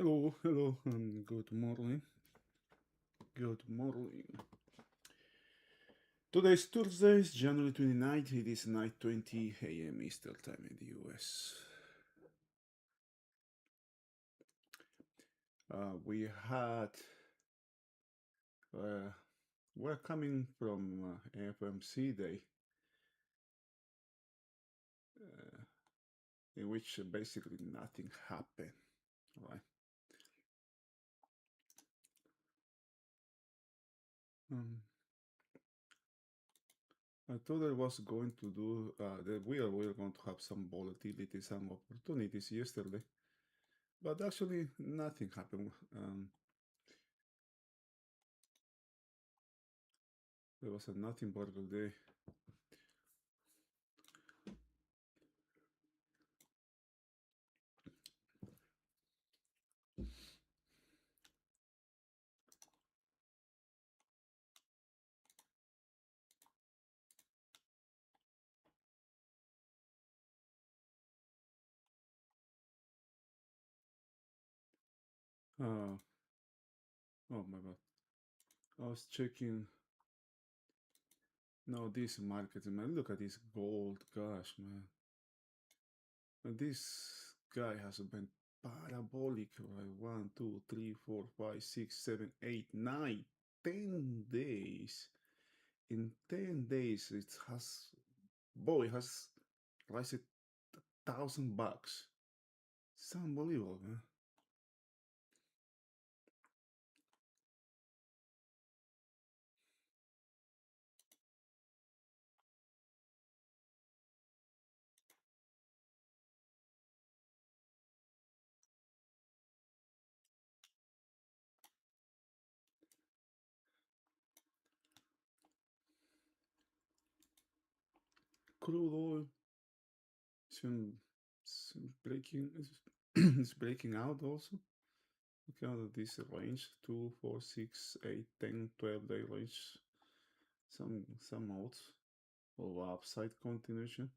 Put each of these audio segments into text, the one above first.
Hello, and good morning. Good morning. Today is Thursday, January 29th. It is 9:20 a.m. Eastern Time in the US. We had, we're coming from FMC Day, uh, in which basically nothing happened, right? Um, I thought I was going to do that. We are going to have some volatility, some opportunities yesterday, but actually nothing happened. There was a nothing burger day. Uh, oh my god. I was checking. No, this market, man. Look at this gold. Gosh, man. And this guy has been parabolic, right? 1, 2, 3, 4, 5, 6, 7, 8, 9, 10 days. In 10 days, it has, boy, it has risen $1,000. It's unbelievable, man. Crude oil is breaking, it's breaking out also. Look at this range 2, 4, 6, 8, 10, 12 day range. Some nodes of upside continuation.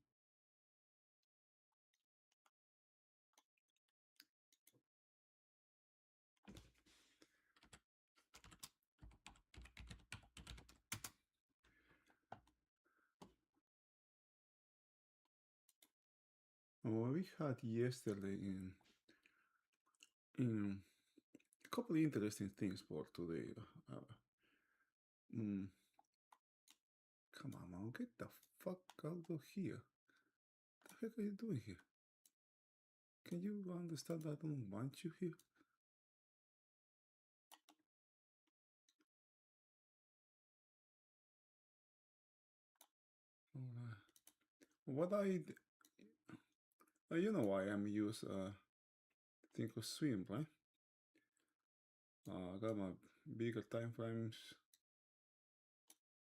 What we had yesterday in a couple of interesting things for today. Mm, Come on, man, get the fuck out of here. What the heck are you doing here? Can you understand I don't want you here? Alright. What you know why I'm use think of swim, right? I got my bigger time frames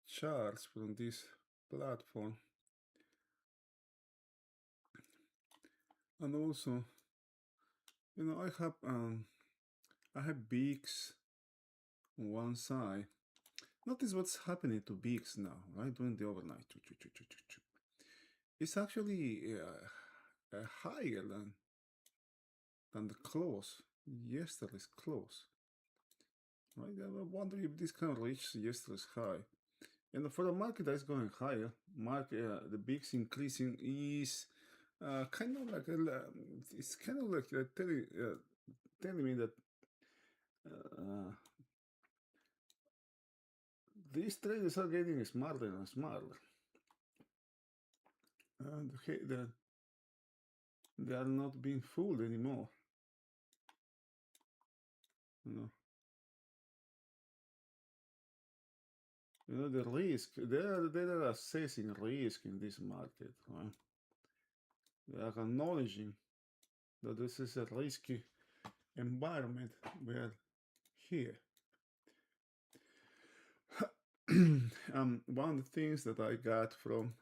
charts from this platform, and also, I have beaks on one side. Notice what's happening to beaks now, right? During the overnight, it's actually higher than the close, yesterday's close, right? I wonder if this can reach yesterday's high. And for the market that's going higher, the bigs increasing is kind of like it's kind of like telling me that uh, these traders are getting smarter and smarter, and they are not being fooled anymore. You know, the risk. They are assessing risk in this market. Right? They are acknowledging that this is a risky environment. We are here. One of the things that I got from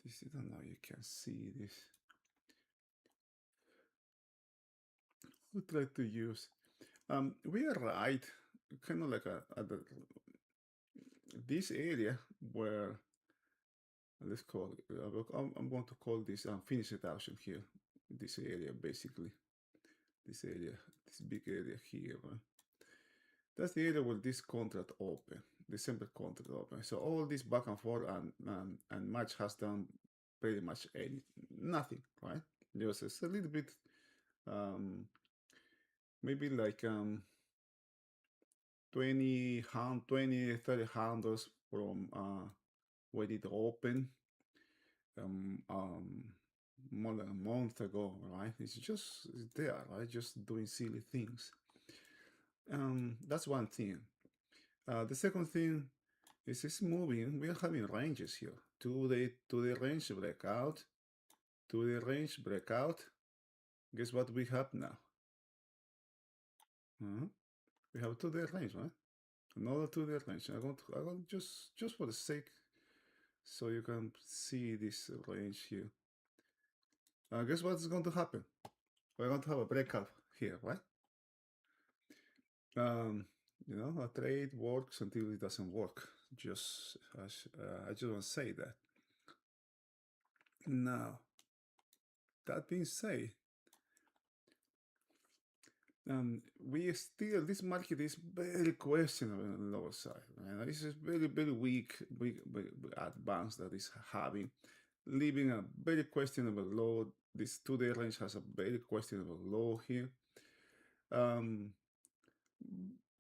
this, I don't know, you can see this. We try to use. We are right, kind of like this area where let's call it. I'm going to call this finish it option here. This area basically. this area, this big area here. Right? That's the area where this contract open, the simple contract open. So all this back and forth and match has done pretty much nothing, right? Just a little bit, um, maybe like 20, 30 handles from where it opened um, um, more than a month ago, right? It's just there, right? Just doing silly things. That's one thing. The second thing is it's moving. We are having ranges here. To the range breakout, to the range breakout. Guess what we have now? We have to the range, right? Another to the range. I'm going to just for the sake, so you can see this range here. Guess what's going to happen? We're going to have a breakout here, right? A trade works until it doesn't work. Just I just want to say that. Now, that being said, we still, this market is very questionable on the lower side. And this is very, very weak advance that is having, leaving a very questionable low. This 2-day range has a very questionable low here.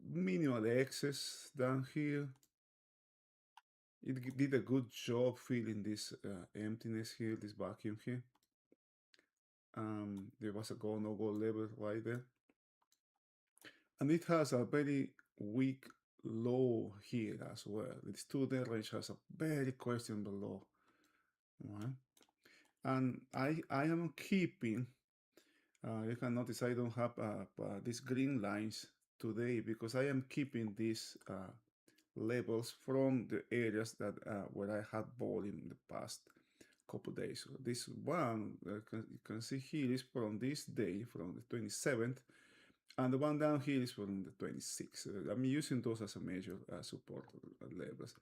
Minimal excess down here. It did a good job filling this emptiness here, this vacuum here. There was a go no go level right there, and it has a very weak low here as well. This 2-day range has a very questionable low, right? And I am keeping. You can notice I don't have these green lines today because I am keeping these levels from the areas that where I had bought in the past couple days. So this one you can see here is from this day, from the 27th, and the one down here is from the 26th. I'm using those as a major support levels.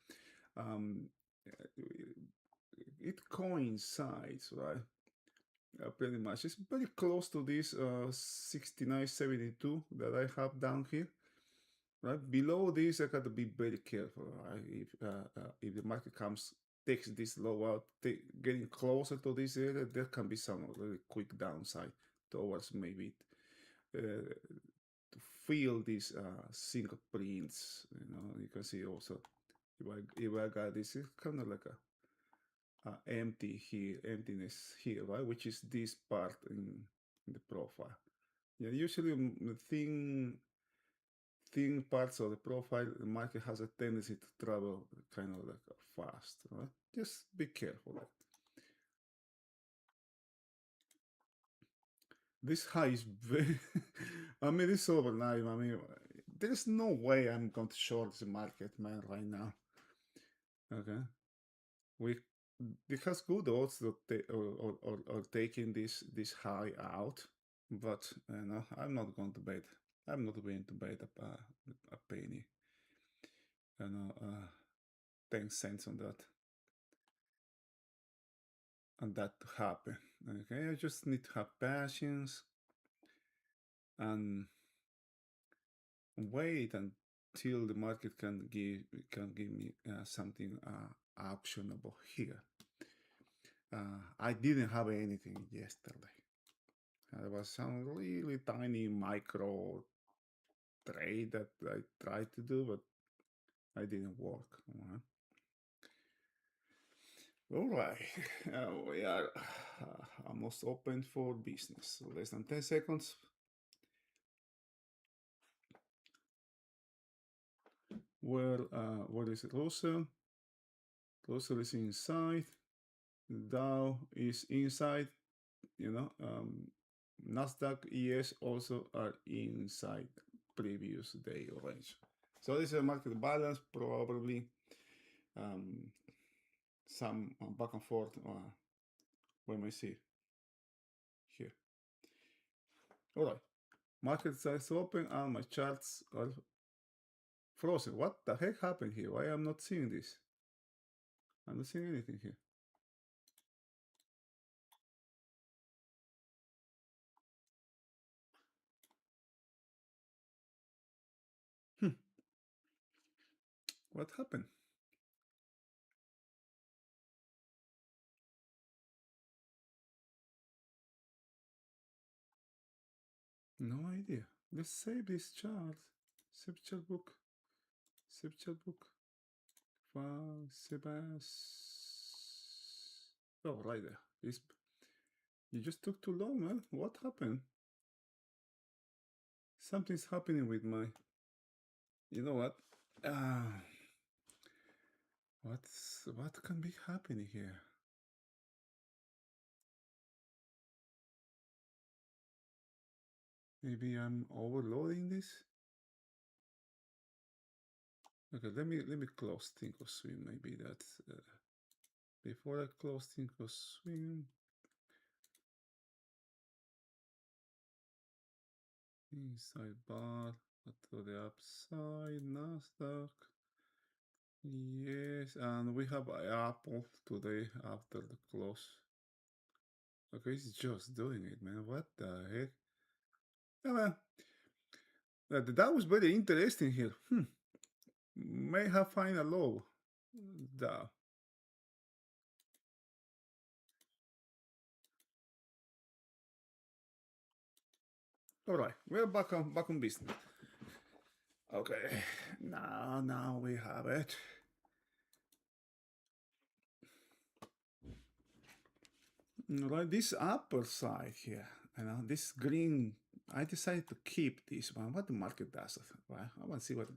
It coincides, right? Pretty much. It's very close to this 69.72 that I have down here. Right below this, I got to be very careful. Right? If the market takes this low out, getting closer to this area, there can be some really quick downside towards maybe to feel these single prints. You can see also if I got this, it's kind of like a emptiness here, right? Which is this part in the profile. Yeah, usually thin parts of the profile, the market has a tendency to travel kind of like fast, right? Just be careful. This high is very, I mean, it's overnight. I mean, there's no way I'm going to short the market, man, right now. Okay. We, it has good odds to or taking this high out, but I'm not going to bet. I'm not going to bet a penny. 10 cents on that. And that to happen. Okay, I just need to have patience and wait until the market can give me something actionable here. I didn't have anything yesterday. There was some really tiny micro trade that I tried to do, but I didn't work. All right, we are almost open for business. Less than 10 seconds. Where is Russell? Russell is inside. Dow is inside. Nasdaq, ES also are inside previous day range. So this is a market balance, probably some back and forth. We may see here. All right, market size open and my charts are frozen. What the heck happened here? Why am I not seeing this? I'm not seeing anything here. What happened? No idea. Let's save this chart. Save chart book. Save chart book. File, save as. Oh, right there. You just took too long, man. What happened? Something's happening with my. You know what? What can be happening here? Maybe I'm overloading this. Okay, let me close think or swim. Maybe that's before I close think or swim. Inside bar, to the upside, Nasdaq. Yes, and we have Apple today after the close. Okay, it's just doing it, man. What the heck? Yeah, man. That was very interesting here. May have find a low. The All right, we're back on business. Okay, now we have it. All right, this upper side here, this green. I decided to keep this one. What the market does, right? I want to see what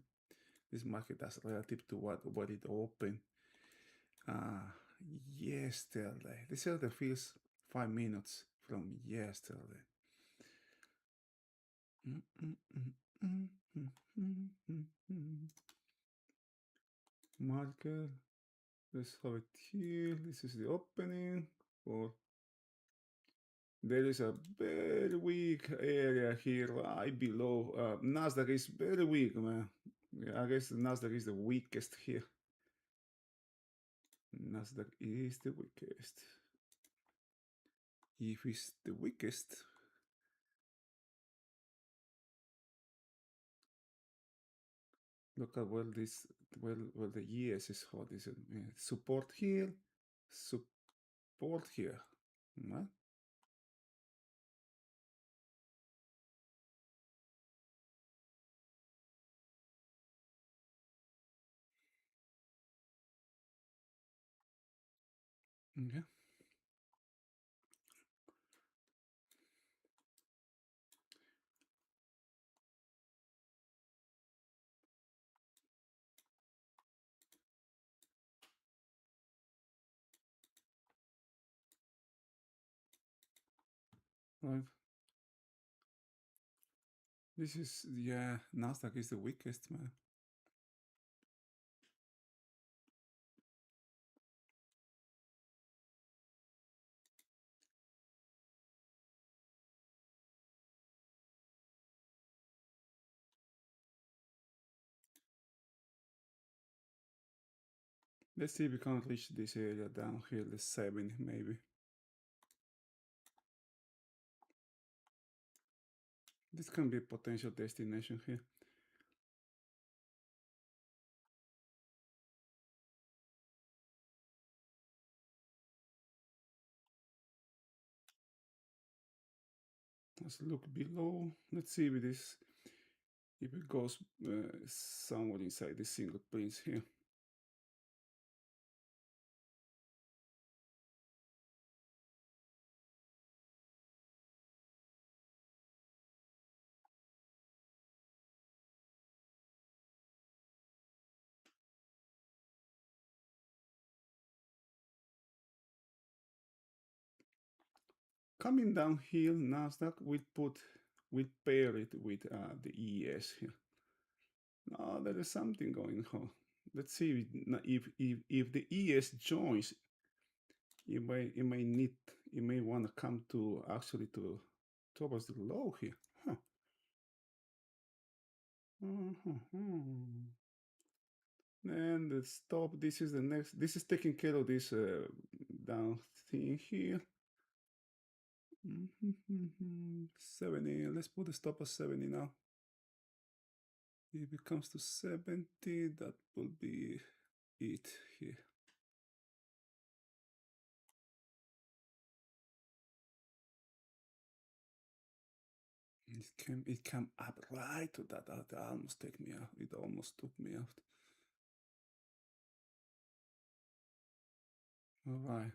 this market does relative to what it opened yesterday. This is the first 5 minutes from yesterday. Market. Let's have it here. This is the opening. Or there is a very weak area here right below. Nasdaq is very weak, man. Yeah, I guess Nasdaq is the weakest here. Nasdaq is the weakest. If it's the weakest, look at where the ES is hot. Is it support here, support here, right? Okay. Right. This is, yeah, Nasdaq is the weakest, man. Let's see if we can reach this area down here, the 70 maybe. This can be a potential destination here. Let's look below. Let's see if it goes somewhere inside this single prints here. Coming down here, Nasdaq will pair it with the ES here. Now there is something going on. Let's see if the ES joins. It may want to come to actually towards the low here. Huh. And the stop. This is the next. This is taking care of this down thing here. 70. Let's put the stop at 70 now. If it comes to 70, that will be it here. It came up right to that. That almost took me out. It almost took me out. All right.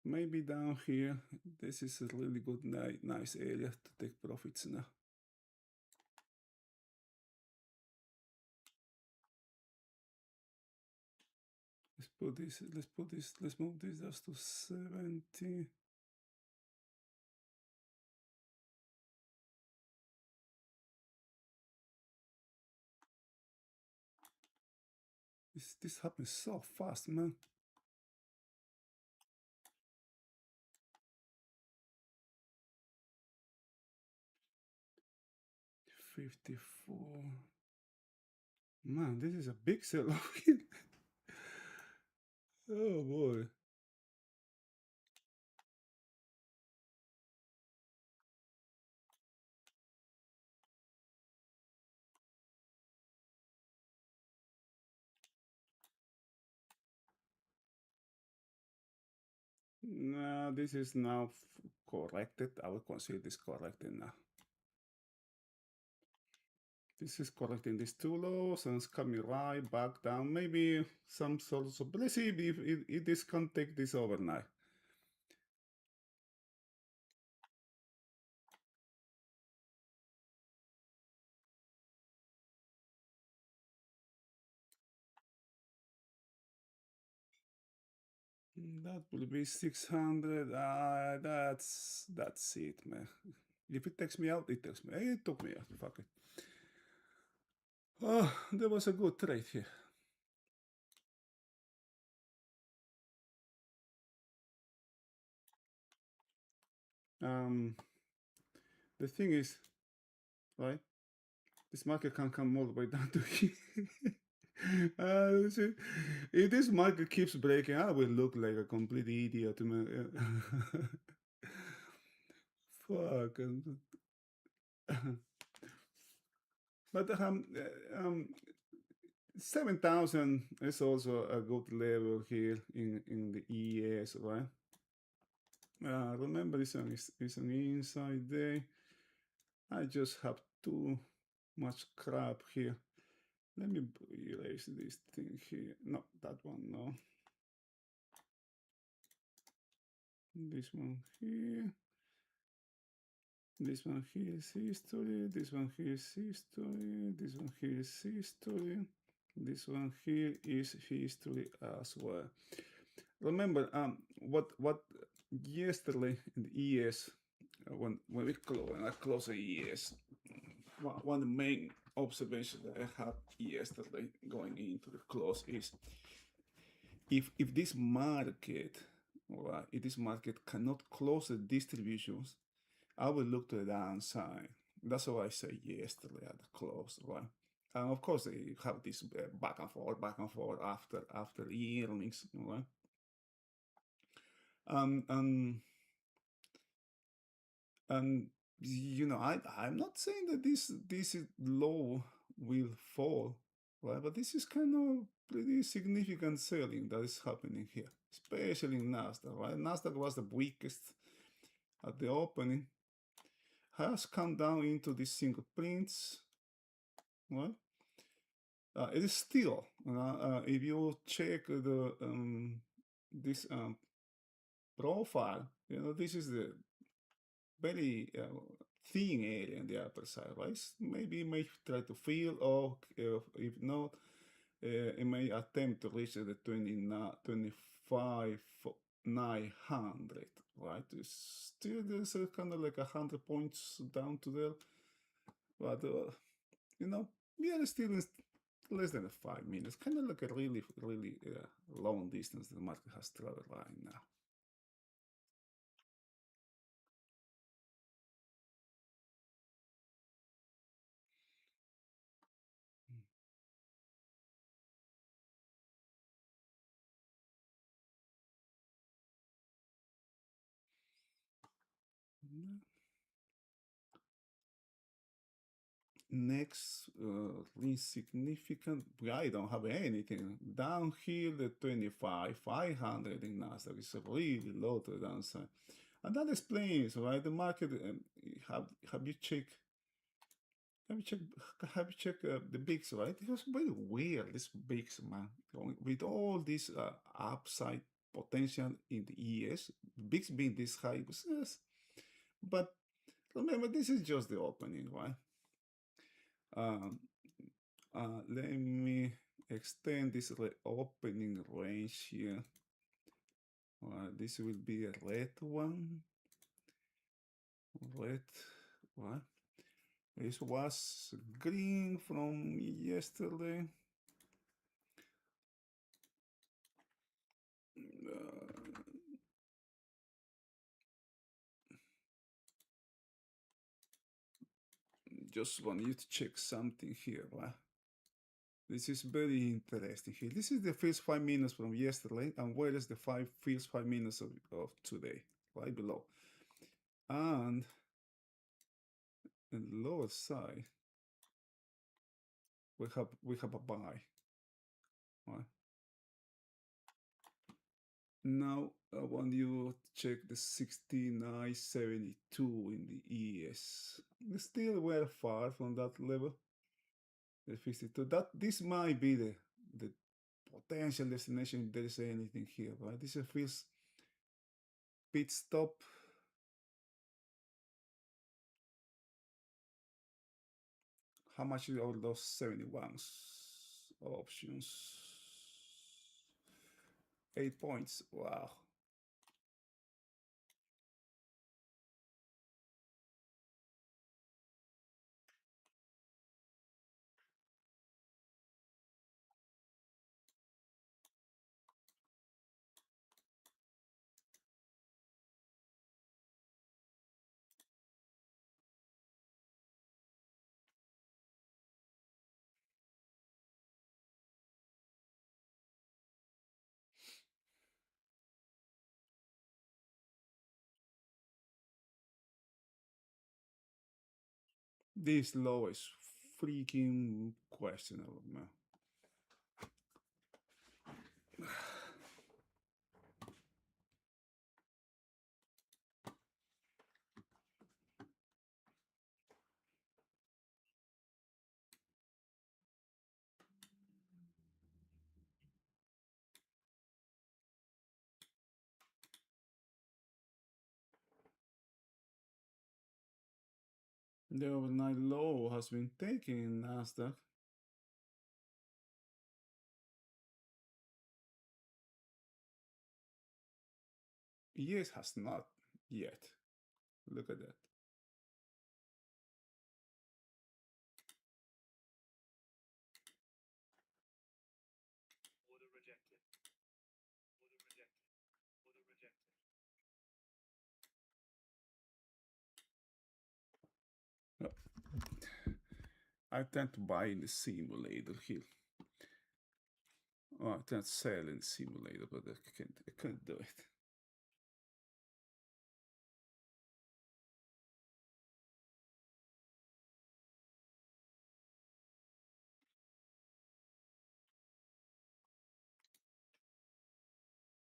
Maybe down here, this is a really good, nice area to take profits now. Let's move this just to 70. This happens so fast, man. 54. Man, this is a big sell off here. Oh boy. No, this is now corrected. I will consider this corrected now. This is correcting these two lows and it's coming right back down. Maybe some sort of, but let's see if this can take this overnight. That will be 600. That's it, man. If it takes me out, it takes me. It took me out. Fuck it. Oh, there was a good trade here. The thing is, right? This market can come all the way down to here. If this market keeps breaking, I will look like a complete idiot. Fuck. But 7,000 is also a good level here in the ES, right? Remember, this one is an inside day. I just have too much crap here. Let me erase this thing here. No, that one, no. This one here. This one here is history. This one here is history. This one here is history. This one here is history as well. Remember, what yesterday in the ES, when I close the ES, one of the main observations that I had yesterday going into the close is if this market, right, if this market cannot close the distributions, I will look to the downside. That's what I said yesterday at the close, right? And of course, they have this back and forth after earnings, right? And you know, I'm not saying that this is low will fall, right? But this is kind of pretty significant selling that is happening here, especially in Nasdaq, right? Nasdaq was the weakest at the opening, has come down into these single prints, right? It is still, if you check the this profile, you know, this is the very thin area on the upper side, right? Maybe it may try to fill, or if not, it may attempt to reach the 25,900, right? It's still there's a kind of like 100 points down to there, but you know, we are still in less than 5 minutes, kind of like a really long distance the market has traveled right now. Next, insignificant. I don't have anything. Downhill, the 25, 500 in Nasdaq is really low to the downside. And that explains, right? The market, have you checked? Have you checked? Have you checked the bigs, right? It was very weird. This bigs, man, with all this upside potential in the ES, bigs being this high, yes. But remember, this is just the opening, right? Um, Let me extend this opening range here. This will be a red one. Red, what? This was green from yesterday. Just want you to check something here. Right? This is very interesting here. This is the first 5 minutes from yesterday, and where is the first 5 minutes of today? Right below. And in the lower side, we have a buy. Right? Now I want you to check the 69.72 in the ES. Still we're far from that level. The 52. This might be the potential destination if there is anything here, right? This is a first pit stop. How much are those 71s options? 8 points. Wow. This low is freaking questionable, man. The overnight low has been taken in Nasdaq. Yes, has not yet. Look at that. No. I tend to buy in the simulator here. Oh, I tend to sell in the simulator, but I can't do it.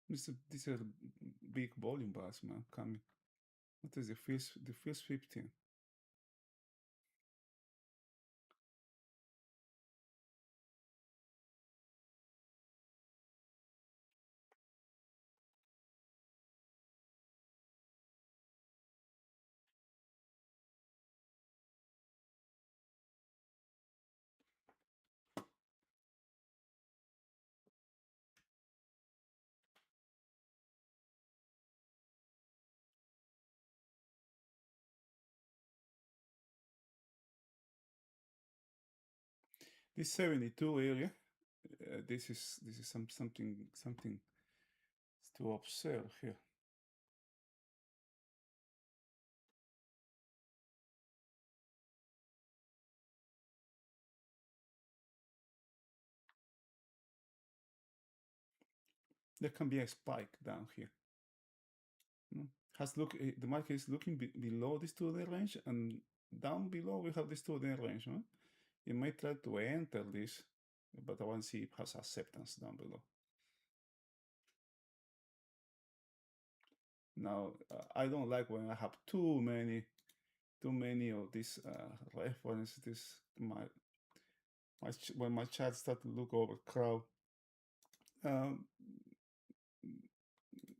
These are big volume bars, man, coming. What is the first 15? This 72 area, this is something to observe here. There can be a spike down here. The market is looking below this 2-day range, and down below we have this 2-day range. it might try to enter this, but I want to see if it has acceptance down below. Now, I don't like when I have too many of these references. When my chart start to look overcrowded. Um,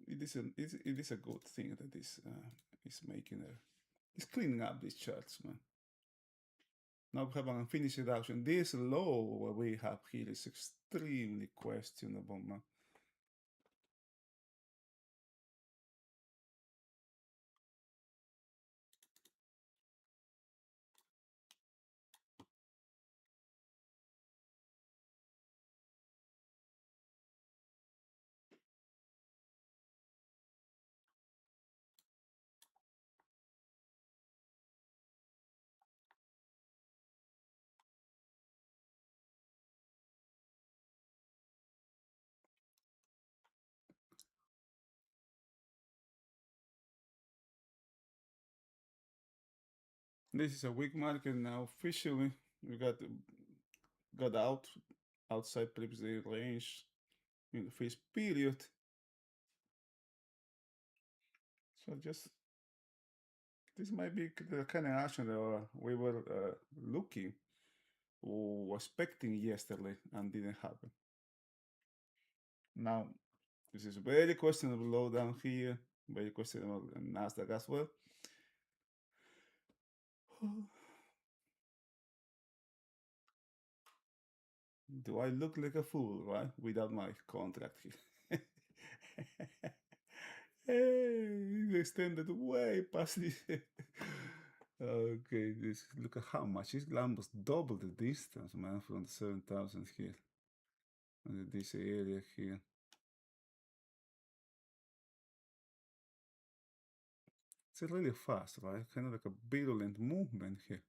it is a good thing that this is making it's cleaning up these charts, man. Now we have an unfinished reduction. This low we have here is extremely questionable, man. This is a weak market now. Officially, we got outside previous range in the first period. So just this might be the kind of action that we were looking or expecting yesterday and didn't happen. Now, this is very questionable low down here, very questionable Nasdaq as well. Do I look like a fool, right? Without my contract here. Hey, extended way past this. Okay, look at how much. It's almost double the distance, man, from the 7,000 here. And this area here. It's really fast, right? Kind of like a virulent movement here.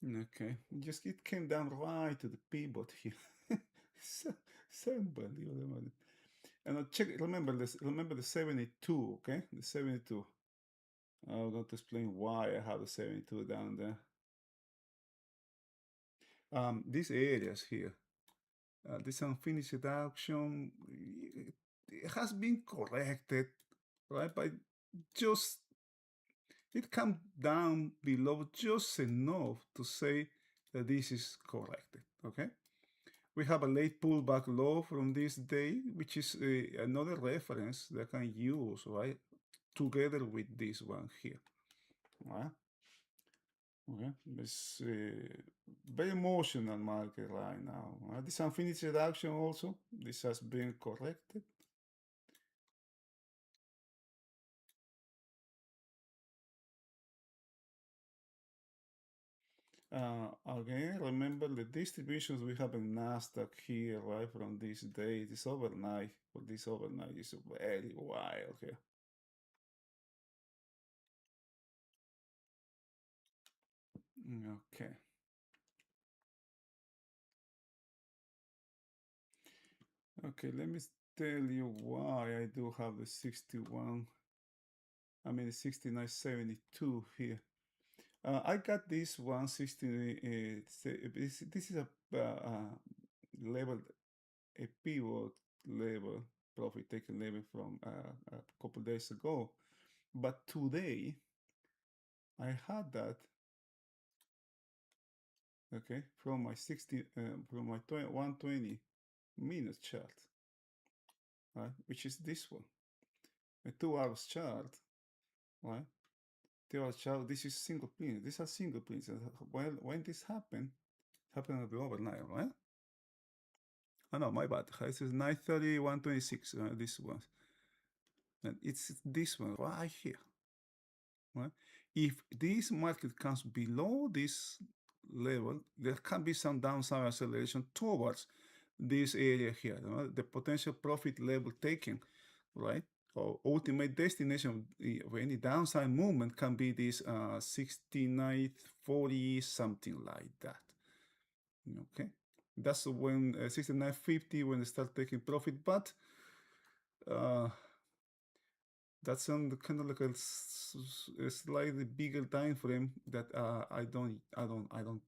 Okay, just it came down right to the pivot here. so unbelievable. And check. Remember this. Remember the 72. Okay, the 72. I'm going to explain why I have the 72 down there. These areas here, this unfinished auction, it has been corrected, right? But just it comes down below just enough to say that this is corrected, okay? We have a late pullback low from this day, which is another reference that I can use, right? Together with this one here, right? Okay, it's very emotional market right now. This unfinished reduction also, this has been corrected. Again, remember the distributions we have in Nasdaq here, right, from this day, this overnight, for this overnight is very wild here. Okay. Okay, let me tell you why I do have the 61, I mean the 69.72 here. I got this 160, this is a level, a pivot level, profit taking level from a couple days ago. But today, I had that, okay, from my 120 minute chart, right, which is this one, a 2 hours chart, right? 2 hours chart. This is single pin. These are single pins. When this happened at the overnight, right? Oh no, my bad. This is 9:30, 126. This one, and it's this one right here. Right? If this market comes below this level, there can be some downside acceleration towards this area here, the potential profit level taken, right? Or ultimate destination of any downside movement can be this 69.40, something like that. Okay. That's when 69.50 when they start taking profit, but that's on the kind of like a slightly bigger time frame that I don't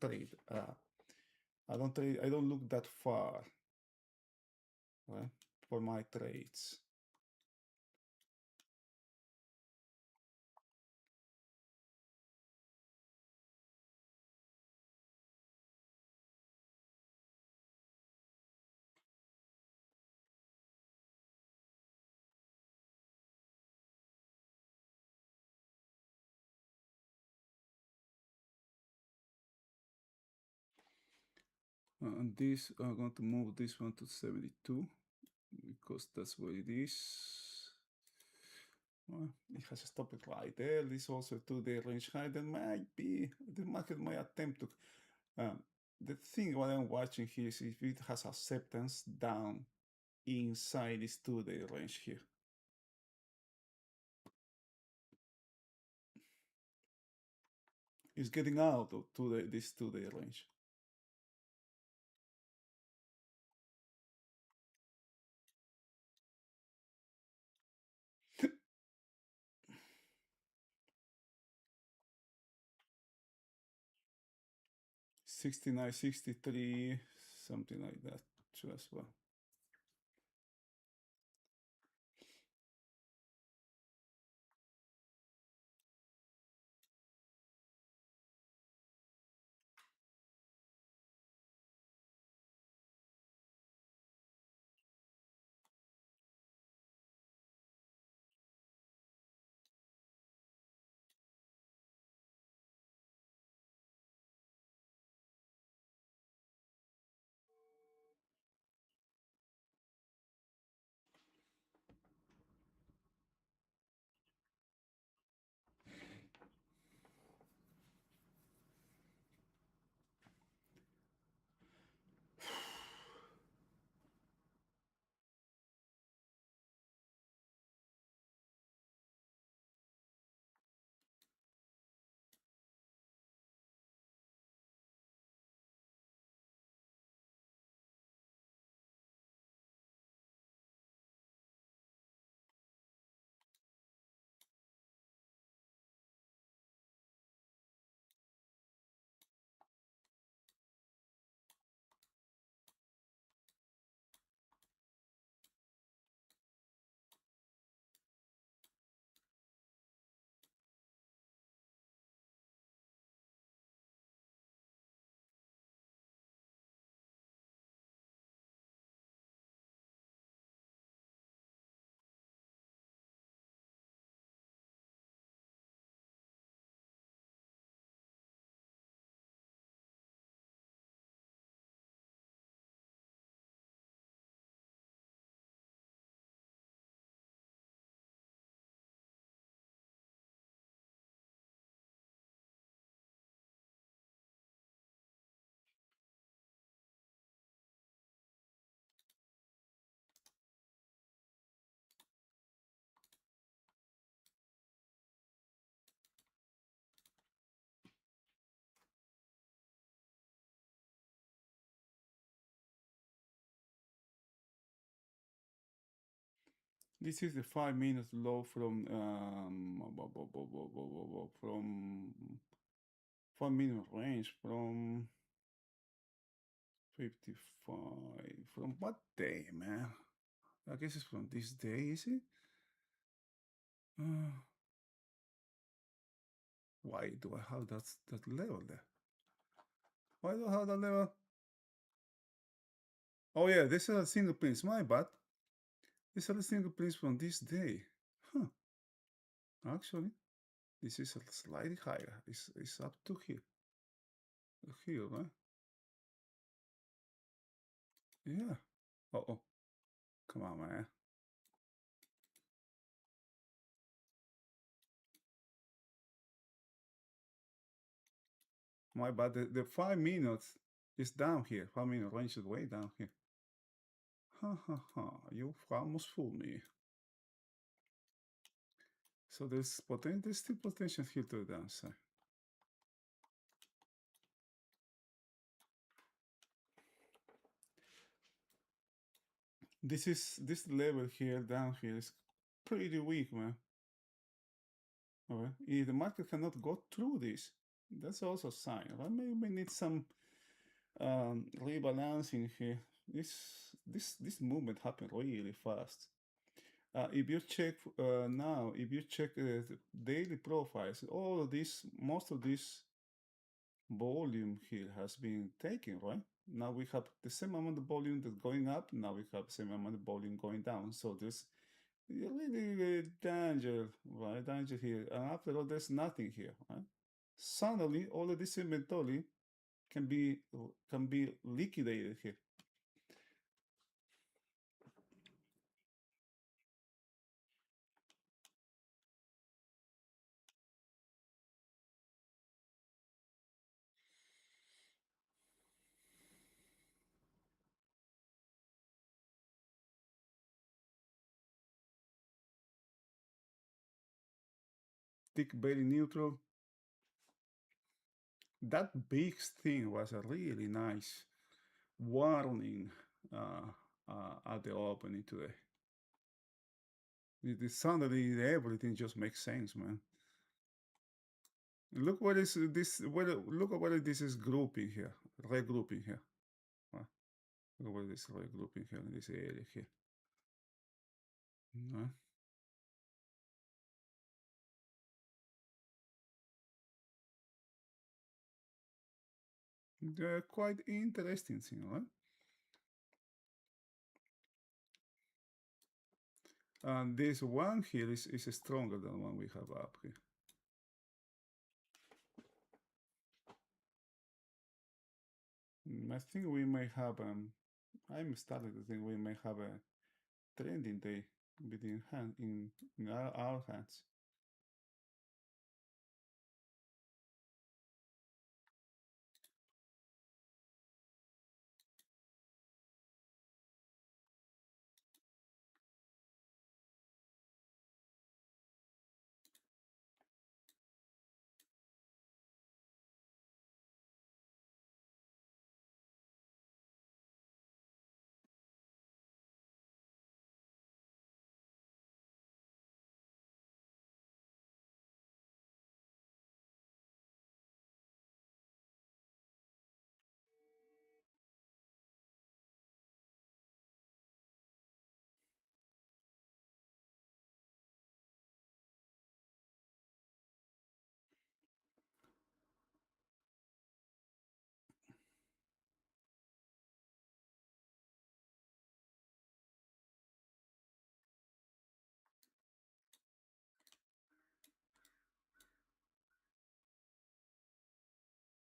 trade. I don't look that far, right, for my trades. And this, I'm going to move this one to 72 because that's what it is. Well, it has a stop it right there. This also 2-day range high. There might be, the market might attempt to. The thing what I'm watching here is if it has acceptance down inside this 2-day range here. It's getting out of this 2-day range. $69, $63, something like that too as well. This is the 5 minute low from from 5 minute range from 55. From what day, man? I guess it's from this day, is it? Why do I have that level there? Why do I have that level? Oh yeah, this is a single prints. My bad. These are the single prints from this day. Huh. Actually, this is slightly higher. It's up to here. Here, right? Yeah. Oh. Come on, man. My bad. The 5 minutes is down here. 5 minute range is way down here. Ha ha ha. You almost fooled me. So there's still potential here to the downside. This level here down here is pretty weak, man. Okay. If the market cannot go through this, that's also a sign. Right? Maybe we need some rebalancing here. This movement happened really fast. If you check now, if you check the daily profiles, all of this, most of this volume here has been taken, right? Now we have the same amount of volume that's going up. Now we have the same amount of volume going down. So there's really danger, right? Danger here. And after all, there's nothing here, right? Suddenly, all of this inventory can be liquidated here. Tick very neutral. That big thing was a really nice warning uh, at the opening today. Suddenly everything just makes sense, man. Look what is this? Look at what this is grouping here, regrouping here. Look at what this regrouping here in this area here. No? They're quite interesting thing, right? And this one here is stronger than one we have up here. I think we may have I'm starting to think we may have a trending day between in our hands.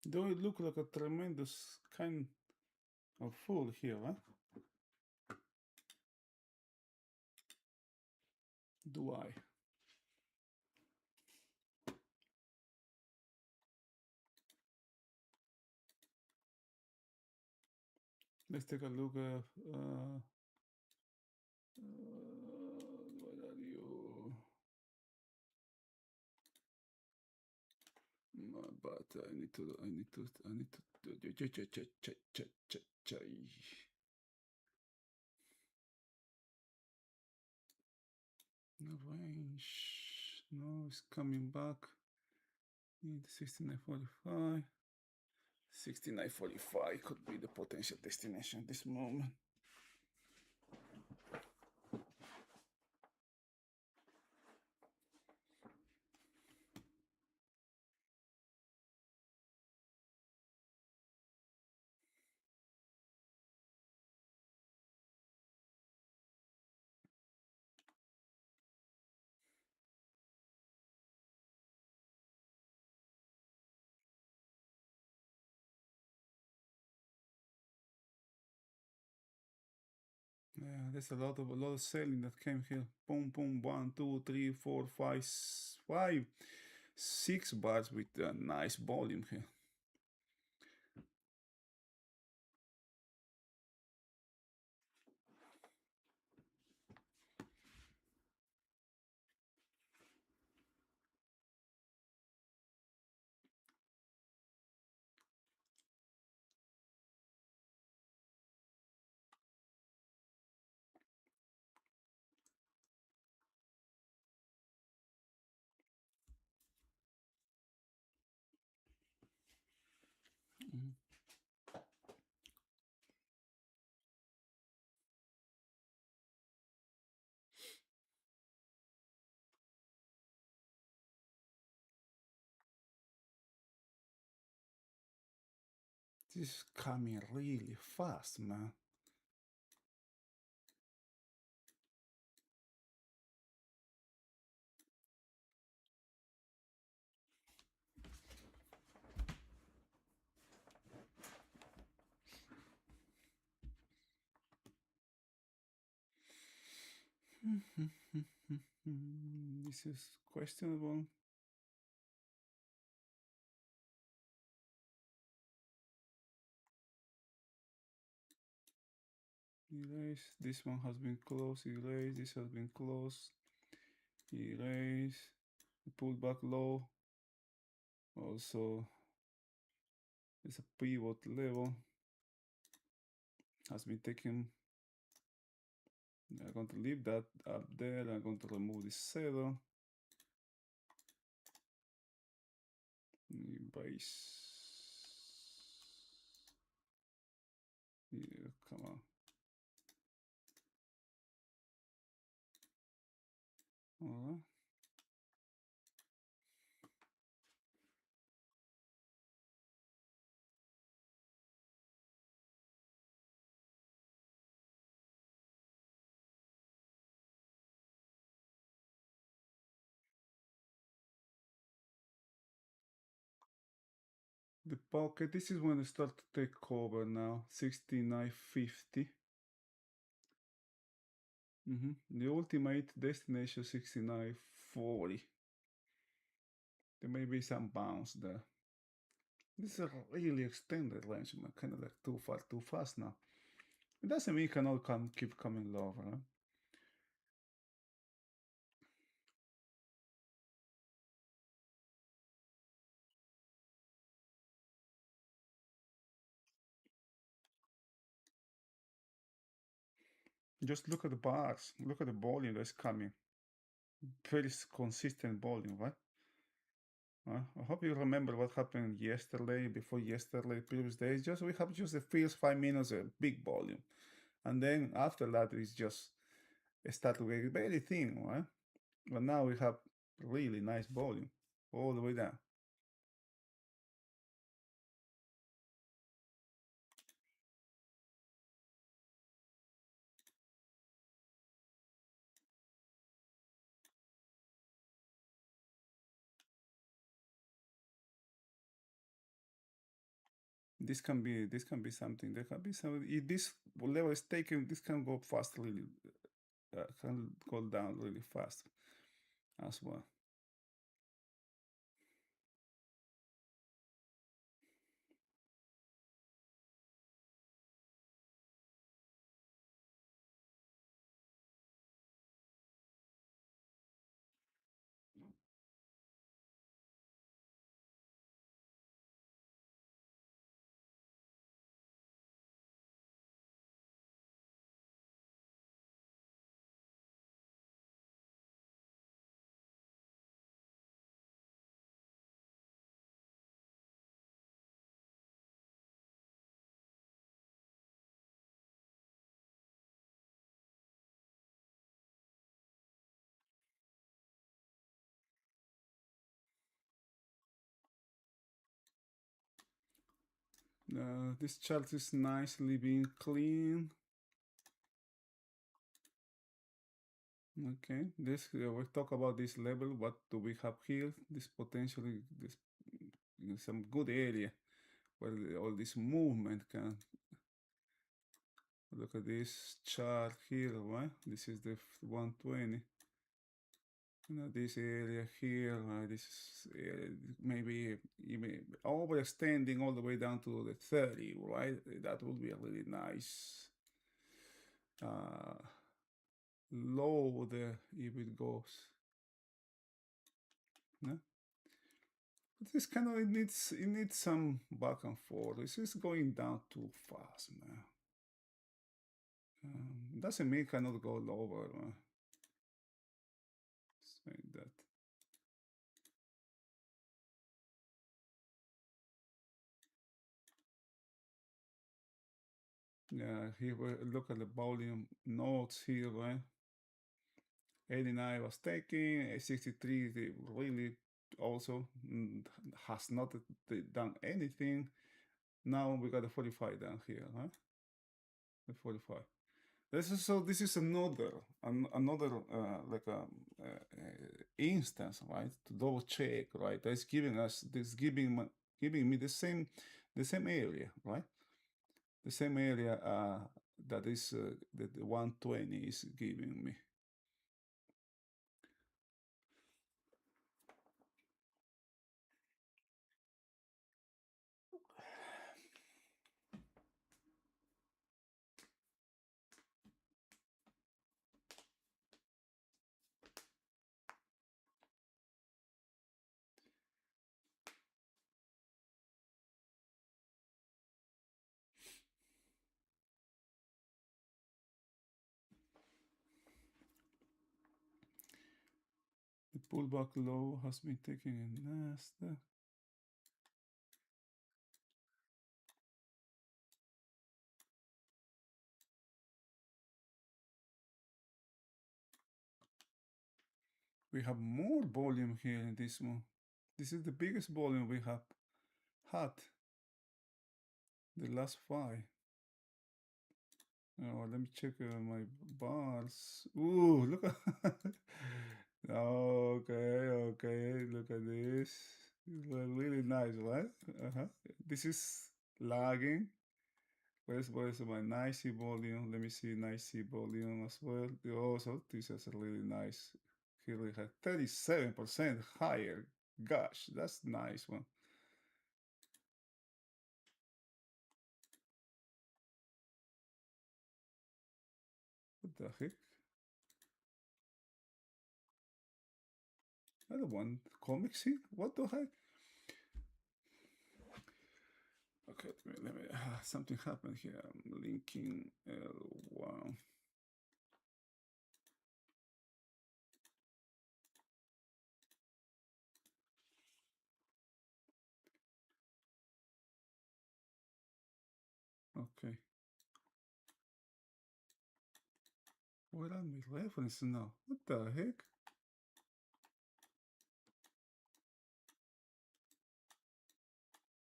Do it look like a tremendous kind of fool here, huh? Do I? Let's take a look at what are you? But I need to no range. No, it's coming back. Need 6945. 6945 could be the potential destination at this moment. Yeah, there's a lot of selling that came here. Boom, boom, 1, 2, 3, 4, 5, 5, 6 bars with a nice volume here. This is coming really fast, man. This is questionable. Erase. This one has been closed. Erase. This has been closed. Erase. Pull back low. Also, it's a pivot level. Has been taken. I'm going to leave that up there. I'm going to remove this saddle. Base. Yeah, come on. All right. The pocket, this is when it starts to take over now. 69.50. The ultimate destination 69.40. There may be some bounce there. This is a really extended range, man. Kind of like too far, too fast now. It doesn't mean it cannot keep coming lower, right? Just look at the bars. Look at the volume that's coming. Very consistent volume, right? I hope you remember what happened yesterday, before yesterday, previous days. Just we have just the first 5 minutes a big volume, and then after that it's just start to get very thin, right? But now we have really nice volume all the way down. This can be something. There can be some. If this level is taken, this can go fast really. Can go down really fast as well. This chart is nicely being clean. Okay, this we talk about this level. What do we have here? This potentially this some good area where all this movement can. Look at this chart here, right? This is the 120. This area here, this maybe even overextending all the way down to the 30, right? That would be a really nice low there if it goes. Yeah? But this kind of it needs some back and forth. This is going down too fast, man. Doesn't mean it cannot go lower. Say that. Yeah, here we look at the volume nodes here, right? 89 was taken, 63 they really also has not done anything. Now we got the 45 down here, huh? The 45. This is another like a instance, right? To double check, right? That's giving us this giving me the same area, right? The same area that is that the 120 is giving me. The pullback low has been taken in Nasdaq. We have more volume here in this one. This is the biggest volume we have had the last 5. Oh, let me check my bars. Ooh, look at okay, okay, look at this. It's really nice, right? This is lagging. Where's my nicey volume? Let me see nicey volume as well. Also, this is a really nice. Here we have 37% higher. Gosh, that's nice one. What the heck? I don't want comics here. What the heck? Okay, let me something happened here. I'm linking L1. Okay. Where are my references now? What the heck?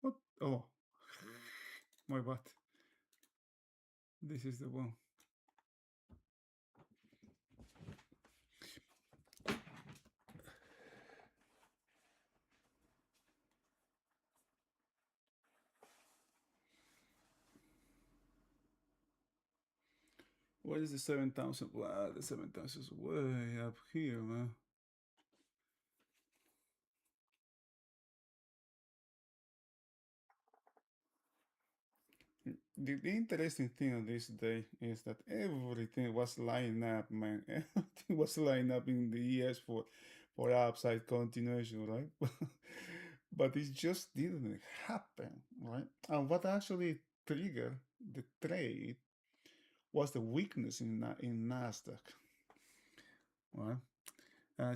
What? Oh, my bad. This is the one. What is the 7,000? Wow, the 7,000 is way up here, man. The interesting thing on this day is that everything was lined up, man. Everything was lined up in the years for upside continuation, right? But it just didn't happen, right? And what actually triggered the trade was the weakness in Nasdaq, right?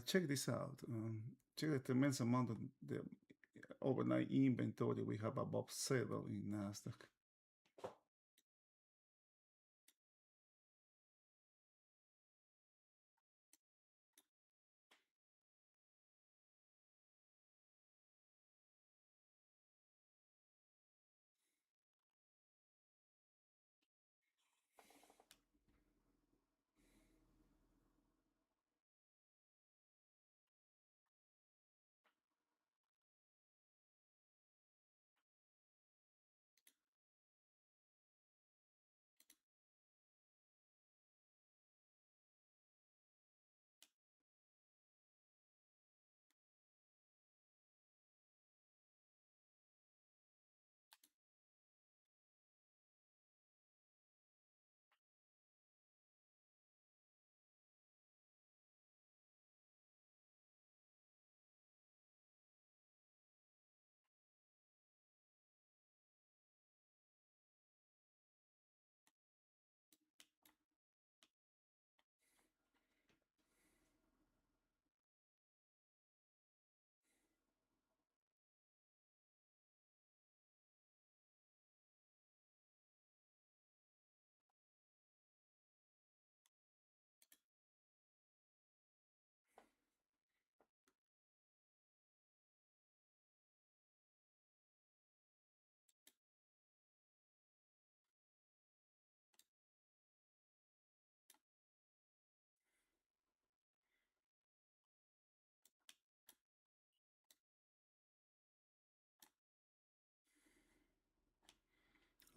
Check this out. Check the tremendous amount of the overnight inventory we have above settle in Nasdaq.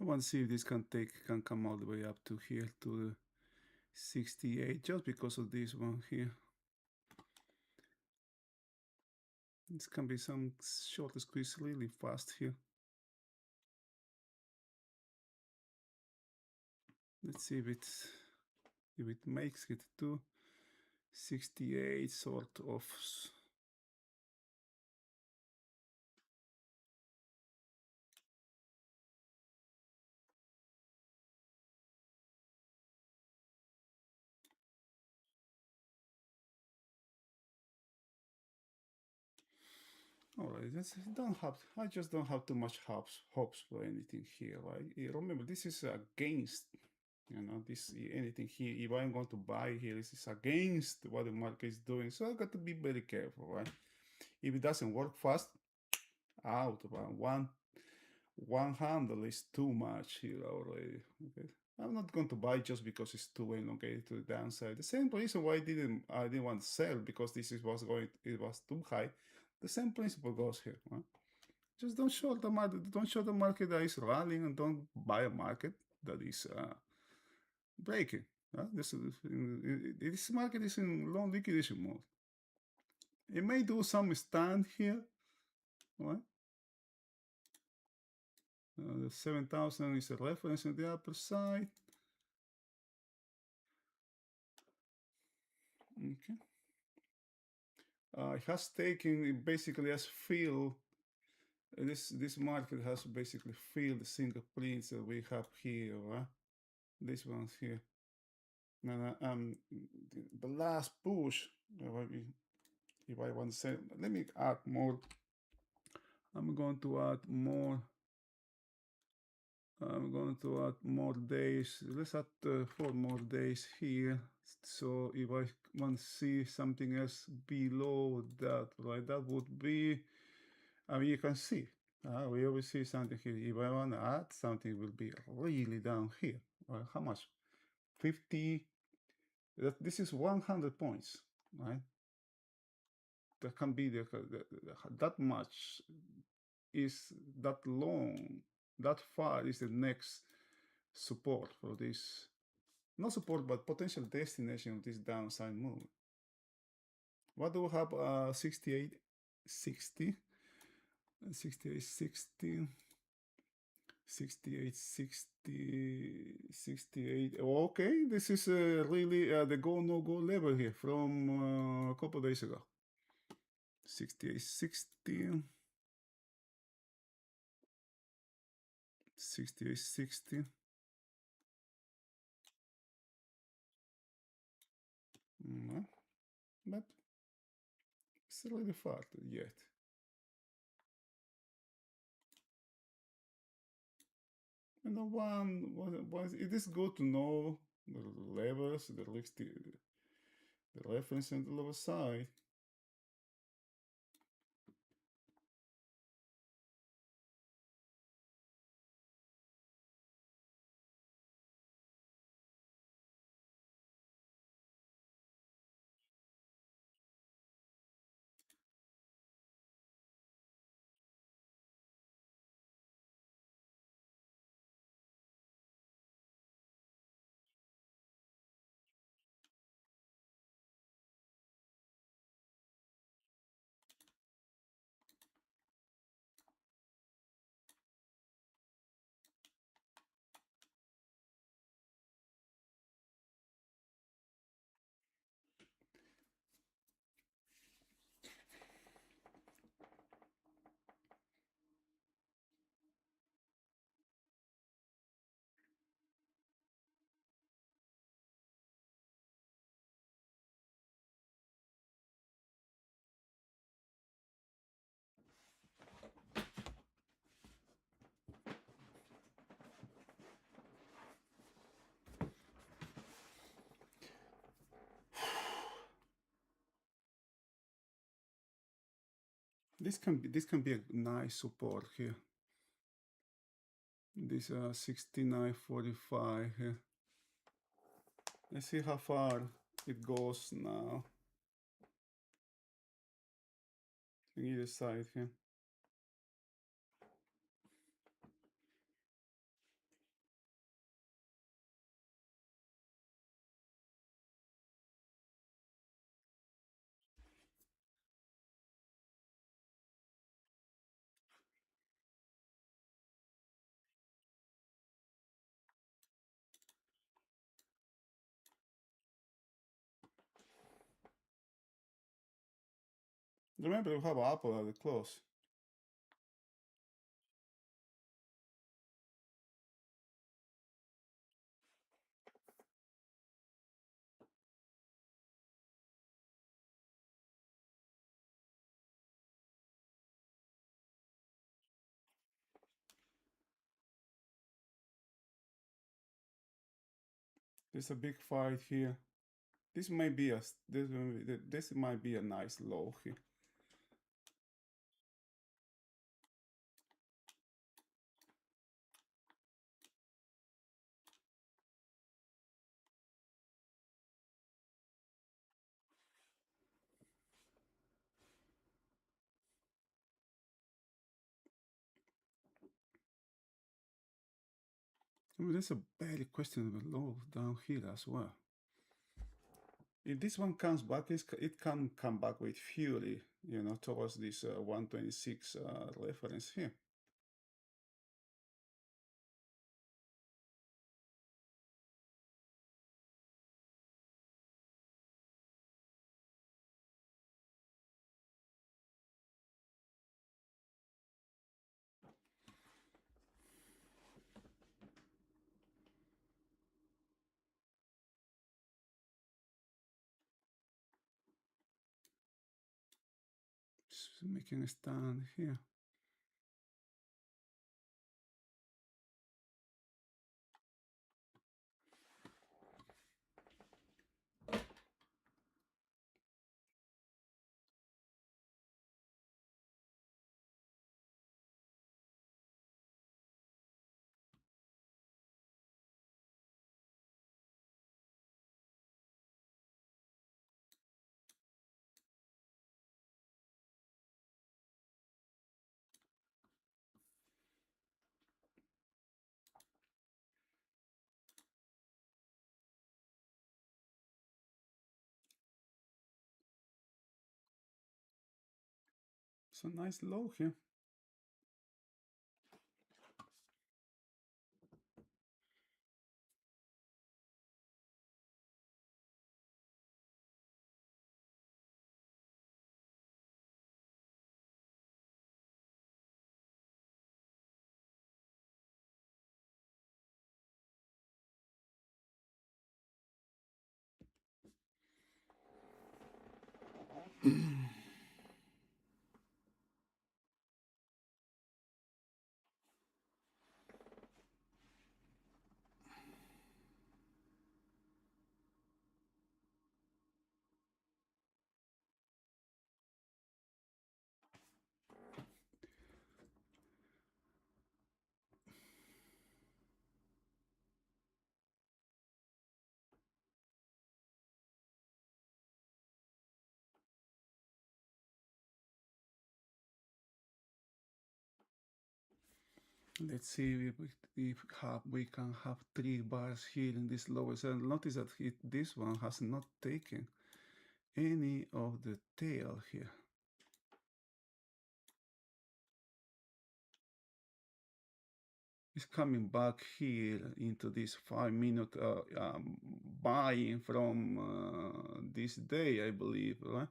I want to see if this can come all the way up to here to the 68 just because of this one here. This can be some short squeeze really fast here. Let's see if it makes it to 68 sort of. All right, I just don't have too much hopes for anything here, right? Remember, this is against, this anything here. If I'm going to buy here, this is against what the market is doing. So I got to be very careful, right? If it doesn't work fast, out. But one handle is too much here already. Okay, I'm not going to buy just because it's too elongated to the downside. The same reason why I didn't want to sell, because this is was going it was too high. The same principle goes here. Right? Just don't short the market. Don't short the market that is rallying, and don't buy a market that is breaking. This market is in long liquidation mode. It may do some stand here, right? The 7,000 is a reference on the upper side. Okay. It has taken, it basically has filled, this market has basically filled the fingerprints that we have here, right? This one's here. Now, the last push, if I want to say, let me add more. I'm going to add more. I'm going to add more days. Let's add 4 more days here. So if I want to see something else below that, right, that would be, I mean, you can see, we always see something here. If I want to add something, it will be really down here. Well, how much? 50. This is 100 points, right? That can be that much is that long, that far is the next support for this, not support, but potential destination of this downside move. What do we have? 68, 60, 68, 60, 68, 60, 68. Okay, this is really the go no go level here from a couple days ago. 68, 60. 68, 60. But it's really far yet. And the it is good to know the levels, the reference on the lower side. This can be a nice support here. This 69.45 here. Let's see how far it goes now. On either side here. Remember, we have an apple at the close. There's a big fight here. This might be this might be a nice low here. I mean, there's a very questionable low down here as well. If this one comes back, it can come back with fury, you know, towards this 126 reference here. Just making a stand here. It's a nice low here. Let's see if we can have 3 bars here in this lowest. And notice that this one has not taken any of the tail here. It's coming back here into this 5-minute buying from this day, I believe, right?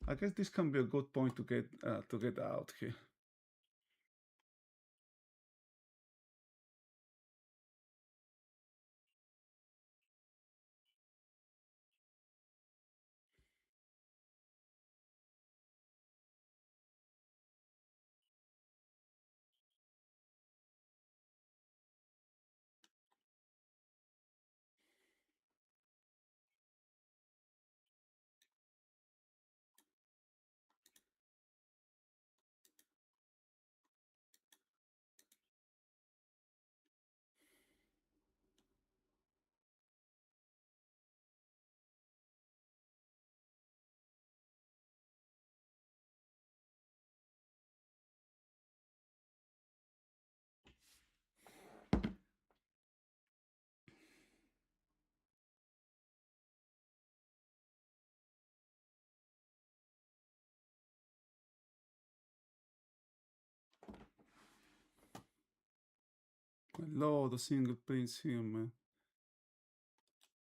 I guess this can be a good point to get out here. I love the single prints here, man.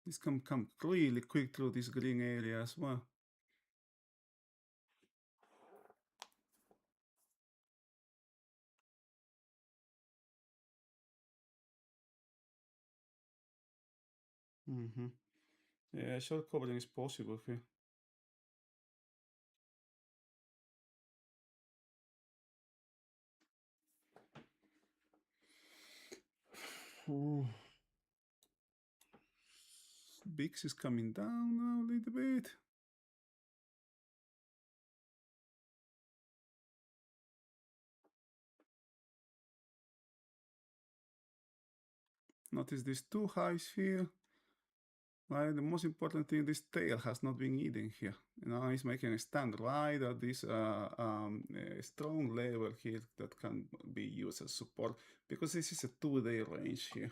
This can come really quick through this green area as well. Mm-hmm. Yeah, short covering is possible here. Ooh. Bix is coming down now a little bit. Notice these two highs here. Right, the most important thing, this tail has not been eaten here. It's making a stand right at this strong level here that can be used as support because this is a 2-day range here.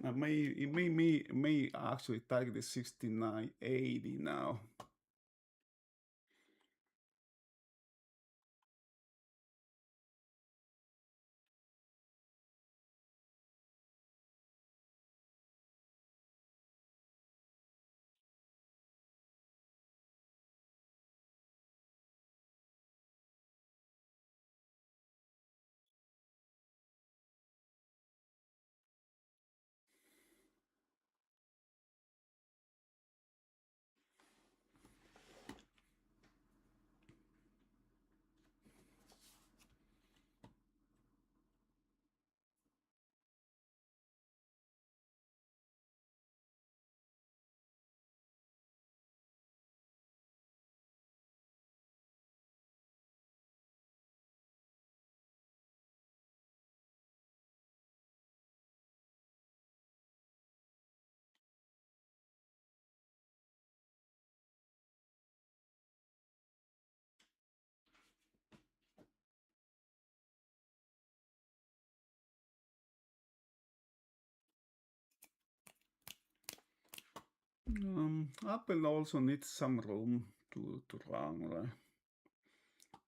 It may actually target the 69.80 now. Apple also needs some room to run, right?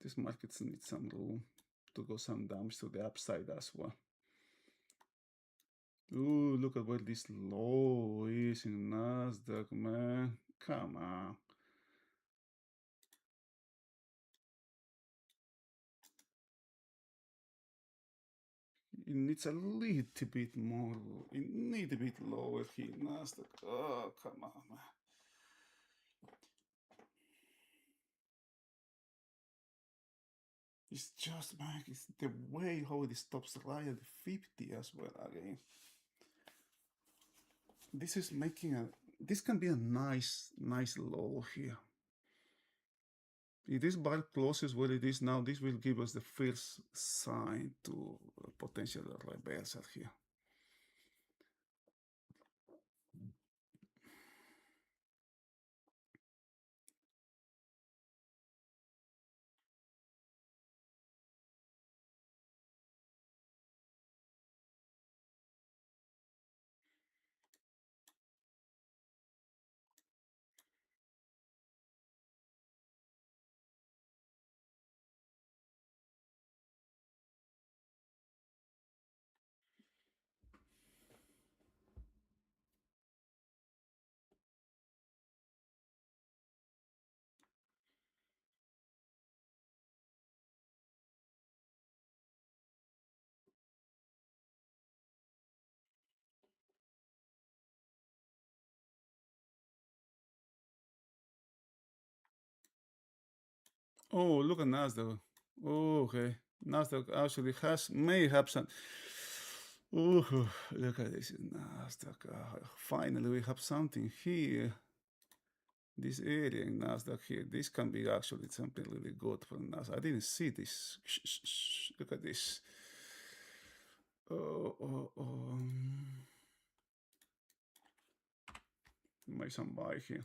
This market needs some room to go some damage to the upside as well. Ooh, look at where this low is in Nasdaq, man. Come on. It needs a little bit more. It needs a bit lower here, Nasdaq. Oh, come on, man. It's just, man, it's the way how it stops right at the 50 as well again. This is making this can be a nice low here. If this bar closes where it is now, this will give us the first sign to potential reversal here. Oh, look at Nasdaq. Oh, okay. Nasdaq actually may have some. Oh, look at this Nasdaq. Finally, we have something here. This area in Nasdaq here. This can be actually something really good for Nasdaq. I didn't see this. Look at this. Oh. Make some buy here.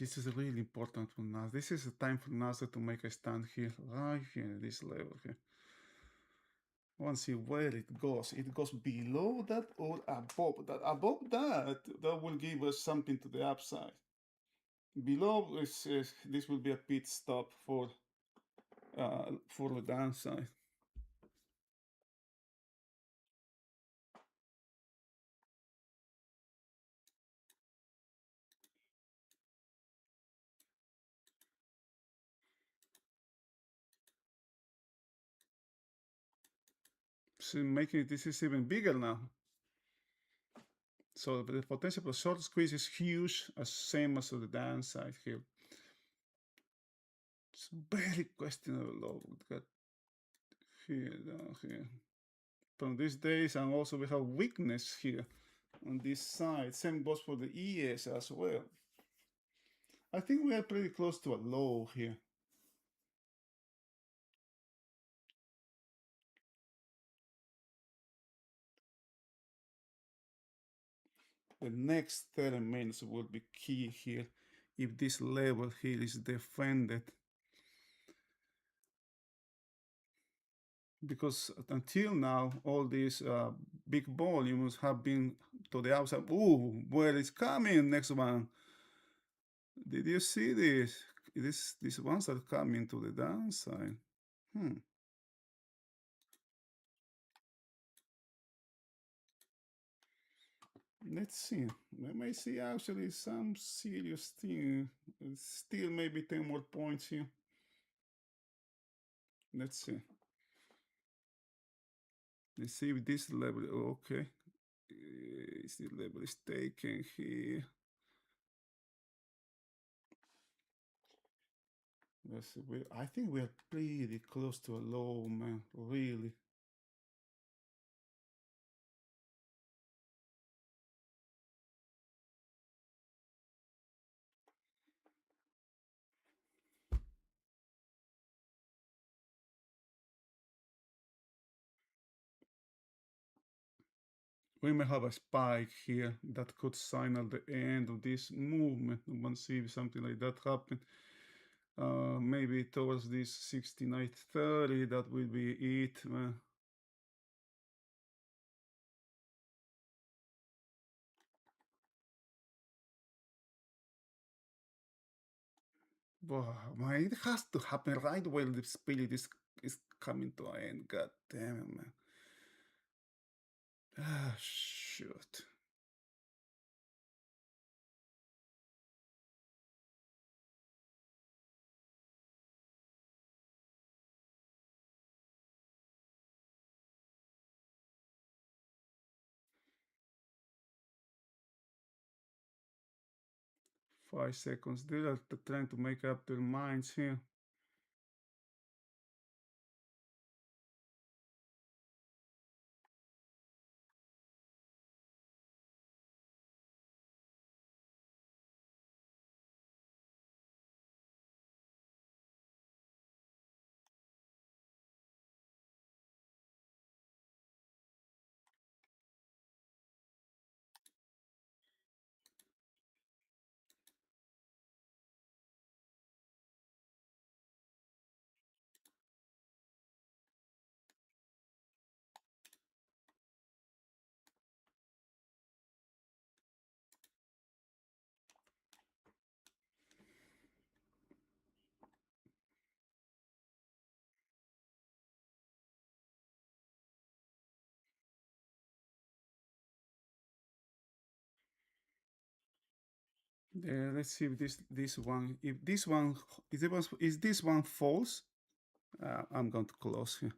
This is really important for us. This is a time for Nasdaq to make a stand here, right here, this level here. I want to see where it goes. It goes below that or above that. Above that, that will give us something to the upside. Below is this will be a pit stop for the downside. So making this is even bigger now. So the potential for short squeeze is huge, as same as the downside here. It's very questionable low. Got here, down here. From these days, and also we have weakness here on this side. Same goes for the ES as well. I think we are pretty close to a low here. The next 30 minutes will be key here. If this level here is defended, because until now all these big volumes have been to the outside. Ooh, where is coming next one? Did you see this? These ones are coming to the downside. Let's see. We may see actually some serious thing. Still maybe 10 more points here. Let's see. Let's see if this level, okay. This level is taken here. Let's see. I think we are pretty close to a low, man. Really. We may have a spike here that could signal the end of this movement. We want to see if something like that happen. Maybe towards this 69.30, that will be it. Wow, man, it has to happen right when the spirit is coming to an end. God damn it, man. Ah, shoot. Five seconds. They are trying to make up their minds here. Let's see if this one, if this one, is this one false? I'm going to close here.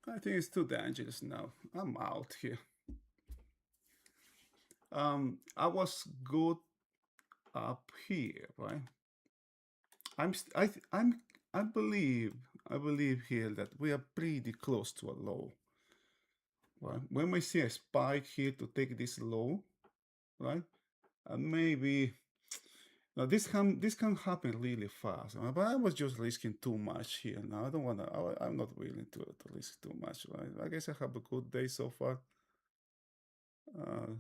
I think it's too dangerous now. I'm out here. I was good up here, right? I believe here that we are pretty close to a low. Right? When we see a spike here to take this low, right? And maybe Now this can happen really fast, but I was just risking too much here. Now I don't wanna. I'm not willing to risk too much. Right? I guess I have a good day so far. Uh,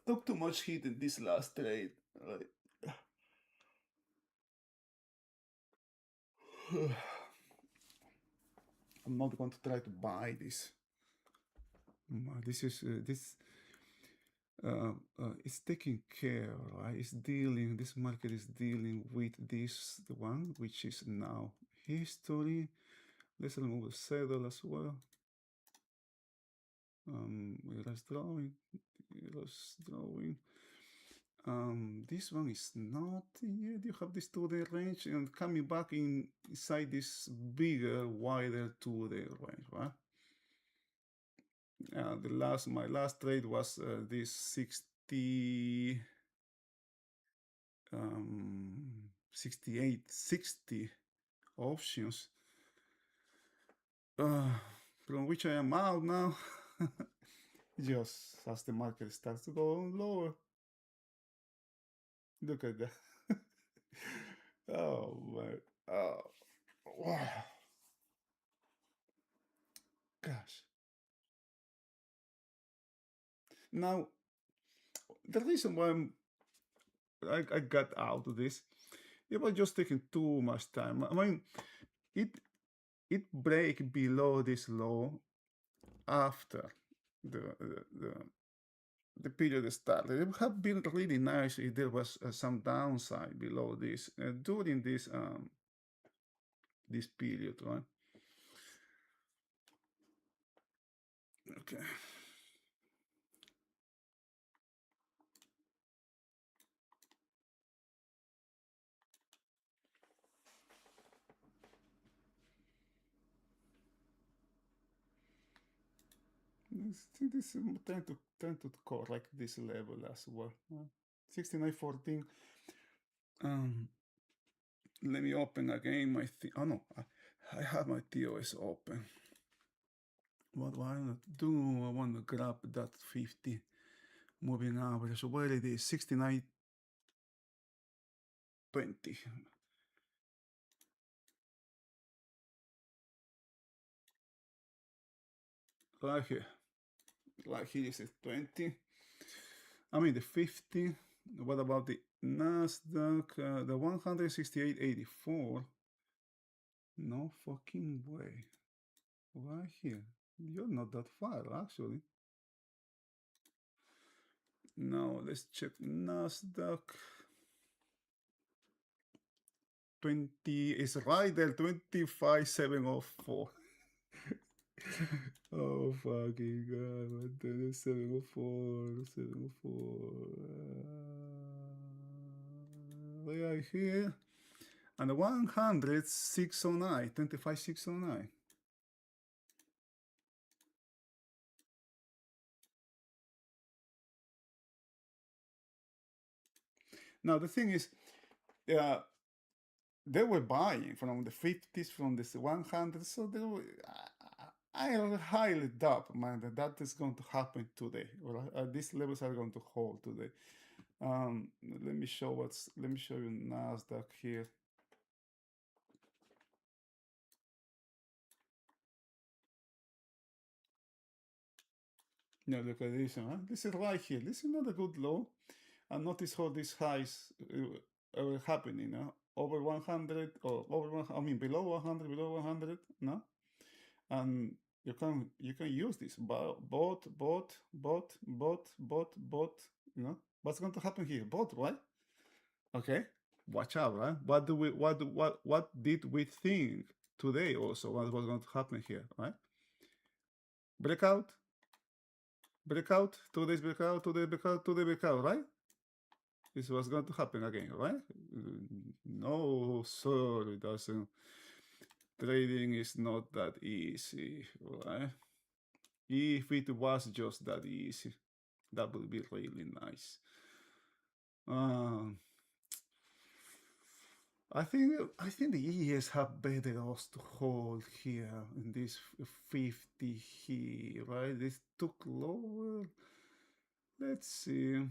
took too much heat in this last trade. Right? I'm not going to try to buy this. This is this it's taking care, right? It's dealing. This market is dealing with this one, which is now history. Let's remove the saddle as well. Let's drawing. Let's drawing. This one is not yet. You have this 2-day range and coming back inside this bigger, wider 2-day range, right? My last trade was this 60, 68, 60 options, from which I am out now. Just as the market starts to go lower. Look at that. Oh my. Oh, wow. Gosh. Now, the reason why I got out of this, it was just taking too much time. I mean, it it break below this low after the the, the period started. It would have been really nice if there was some downside below this during this period, right? Okay. This tend to correct this level as well. 69.14. Um, let me open again my. Oh no, I have my TOS open. What do I want to do? I want to grab that 50 moving average. So where it is? 69.20. Right here. Right here is 20. I mean the 50. What about the Nasdaq? The 168.84. No fucking way. Right here. You're not that far, actually. Now let's check Nasdaq. 20 is right there. 25,704. Oh fucking god! 704, 704. We are here, and the 100 609, 25 609. Now the thing is, they were buying from the 50s, from the 100s, so they were. I highly doubt, man, that is going to happen today. Or these levels are going to hold today. Let me show you Nasdaq here. Now look at this, huh? This is right here. This is not a good low. And notice how these highs are happening, huh? Over 100 or over 100, I mean below 100, below 100, no? And you can use this bot, you know? What's going to happen here? Bot, right? Okay. Watch out, right? What did we think today also what was going to happen here, right? Breakout, breakout, 2 days breakout, 2 days breakout, 2 day breakout, right? This was going to happen again, right? No, sir, it doesn't. Trading is not that easy, right? If it was just that easy, that would be really nice. Um, I think the ES have better odds to hold here in this 50 here, right? This took lower. Let's see.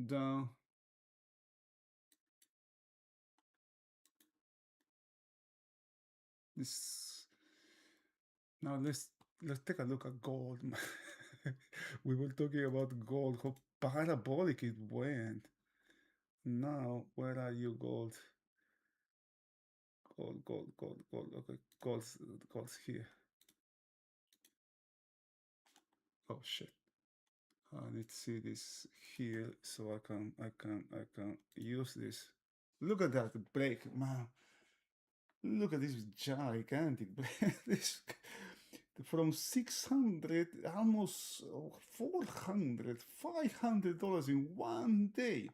Down. This now let's take a look at gold. We were talking about gold, how parabolic it went. Now, where are you, gold? Gold, gold, gold, gold. Okay, gold's here. Oh shit. I need to see this here so I can use this. Look at that break, man. Look at this gigantic break. This from 600 almost 400 $500 in one day.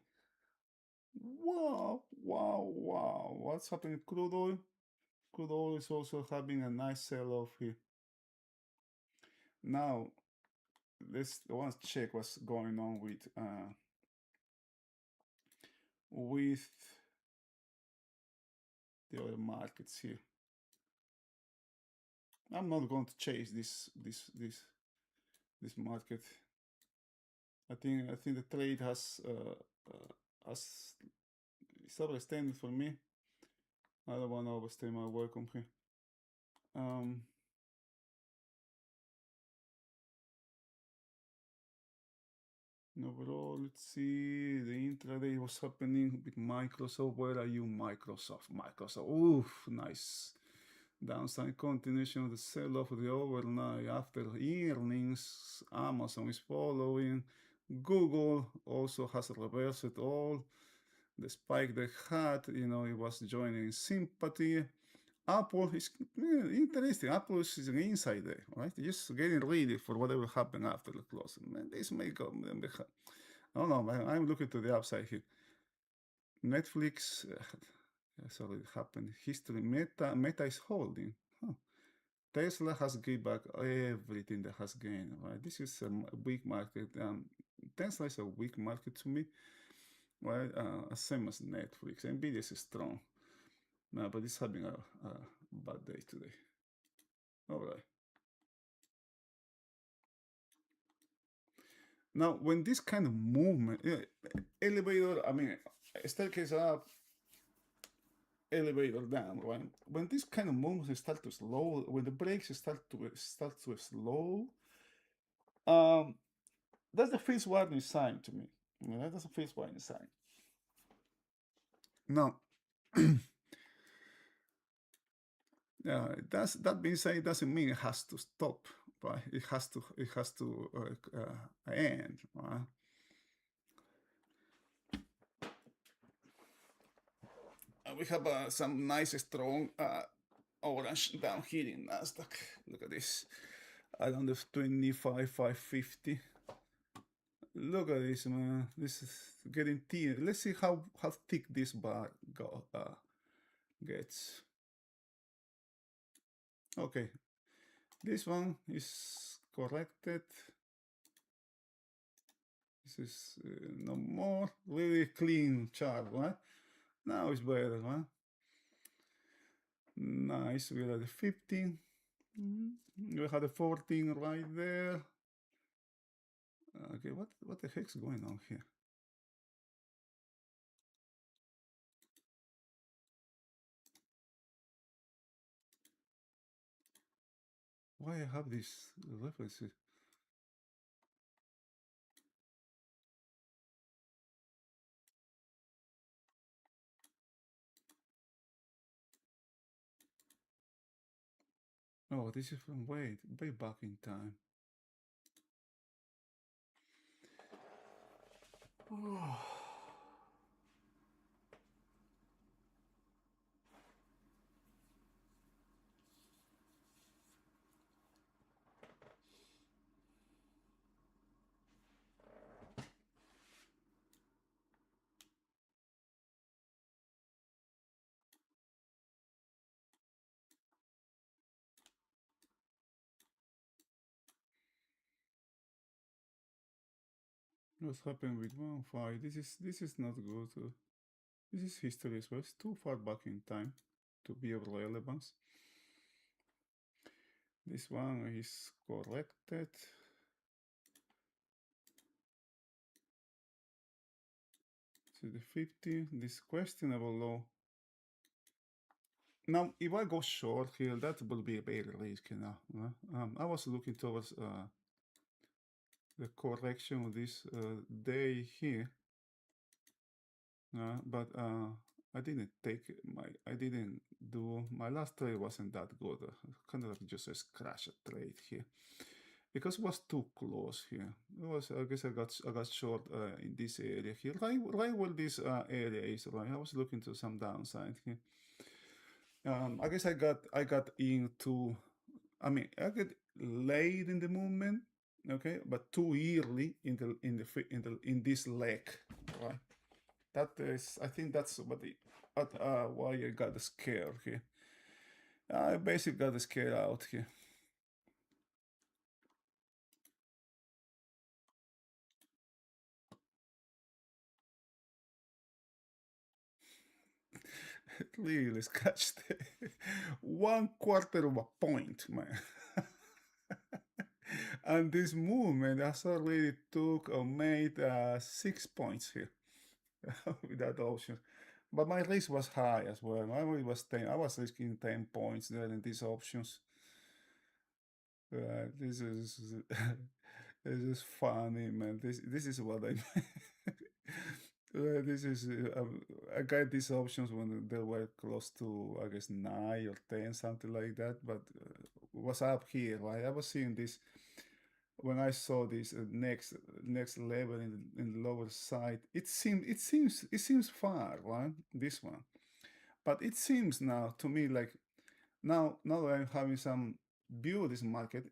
Wow, wow, wow. What's happening? Crude oil? Crude oil is also having a nice sell-off here. Now, let's check what's going on with the other markets here. I'm not going to chase this market. I think the trade has it's overextended for me. I don't want to overstay my welcome here. Overall, let's see the intraday was happening with Microsoft. Where are you, Microsoft? Microsoft. Oof, nice. Downside continuation of the sell-off of the overnight after earnings. Amazon is following. Google also has reversed it all. The spike they had, it was joining sympathy. Apple is interesting. Apple is an inside there, right? Just getting ready for whatever happened after the closing. Man, this may go. I don't know, man. I'm looking to the upside here. Netflix, that's already happened. History, Meta is holding. Huh. Tesla has given back everything that has gained, right? This is a weak market. Tesla is a weak market to me, right? Same as Netflix. Nvidia is strong. No, but it's having a bad day today. All right. Now, when this kind of movement, elevator, I mean, staircase up, elevator down, right? When this kind of movements start to slow, when the brakes start to slow, um, that's the first warning sign to me. That's the first warning sign. Now, yeah, that being said, it doesn't mean it has to stop, right? It has to end, right? We have some nice strong orange down here in Nasdaq. Look at this. Around the 25, 550. Look at this, man. This is getting thin. Let's see how thick this bar gets. Okay, this one is corrected. This is no more. Really clean chart, right? Now it's better, right? Nice. We are at the 15. We had a 14 right there. Okay, what the heck's going on here? Why I have these references? Oh, this is from way back in time. Oh. What's happened with 1-5? This is not good. This is history as well. It's too far back in time to be of relevance. This one is corrected. So the 50, this questionable low. Now, if I go short here, that will be a very risky now. I was looking towards the correction of this day here, but I didn't I didn't do, my last trade wasn't that good. Kind of just a scratch a trade here because it was too close here. It was, I guess I got short in this area here, right where this area is, right? I was looking to some downside here. I guess I got into, I mean, I got late in the movement, okay, but too early in this leg, right? That is, I think that's why I got scared here. I basically got scared out here. Really scratched 1/4 of a point, man. And this movement has already took or made 6 points here with that option. But my risk was high as well. My risk was 10. I was risking 10 points there in these options. This is this is funny, man. This is what I this is I got these options when they were close to, I guess, 9 or 10, something like that. But was up here, right? I was seeing this when I saw this next level in the lower side. It seems far, right? This one, but it seems now to me like now that I'm having some view of this market,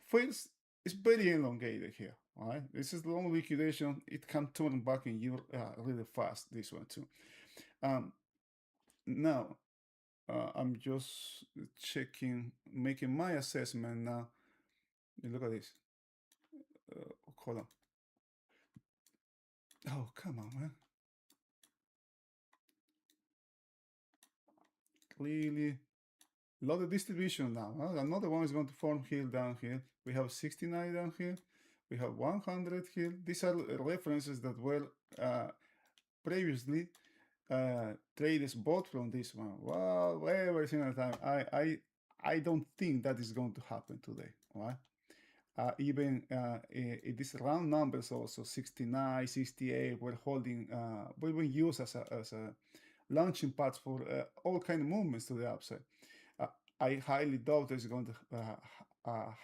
first it's very elongated here. All right, this is the long liquidation. It can turn back in you really fast. This one too. Um, Now I'm just checking, making my assessment now. Look at this. Hold on. Oh, come on, man. Clearly, a lot of distribution now. Another one is going to form here down here. We have 69 down here. We have 100 here. These are references that were previously traders bought from this one. Well, every single time. I don't think that is going to happen today. Right? Even these round numbers also 69, 68 were holding, were being used as a launching pads for all kind of movements to the upside. Uh, I highly doubt it's going to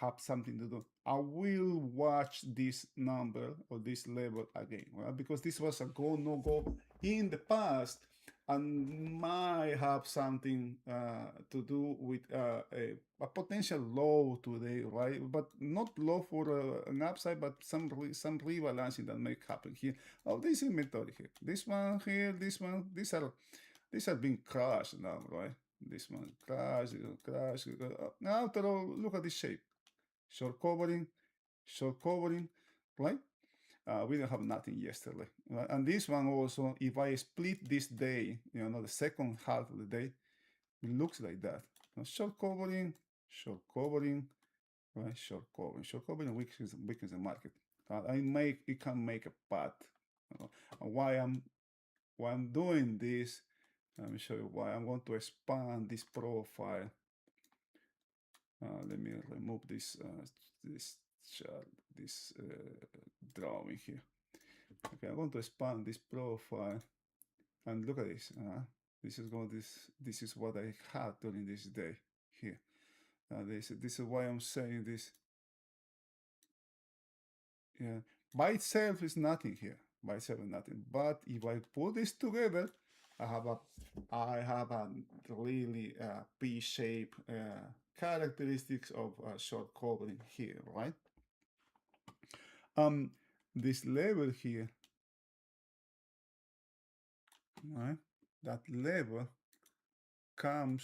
have something to do. I will watch this number or this level again, right? Because this was a go no go in the past and might have something to do with a potential low today, right? But not low for an upside, but some rebalancing that may happen here. Oh, this inventory here, this one here, this one, these are being crushed now, right? This one crash, crash. Now, look at this shape. Short covering, right? We didn't have nothing yesterday. Right? And this one also, if I split this day, the second half of the day, it looks like that. Short covering, right? Short covering weakens the market. It can make a path. And why I'm doing this. Let me show you why. I'm going to expand this profile. Let me remove this chart, this drawing here. Okay, I'm going to expand this profile, and look at this. This is what I had during this day here. This is why I'm saying this. Yeah, by itself is nothing here. By itself is nothing. But if I put this together, I have a really P-shape characteristics of short covering here, right? This level here, right? That level came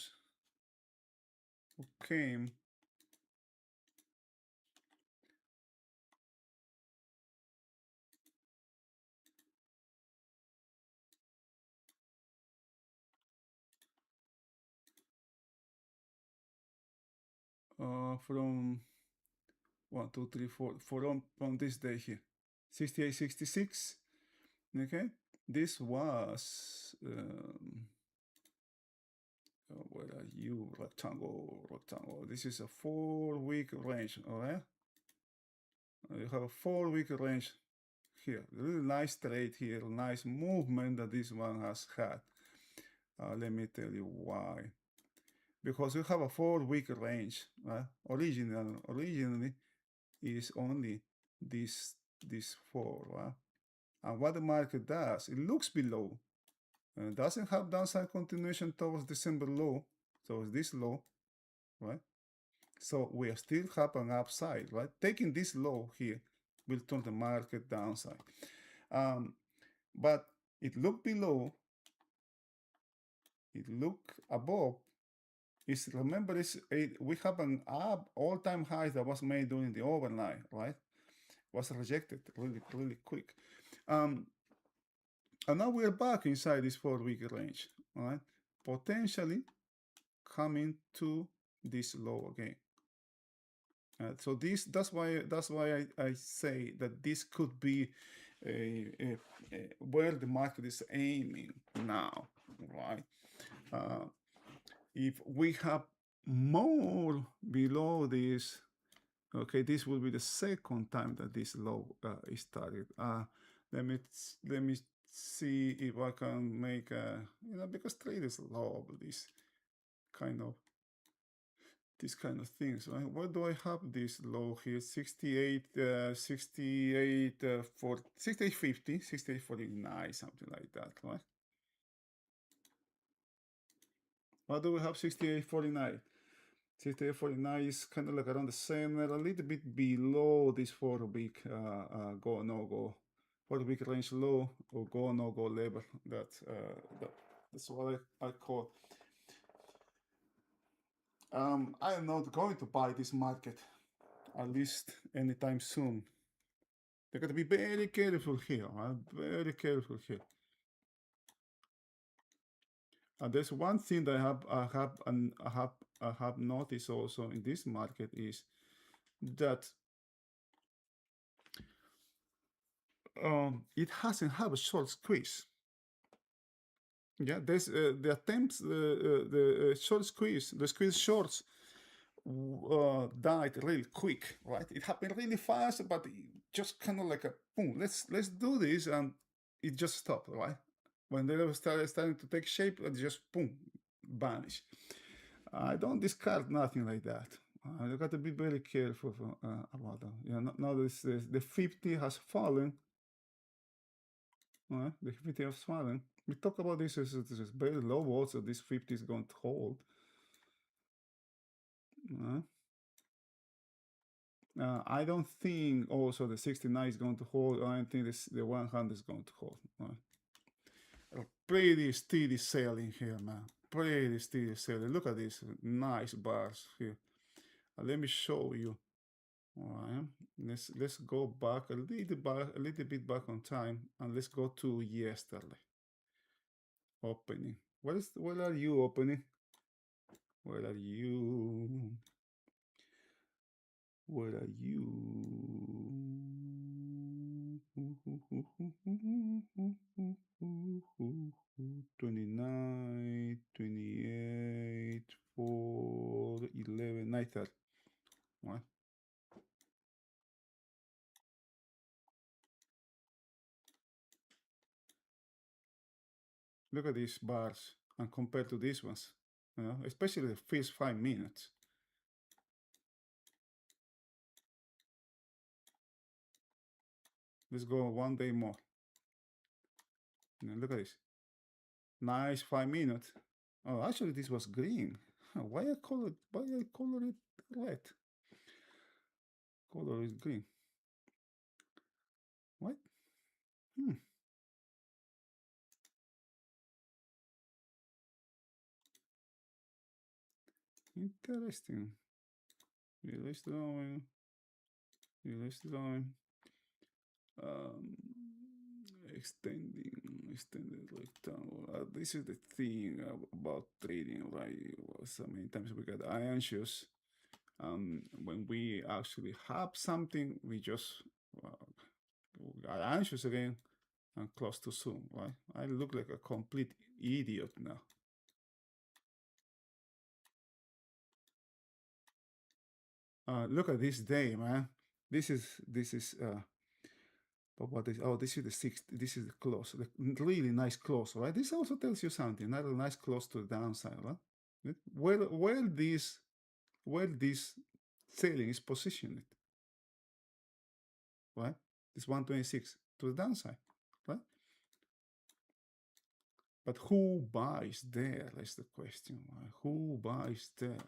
from 1, 2, 3, 4, from this day here, 68, 66. Okay, this was where are you? Rectangle. This is a 4-week range. All right, you have a 4-week range here. Really nice trade here, nice movement that this one has had. Let me tell you why. Because we have a 4-week range. Originally is only this 4. Right? And what the market does, it looks below. Doesn't have downside continuation towards December low, towards this low, right? So we still have an upside, right? Taking this low here will turn the market downside. But it looked below, it looked above. Remember, we have an all-time high that was made during the overnight, right? Was rejected really, really quick. And now we're back inside this 4-week range, right? Potentially coming to this low again. So that's why I say that this could be where the market is aiming now, right? If we have more below this, okay, this will be the second time that this low is started. Let me see if I can make because traders love these kind of things, right? Where do I have this low here? 68, 68, 68.50, 68.49, something like that, right? What do we have? 68.49. 68.49 is kind of like around the center, a little bit below this 4-week go no go, 4-week range low or go no go level. That's what I call. I'm not going to buy this market, at least anytime soon. They got to be very careful here, right? Very careful here. There's one thing that I have noticed also in this market is that it hasn't have a short squeeze. Yeah, there's the attempts, the short squeeze, the squeeze shorts died really quick, right? It happened really fast, but just kind of like a boom. Let's do this, and it just stopped, right? When they starting to take shape, it just boom, vanish. I don't discard nothing like that. You got to be very careful about that. You know, now the 50 has fallen. The 50 has fallen. We talk about this as very low also. This 50 is going to hold. I don't think also the 69 is going to hold. I don't think the 100 is going to hold. Pretty steady selling here, man. Pretty steady selling. Look at these nice bars here. Let me show you. All right. Let's go back a little bit back on time, and let's go to yesterday. Opening. Where are you opening? Where are you? Where are you? 29, 28, 4, 11, 9:30. Right? Look at these bars and compared to these ones, especially the first 5 minutes. Let's go one day more. Look at this. Nice 5 minutes. Oh, actually, this was green. Why I color it red? Color is green. What? Interesting. Release drawing. Release drawing. Extended rectangle. This is the thing about trading, right? So many times we got iron shoes. When we actually have something, we just got anxious again and close to zoom, right? I look like a complete idiot now. Look at this day, man. This is but what is, oh, this is the sixth, this is the close, the really nice close, right? This also tells you something, not a nice close to the downside, right? Where this selling is positioned, right? This 126 to the downside, right? But who buys there? That's the question, right? Who buys there?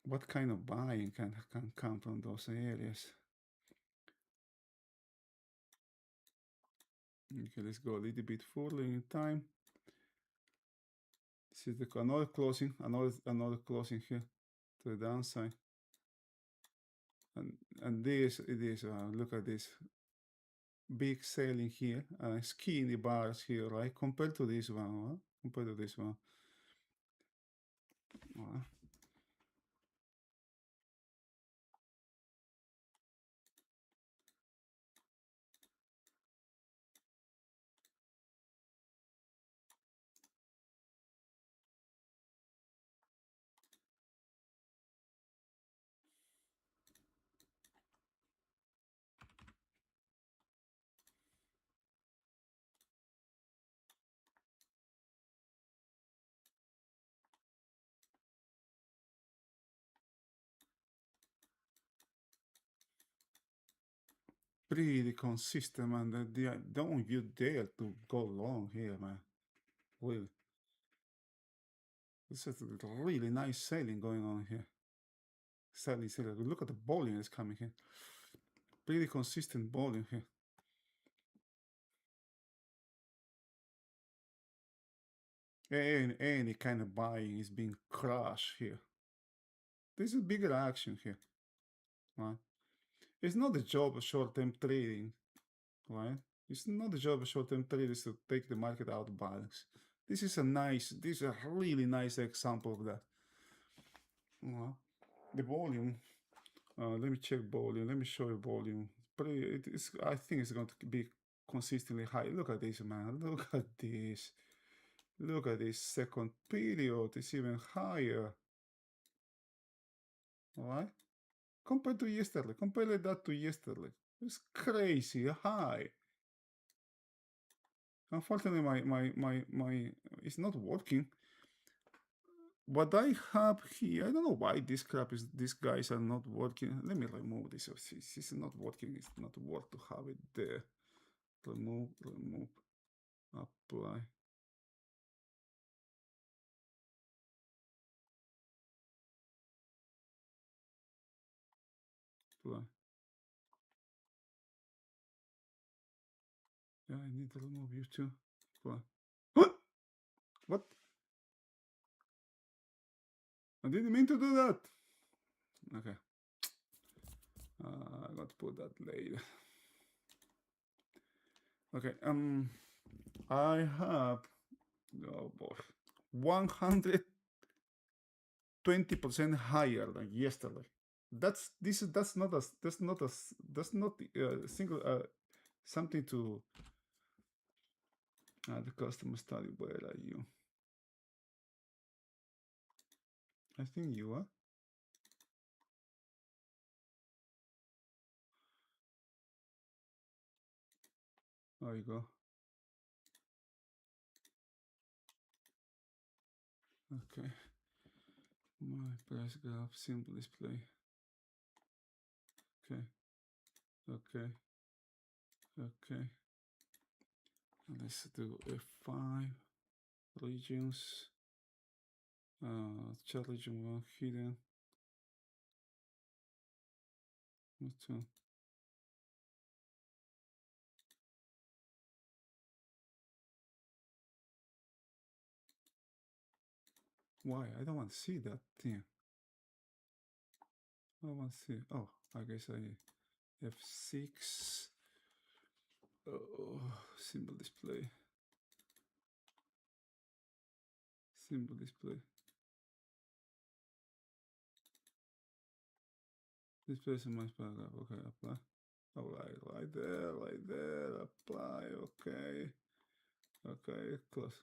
What kind of buying can come from those areas? Okay, let's go a little bit further in time. This is another closing, another closing here to the downside, and this it is. Look at this big selling here, skinny bars here, right? Compared to this one, compared to this one. Pretty consistent, man. Don't you dare to go long here, man. Really, this is a really nice selling going on here. Selling. Look at the volume that's coming here. Pretty consistent volume here. Any kind of buying is being crushed here. This is bigger action here, right? It's not the job of short-term trading, right? It's not the job of short-term traders to take the market out of balance. This is a really nice example of that. The volume. Let me check volume. Let me show you volume. I think it's going to be consistently high. Look at this, man. Look at this. Look at this second period. It's even higher. All right. Compared to yesterday. Compare that to yesterday. It's crazy high. Unfortunately, my it's not working. What I have here, I don't know why these guys are not working. Let me remove this. This is not working. It's not worth to have it there. Remove, apply. Apply. Yeah, I need to remove you too. Apply. What? I didn't mean to do that. Okay. I got to put that later. Okay. I have, oh boy, 120% higher than yesterday. That's not a single something to the customer study. Where are you? I think you are. There you go. Okay. My price graph, simple display. Okay. Okay. Okay. Let's do F5 regions. Chat region 1 hidden. What's why? I don't want to see that thing. I don't want to see. Oh, I guess I F6. Oh, simple display. Simple display. This person must paragraph. Okay, apply. Alright, right there, apply, okay. Okay, close.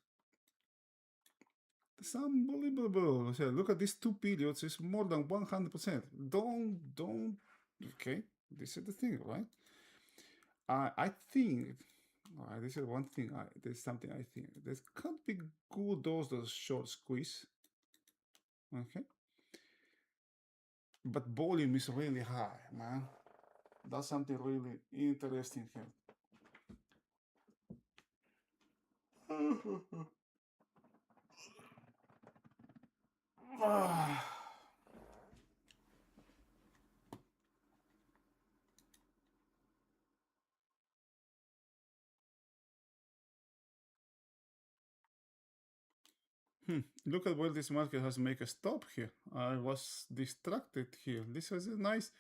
It's unbelievable. So look at these 2 periods, it's more than 100%. Don't, okay, this is the thing, right? I think, this is one thing, there's something I think. This can't be good, those short squeeze, okay? But volume is really high, man. That's something really interesting here. Look at where this market has make a stop here. I was distracted here. This was a nice.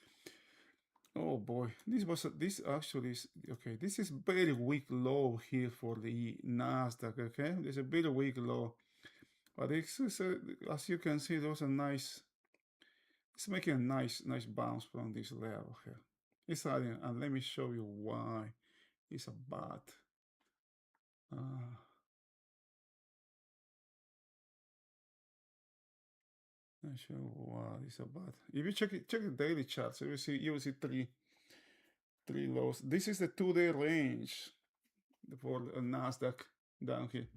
Oh boy, this actually is okay. This is very weak low here for the Nasdaq. Okay, there's a very weak low, but it's as you can see, there was a nice. It's making a nice bounce from this level here. It's adding, and let me show you why it's a bad. Not sure why it's a bad. If you check the daily charts, you will see three lows. This is the 2-day range for Nasdaq down here.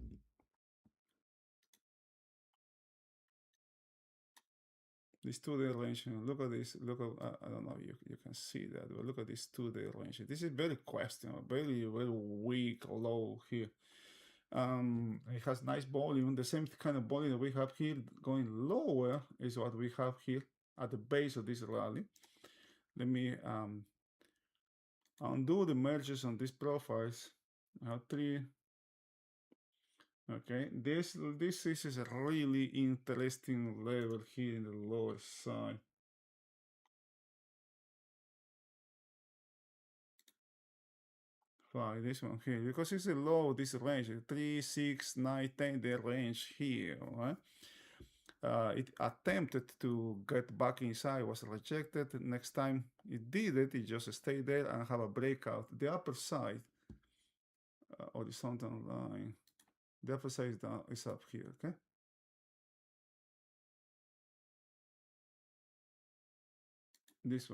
This 2-day range. Look at this. Look at I don't know. You can see that, but look at this 2-day range. This is very questionable. Very weak low here. It has nice volume. The same kind of volume that we have here going lower is what we have here at the base of this rally. Let me undo the merges on these profiles. I have 3. Okay, this is a really interesting level here in the lower side. Right, this one here, because it's a low, this range, 3, 6, 9, 10, the range here, right? It attempted to get back inside, was rejected. Next time it did it just stayed there and have a breakout. The upper side, horizontal line, the upper side is up here, okay? This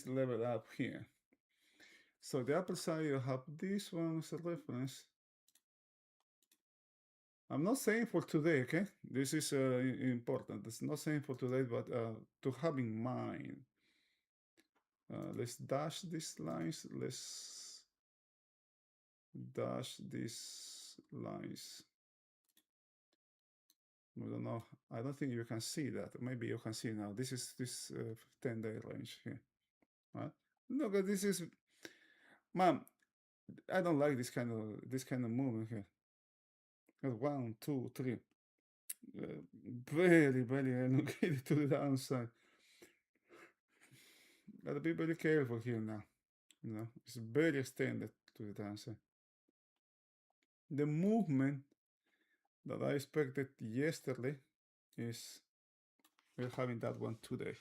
level up here. So the upper side, you have this one as a reference. I'm not saying for today, okay? This is important. It's not saying for today, but to have in mind. Let's dash these lines. Let's dash these lines. I don't know. I don't think you can see that. Maybe you can see now. This is this 10-day range here. Right? Look at this is, man. I don't like this kind of movement here. 1, 2, 3. Very elongated to the downside. Gotta be very careful here now. You know, it's very extended to the downside. The movement that I expected yesterday is we're having that one today.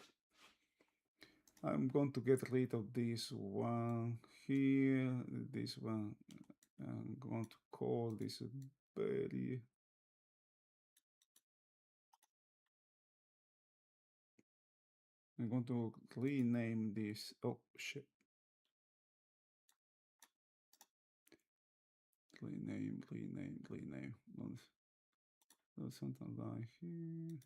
I'm going to get rid of this one here, this one. I'm going to call this very. I'm going to rename this. Oh shit. Rename. Something like here.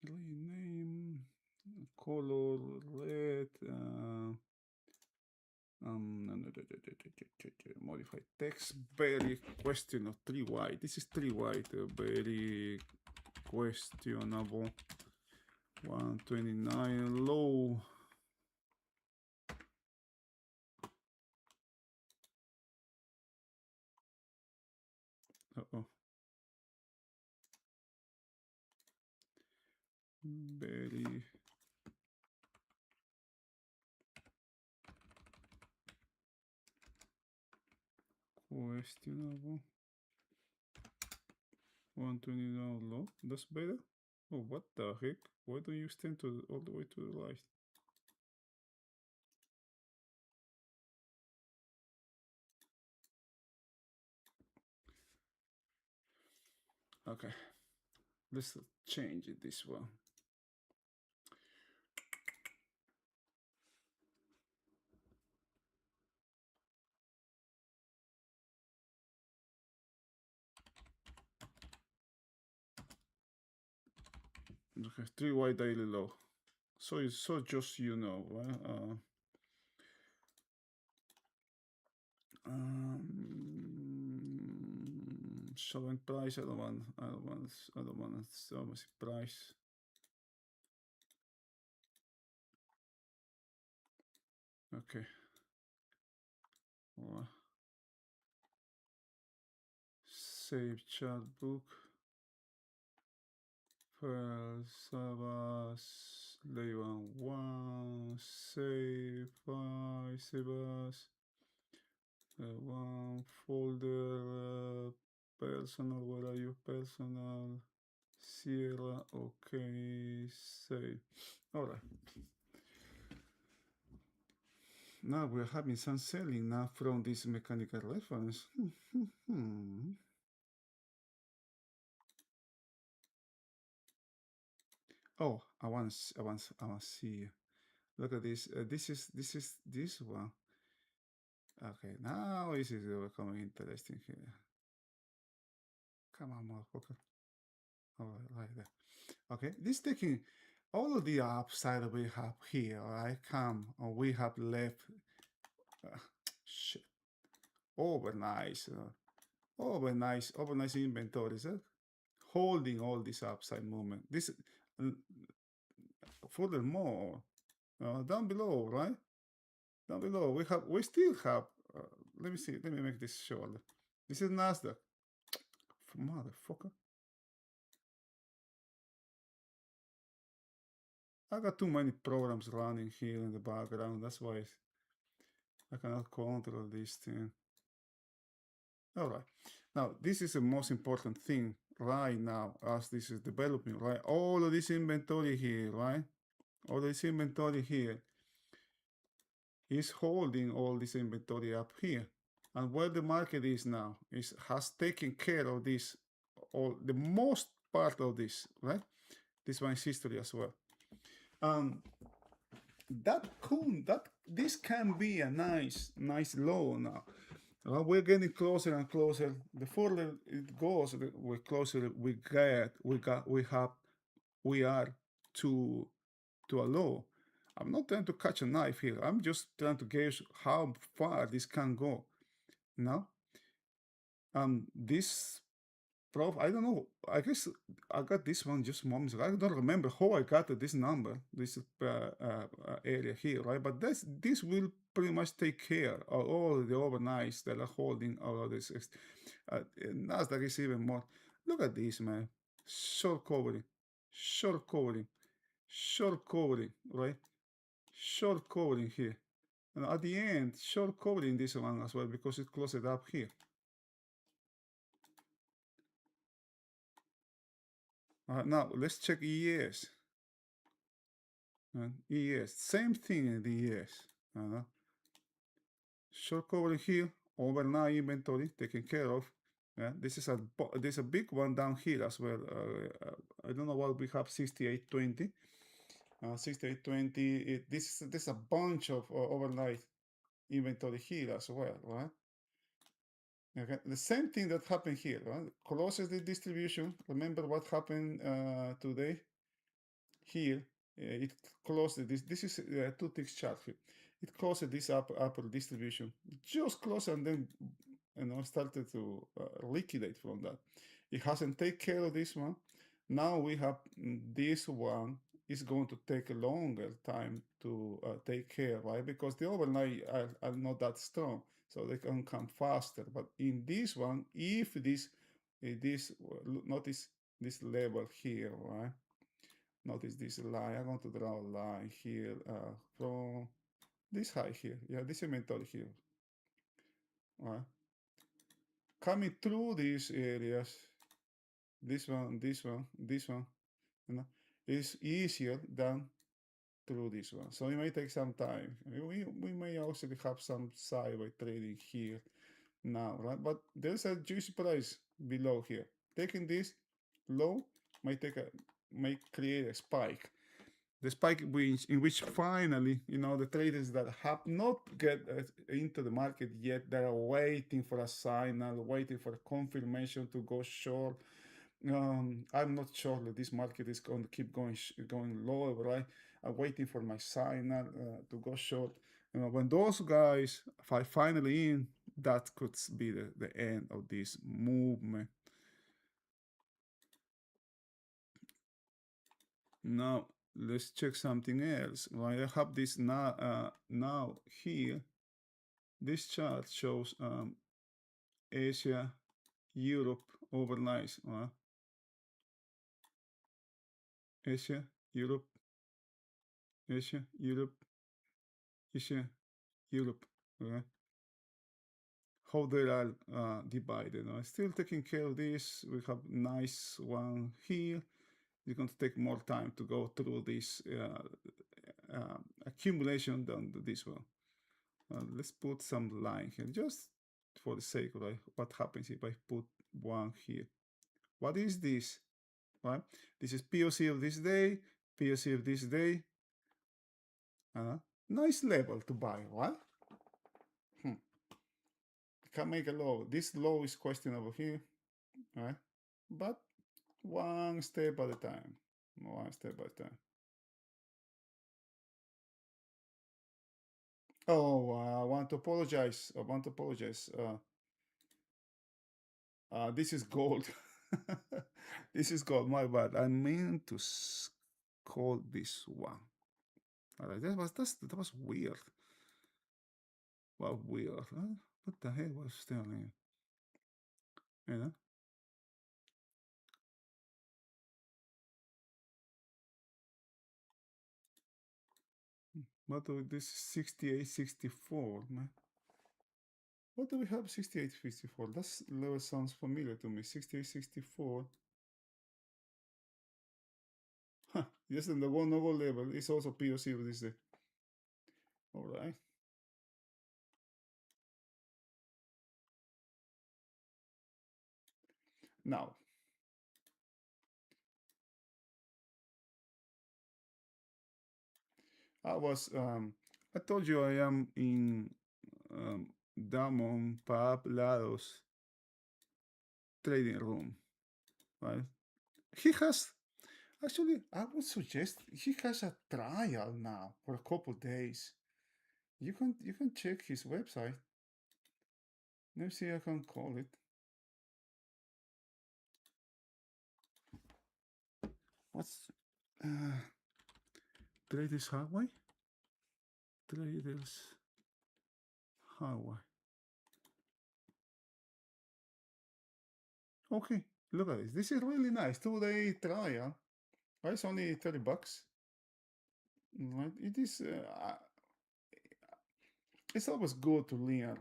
Rename. Color red. Modify text. Very questionable. 3 white. This is 3 white. Very questionable. 129 low. Uh-oh. Very questionable. 120 down low. That's better. Oh, what the heck? Why don't you extend to all the way to the right? Okay, let's change it this one. Okay, 3Y daily low. So just you know, right? Showing price. I don't want so much price. Okay. Save chat book. First, Savas, Leiwan 1, save as. One folder, personal, where are you? Personal, Sierra, okay, save. All right. Now we're having some selling now from this mechanical reference. Oh, I want to see. Look at this. This one. Okay, now this is becoming interesting here. Come on, motherfucker. All right, right there. Okay, this taking all of the upside that we have here. All right, come, we have left. Shit. Overnight, overnight inventories. Holding all this upside movement. This, furthermore, down below, right? Down below, we still have. Let me see. Let me make this short. This is Nasdaq. Motherfucker. I got too many programs running here in the background. That's why I cannot control this thing. All right. Now, this is the most important thing right now as this is developing, right? All of this inventory here, right? All this inventory here is holding all this inventory up here. And where the market is now has taken care of this, all the most part of this, right? This one is history as well. This can be a nice low now. We're getting closer and closer. The further it goes, the closer we are to a low. I'm not trying to catch a knife here. I'm just trying to gauge how far this can go. Now, this I don't know. I guess I got this one just moments ago. I don't remember how I got this number, this area here, right? But this will pretty much take care of all the overnights that are holding all of this. Nasdaq is even more. Look at this, man. Short covering, short covering, short covering, right? Short covering here. And at the end, short covering this one as well because it closed up here. Now let's check ES. And ES, same thing in the ES. Short covering here, overnight inventory taken care of. This is a big one down here as well. I don't know what we have 6820. 6820. This is a bunch of overnight inventory here as well, right? Okay, the same thing that happened here, right? Closes the distribution. Remember what happened today? Here, it closed this. This is a 2 ticks chart here. It closed this upper distribution, just close, and then started to liquidate from that. It hasn't taken care of this one. Now we have this one is going to take a longer time to take care, right? Because the overnight are not that strong, so they can come faster. But in this one, if this notice this level here, right? Notice this line. I'm going to draw a line here from this high here. Yeah, this inventory here. All right. Coming through these areas, this one, you know, is easier than through this one. So it may take some time. We may also have some sideways trading here now, right? But there's a juicy price below here. Taking this low might take a might create a spike. The spike in which finally, the traders that have not get into the market yet, that are waiting for a signal, waiting for a confirmation to go short. I'm not sure that this market is going to keep going lower, right? I'm waiting for my signal to go short. When those guys are finally in, that could be the end of this movement. Now let's check something else. Right, I have this now here. This chart shows Asia, Europe overnight. Asia, Europe, Asia, Europe, Asia, Europe. Right? How they are divided. Still taking care of this. We have nice one here. It's going to take more time to go through this accumulation than this one. Let's put some line here, just for the sake of what happens if I put one here. What is this? Right? This is POC of this day, POC of this day. Nice level to buy, right? Can make a low. This low is questionable here, right? But one step at a time. One step at a time. Oh, I want to apologize. I want to apologize. This is gold. This is gold. My bad. I meant to call this one. All right, that was weird. Well, weird. Huh? What the heck was telling? You know. What do this 6864, man? What do we have 6864? That level sounds familiar to me. 6864. Huh. Yes, and the one no level is also POC of this day. All right. Now, I told you I am in Damon Lado's trading room, right? He has, actually, I would suggest he has a trial now for a couple days. You can check his website. Let me see if I can call it. What's Traders Highway? Traders Highway. Okay, look at this. This is really nice. 2-day trial. It's only $30. Right? It is. It's always good to learn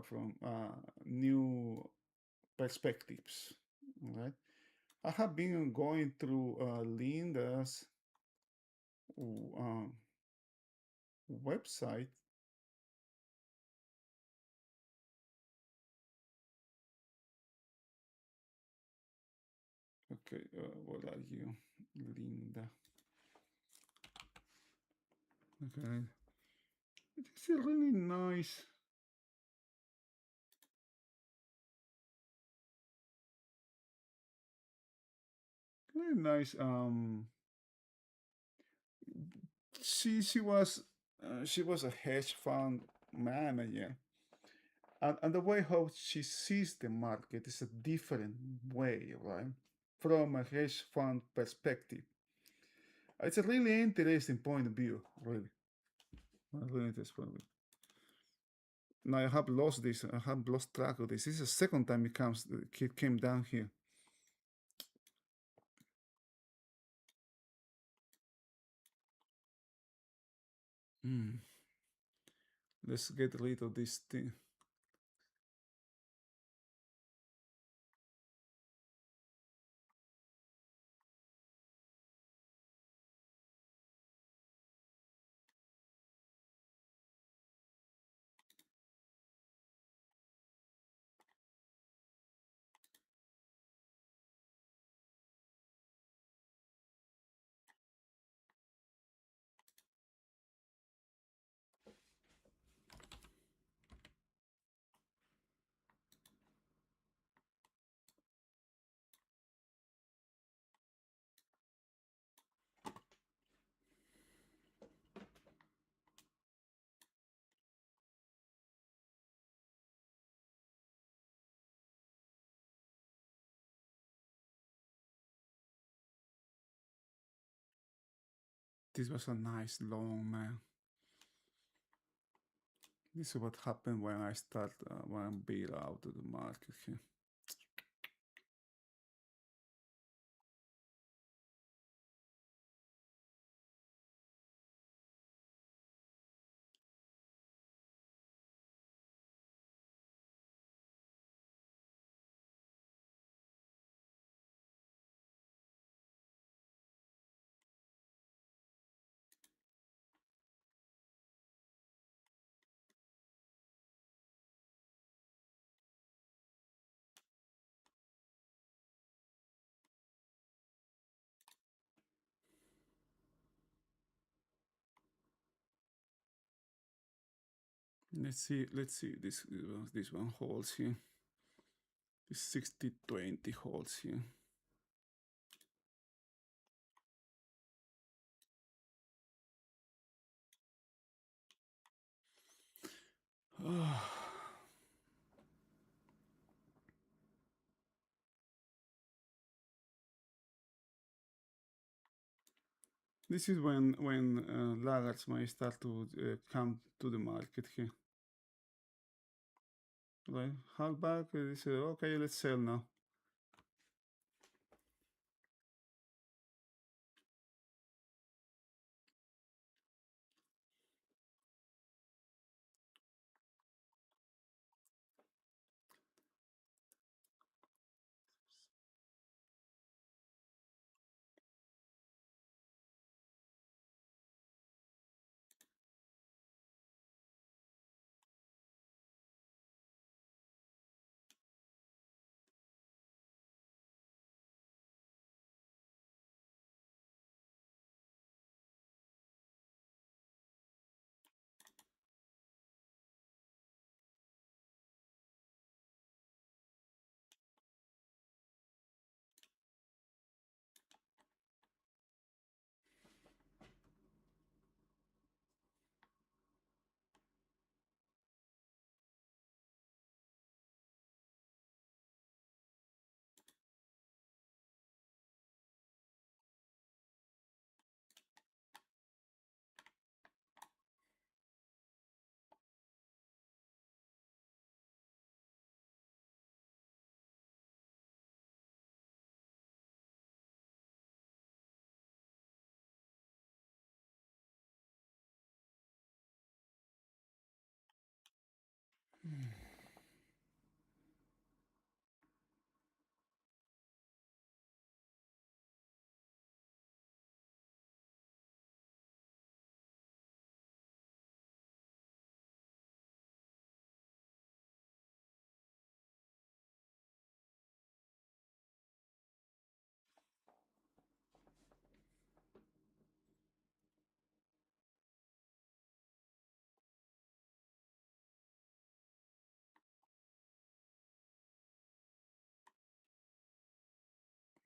from new perspectives. Right? I have been going through Linda's website. Okay, what are you, Linda? Okay, it's a really nice. Really nice. She was a hedge fund manager, and the way how she sees the market is a different way, right? From a hedge fund perspective, it's a really interesting point of view, really. A really interesting point of view. Now I have lost this. I have lost track of this. This is the second time it came down here. Let's get rid of this thing. This was a nice long, man. This is what happened when I start when I bail out of the market here. Let's see this one holds here. This 60-20 holds here. This is when laggards may start to come to the market here. Right, half back. This okay. Let's sell now.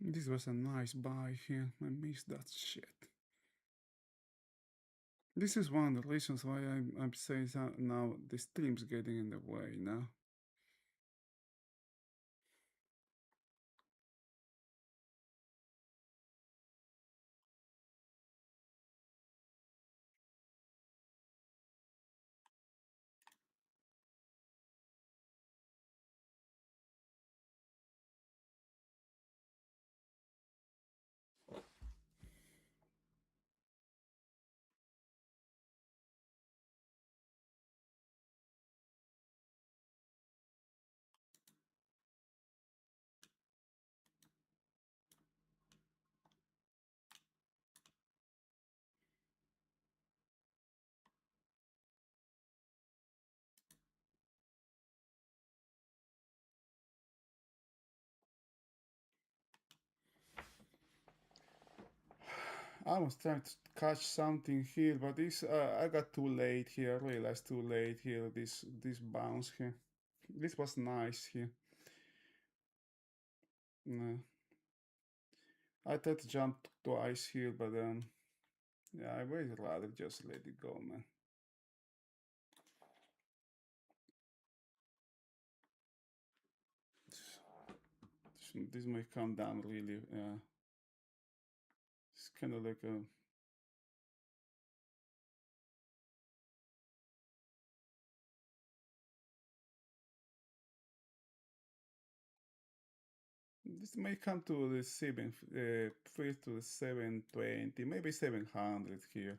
This was a nice buy here. I missed that shit. This is one of the reasons why I'm saying that now the stream's getting in the way now. I was trying to catch something here, but this I got too late here. I realized too late here. This bounce here. This was nice here. I tried to jump twice here, but yeah, I would rather just let it go, man. This might come down really. It's kind of like a this may come to the first to the 720, maybe 700 here.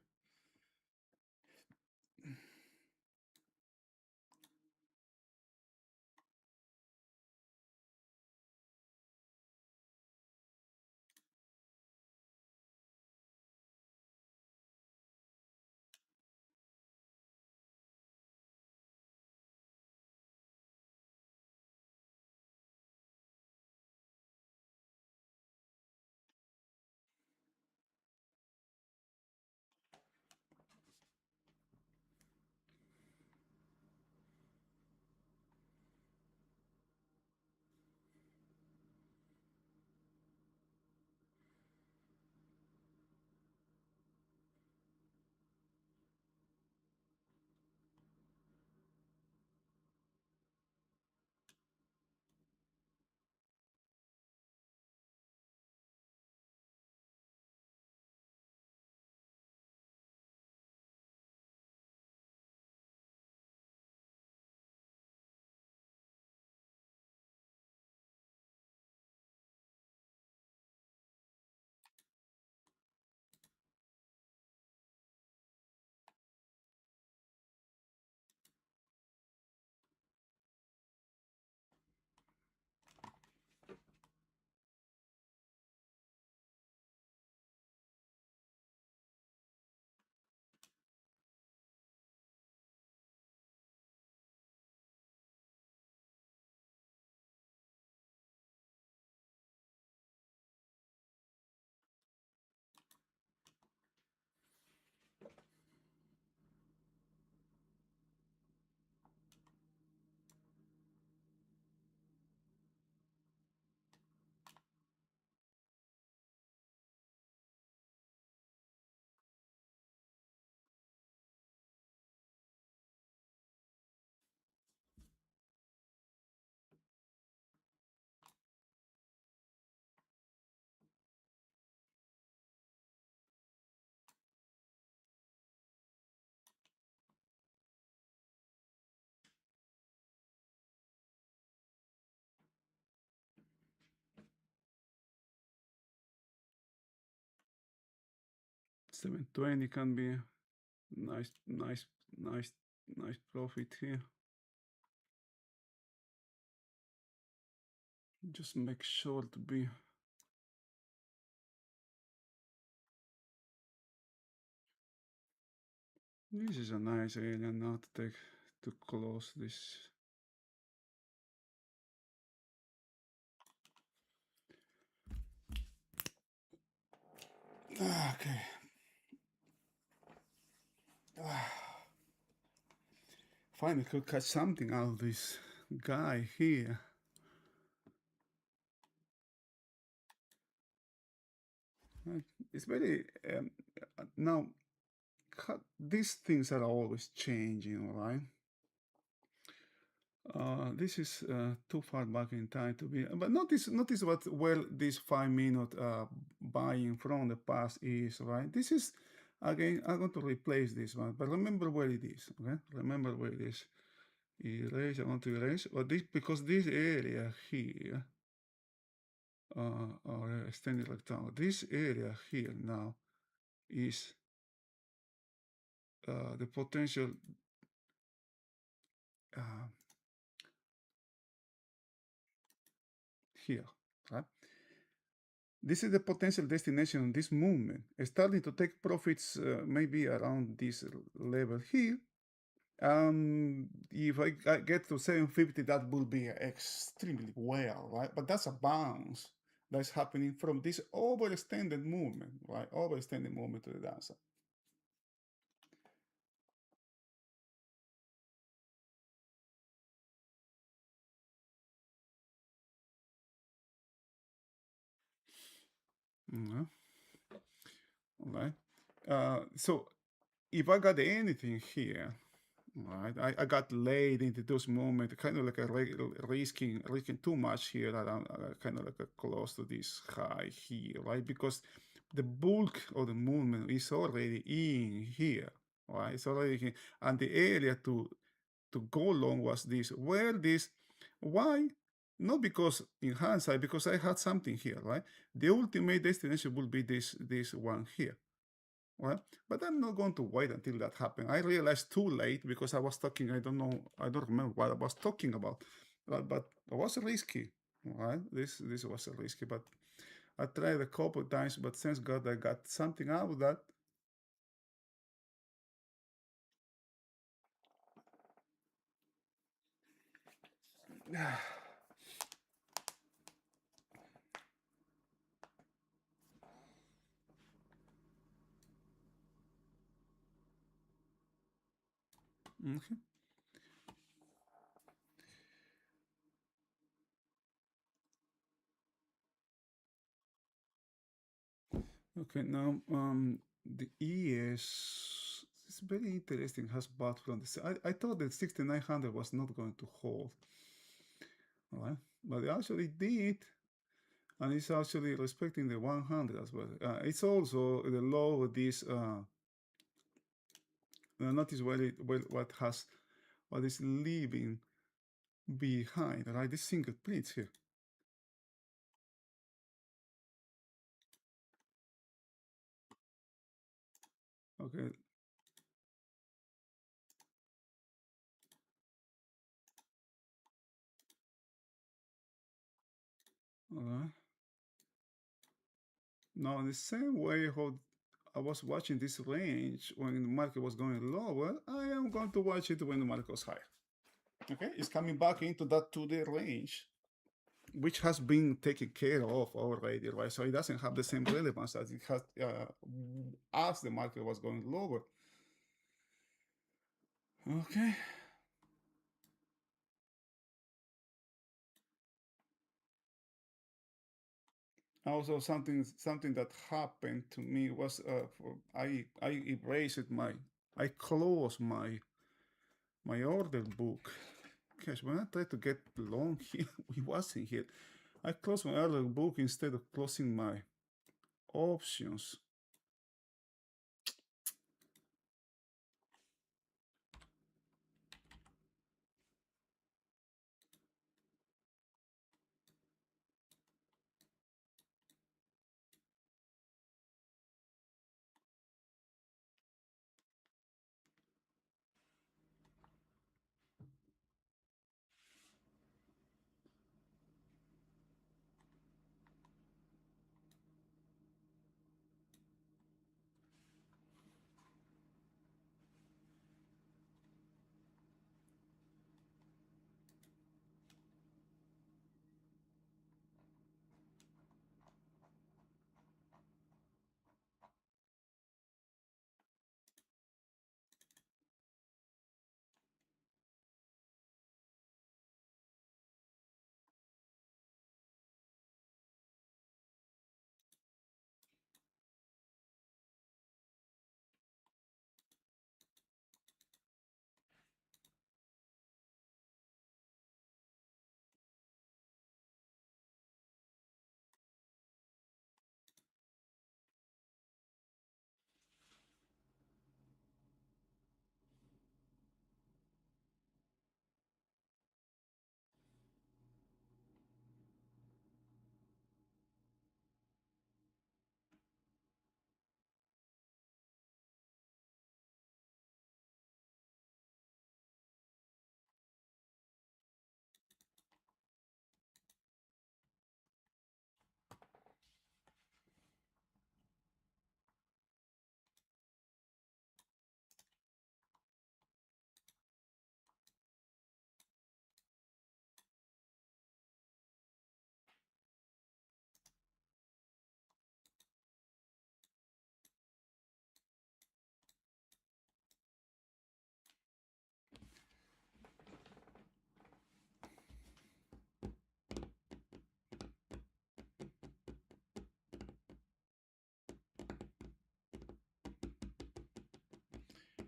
$720 can be nice, nice, nice, nice profit here. Just make sure to be. This is a nice area now to take to close this. Okay. Finally could catch something out of this guy here. It's very now. These things are always changing, right? This is too far back in time to be, but notice what well this 5 minute buying from the past is, right? This is again, I'm going to replace this one, but remember where it is, okay? Remember where it is. Erase, I want to erase, but this because this area here, or extended rectangle, this area here now is the potential. Here, right? This is the potential destination of this movement. Starting to take profits maybe around this level here. If I get to 750, that will be extremely well, right? But that's a bounce that's happening from this overextended movement, right? Overextended movement to the downside. Mm-hmm. All right. So if I got anything here, right, I got laid into those moments, kind of like a risking too much here. That I'm kind of like close to this high here, right? Because the bulk of the movement is already in here, right? It's already here, and the area to go long was this. Where this? Why? Not because in hindsight, because I had something here, right? The ultimate destination will be this one here, right? But I'm not going to wait until that happens. I realized too late because I was talking. I don't know. I don't remember what I was talking about, but it was risky, right? This was risky, but I tried a couple of times. But thanks God I got something out of that. Okay. Okay, now the ES is very interesting. Has bought from the. I thought that 6900 was not going to hold, right? But it actually did, and it's actually respecting the 100 as well. It's also the low of this. Notice what is leaving behind, right? This single prints here. Okay. All right. Now, in the same way how I was watching this range when the market was going lower, I am going to watch it when the market goes higher. Okay, it's coming back into that 2-day range, which has been taken care of already, right? So it doesn't have the same relevance as it has as the market was going lower. Okay. Also, something that happened to me was I erased I closed my order book. Gosh, when I tried to get long here, we wasn't here. I closed my order book instead of closing my options.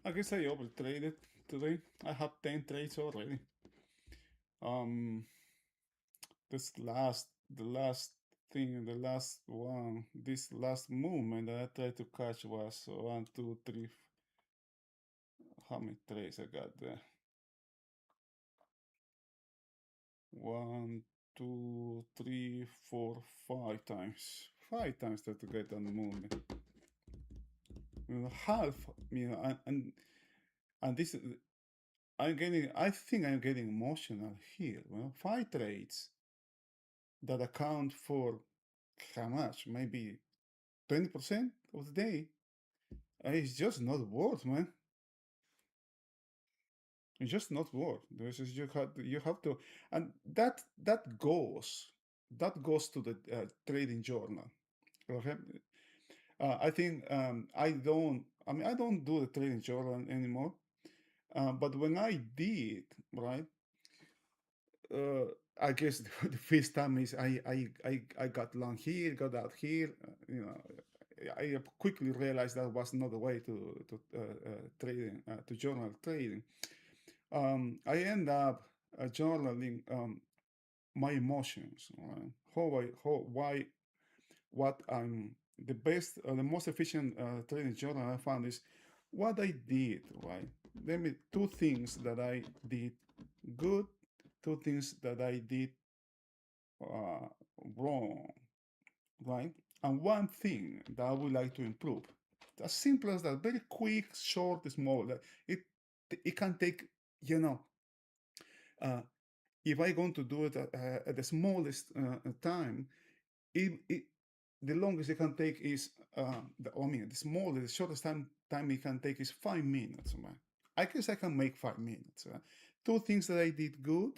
I guess I overtraded today. I have 10 trades already. Um, the last thing, the last one, this last movement that I tried to catch was one, two, three. How many trades I got there? One, 2, 3, 4, 5 times. 5 times that to get on the moon. Half, and this I think I'm getting emotional here. Well, 5 trades that account for how much? Maybe 20% of the day. It's just not worth, man. It's just not worth. This is you have to, and that goes to the trading journal. Okay, I think I don't do the trading journal anymore. But when I did, right, uh, I guess the first time is I got long here, got out here. I quickly realized that was not the way to trading to journal trading. I end up journaling my emotions, right? Why, what I'm the best, the most efficient trading journal I found is what I did, right? Let me two things that I did good, two things that I did uh, wrong, right? And one thing that I would like to improve. As simple as that, very quick, short, small. It can take, you know, uh, if I going to do it at the smallest time, it the longest it can take is the smallest, the shortest time it can take is 5 minutes. Man. I guess I can make 5 minutes. Two things that I did good,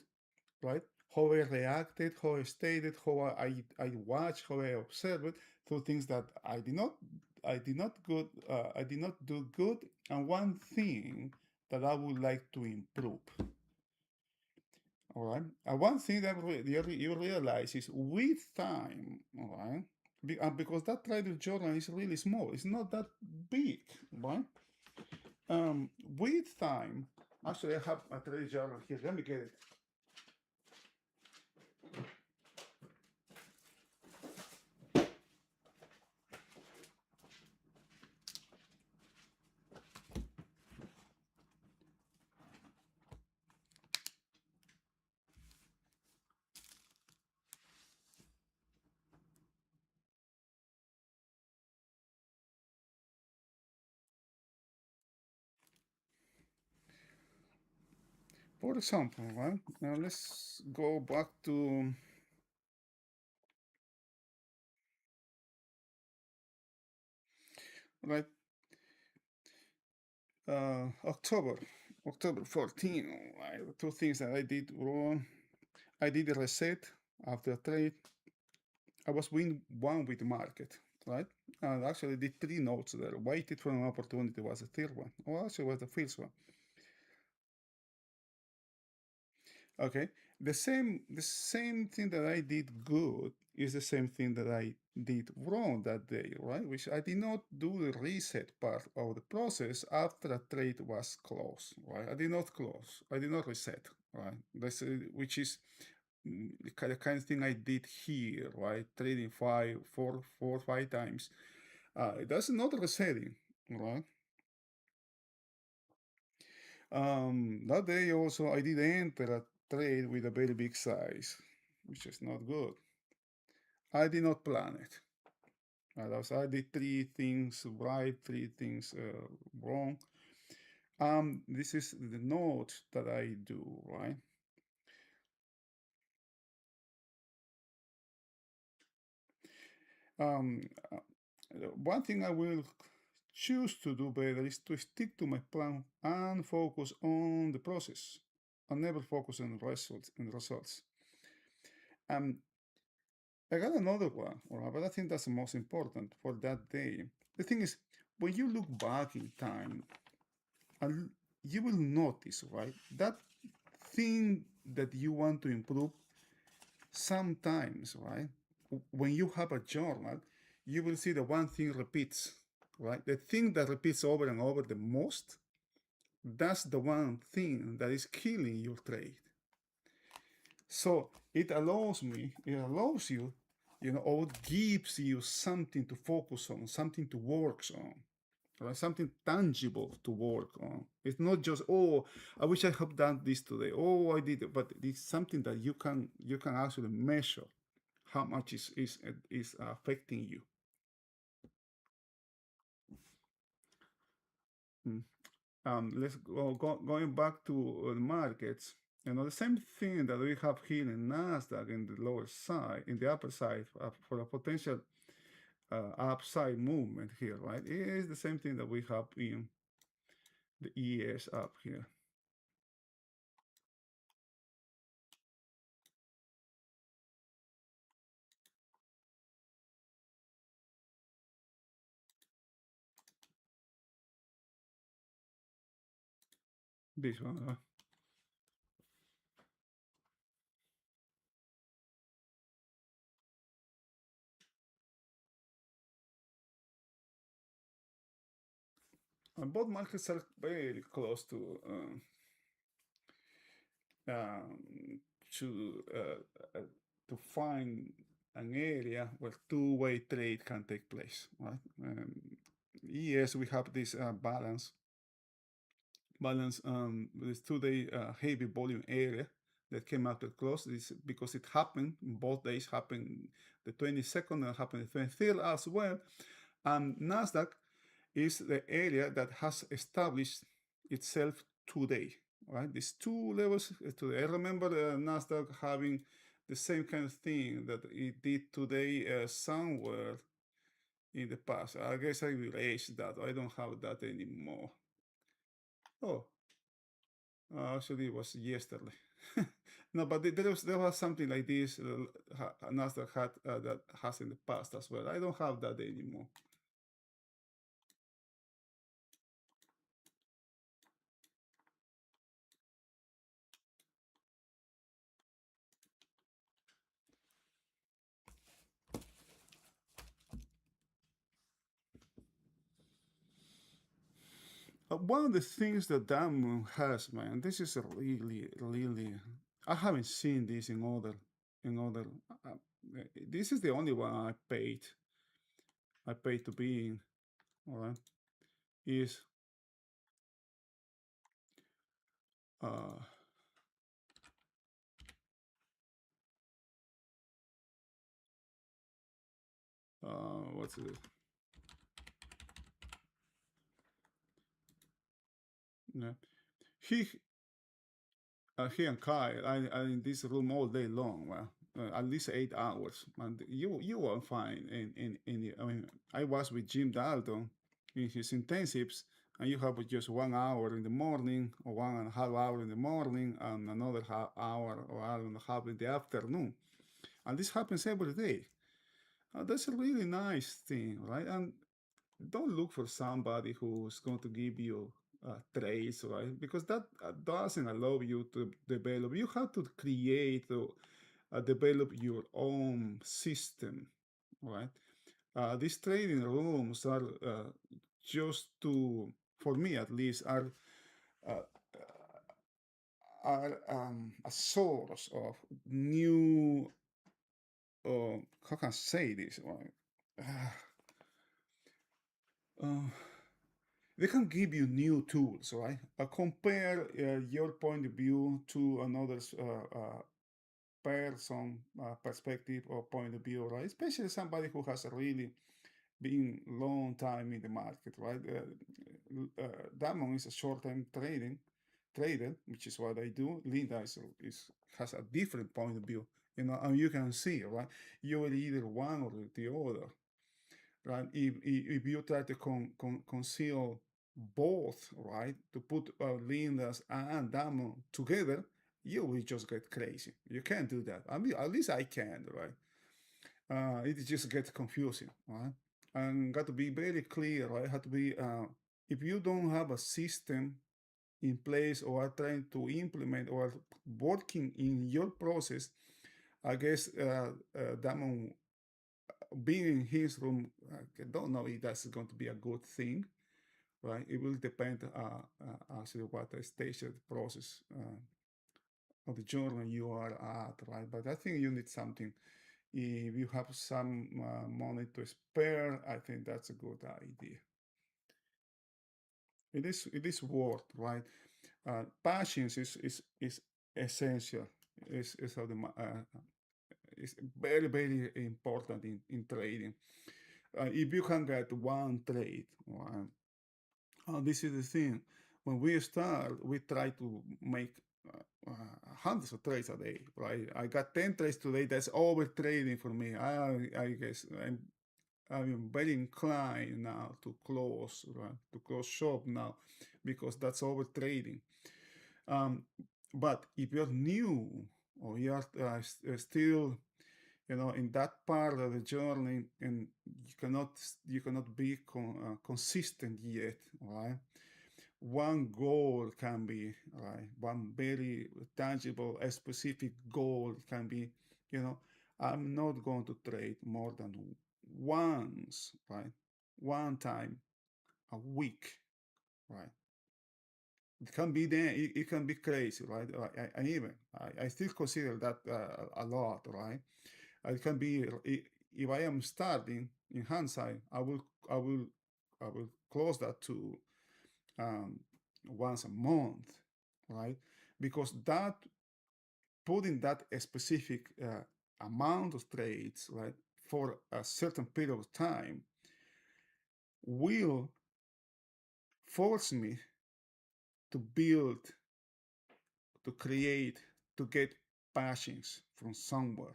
right? How I reacted, how I stated, how I watched, how I observed. Two things that I did not do good, and one thing that I would like to improve. All right. And one thing that you realize is with time, all right, because that trader journal is really small. It's not that big, right? With time, actually, I have a trader journal here. Let me get it. For example, right? Now let's go back to right October 14. Right? Two things that I did wrong. I did a reset after a trade. I was win one with the market, right? And actually did three notes there. Waited for an opportunity was the third one. Or actually was the first one. Okay. The same thing that I did good is the same thing that I did wrong that day, right? Which I did not do the reset part of the process after a trade was closed, right? I did not close. I did not reset, right? That's which is the kind of thing I did here, right? Trading 5 times. That's not resetting, right? That day also I did enter a trade with a very big size, which is not good. I did not plan it. I did three things right, three things wrong. This is the note that I do, right? Um, uh, One thing I will choose to do better is to stick to my plan and focus on the process. I never focus on results. Um, I got another one, all right, but I think that's the most important for that day. The thing is, when you look back in time, and you will notice, right, that thing that you want to improve sometimes, right, when you have a journal, you will see the one thing repeats, right? The thing that repeats over and over the most, that's the one thing that is killing your trade. So it allows you, or it gives you something to focus on, something to work on. right? Something tangible to work on. It's not just, oh, I wish I have done this today. Oh, I did it, but it's something that you can actually measure how much is affecting you. Mm. Let's going back to the markets. The same thing that we have here in Nasdaq in the lower side, in the upper side, for a potential upside movement here, right? It is the same thing that we have in the ES up here. This one. Both markets are very close um, to uh, to find an area where two-way trade can take place. Right? Yes, we have this balance this two-day heavy volume area that came after close. This because it happened both days. Happened the 22nd and happened the 23rd as well. And Nasdaq is the area that has established itself today, right? These two levels today. I remember Nasdaq having the same kind of thing that it did today somewhere in the past. I guess I erased that. I don't have that anymore. Oh, actually, it was yesterday. No, but there was something like this Nasdaq had that has in the past as well. I don't have that anymore. One of the things that Diamond has, man, this is a really, really. I haven't seen this in other. Uh, this is the only one I paid to be in. All right, is uh, what's it? Yeah. He he and Kyle are in this room all day long. Well, at least 8 hours, and you won't find in the, I mean, I was with Jim Dalton in his intensives, and you have just 1 hour in the morning, or 1.5 hours in the morning, and another half hour or hour and a half in the afternoon, and this happens every day. That's a really nice thing, right? And don't look for somebody who's going to give you traits, right? Because that doesn't allow you to develop. You have to create or develop your own system, right? These trading rooms are just to, for me at least, uh, are a source of new. How can I say this? Right? Uh, they can give you new tools, right? Compare your point of view to another person perspective or point of view, right? Especially somebody who has really been long time in the market, right? Damon is a short-term trader, which is what I do. Linda has a different point of view, and you can see, right? You will either one or the other, right? If you try to conceal both, right, to put Lindas and Damon together, you will just get crazy. You can't do that. I mean, at least I can, right? It just gets confusing, right? And got to be very clear, right? Have to be if you don't have a system in place or are trying to implement or working in your process, I guess Damon being in his room, I don't know if that's going to be a good thing, right? It will depend actually what the stage of the process of the journey you are at, right? But I think you need something. If you have some money to spare, I think that's a good idea. it is word, right? Patience is essential. Is of the is very very important in trading. If you can get one trade, right? This is the thing. When we start, we try to make hundreds of trades a day, right? I got 10 trades today. That's over trading for me. I guess I'm very inclined now to close, right? To close shop now, because that's over trading. Um, but if you're new or you're still, in that part of the journey, and you cannot be consistent yet, right? One goal can be, right, one very tangible, a specific goal can be, you know, I'm not going to trade more than once, right? One time a week, right? It can be then, it can be crazy, right? I still consider that a lot, right? It can be, if I am starting in hindsight, I will, I will close that to um, once a month, right? Because that putting that specific amount of trades, right, for a certain period of time will force me to build, to create, to get passions from somewhere,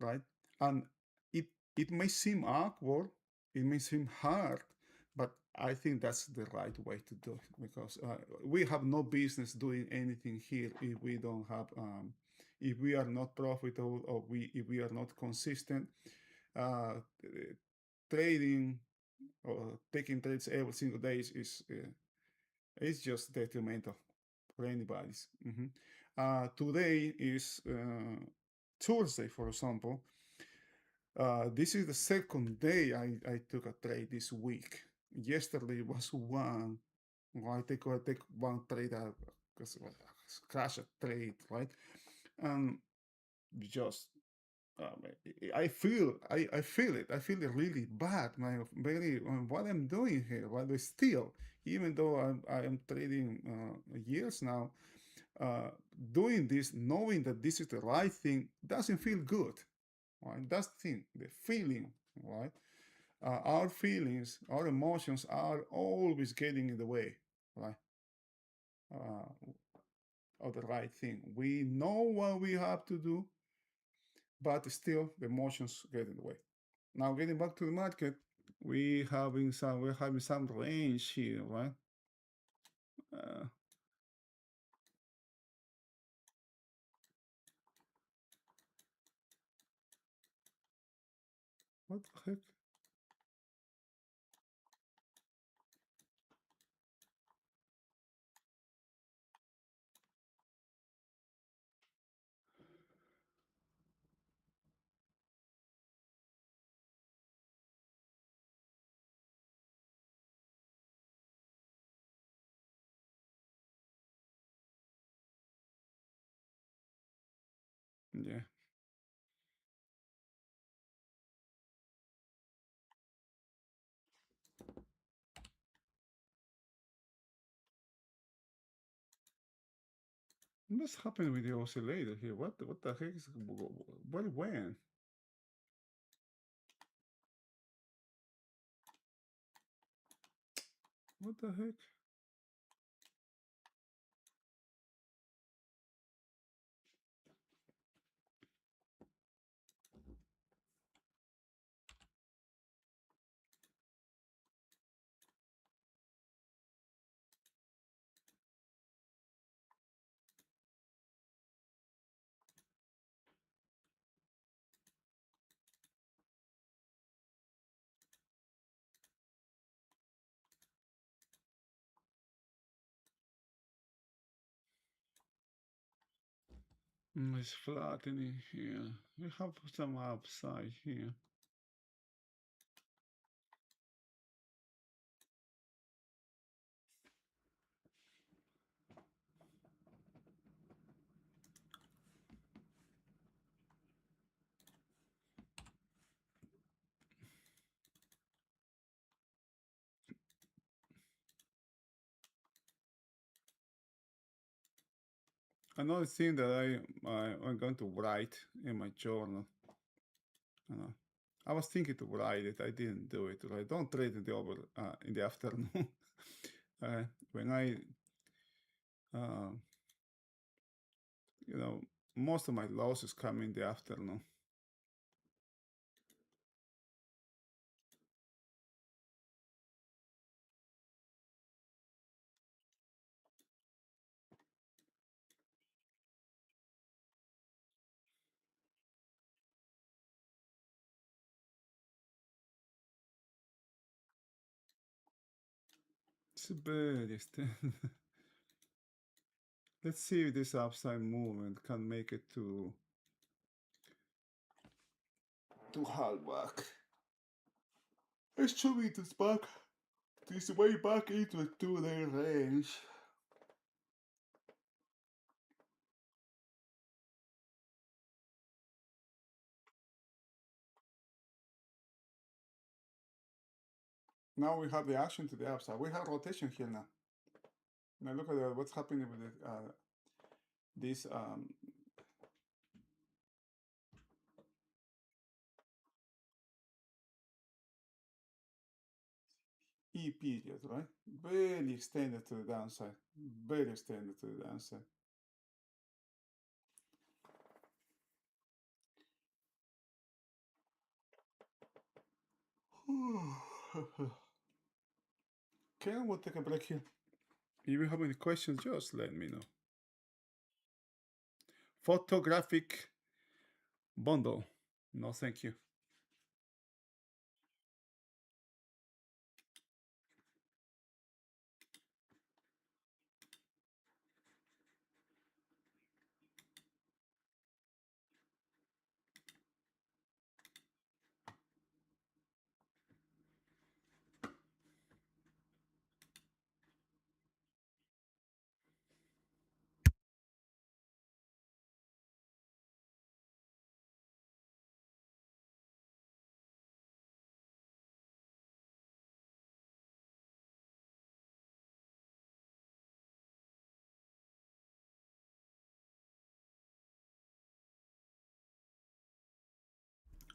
right? And it it may seem awkward, it may seem hard, but I think that's the right way to do it, because we have no business doing anything here if we don't have, if we are not profitable, or if we are not consistent. Uh, Trading or taking trades every single day is just detrimental for anybody's. Today is Thursday, for example. This is the second day I took a trade this week. Yesterday was one. Well, I take one trade, because crash a trade, right? And just I feel it. I feel it really bad. My very what I'm doing here. But still, even though I am trading years now, uh, doing this, knowing that this is the right thing, doesn't feel good. Right? That's the thing, the feeling, right? Our feelings, our emotions are always getting in the way, right? Uh, of the right thing. We know what we have to do, but still the emotions get in the way. Now, getting back to the market, we're having some range here, right? Uh, what the heck? Yeah. What's happening with the oscillator here? What the heck is what when? What the heck? It's flattening here. We have some upside here. Another thing that I'm going to write in my journal. Uh, I was thinking to write it. I didn't do it. I don't trade in the afternoon. uh, when I, uh, you know, most of my losses come in the afternoon. It's very Let's see if this upside movement can make it to halfback. Let's show me this back. This way back into a 2-day range. Now we have the action to the upside. We have rotation here now. Now look at what's happening with this E period, right? Very extended to the downside. Very extended to the downside. Okay, we'll take a break here. If you have any questions, just let me know. Photographic bundle. No, thank you.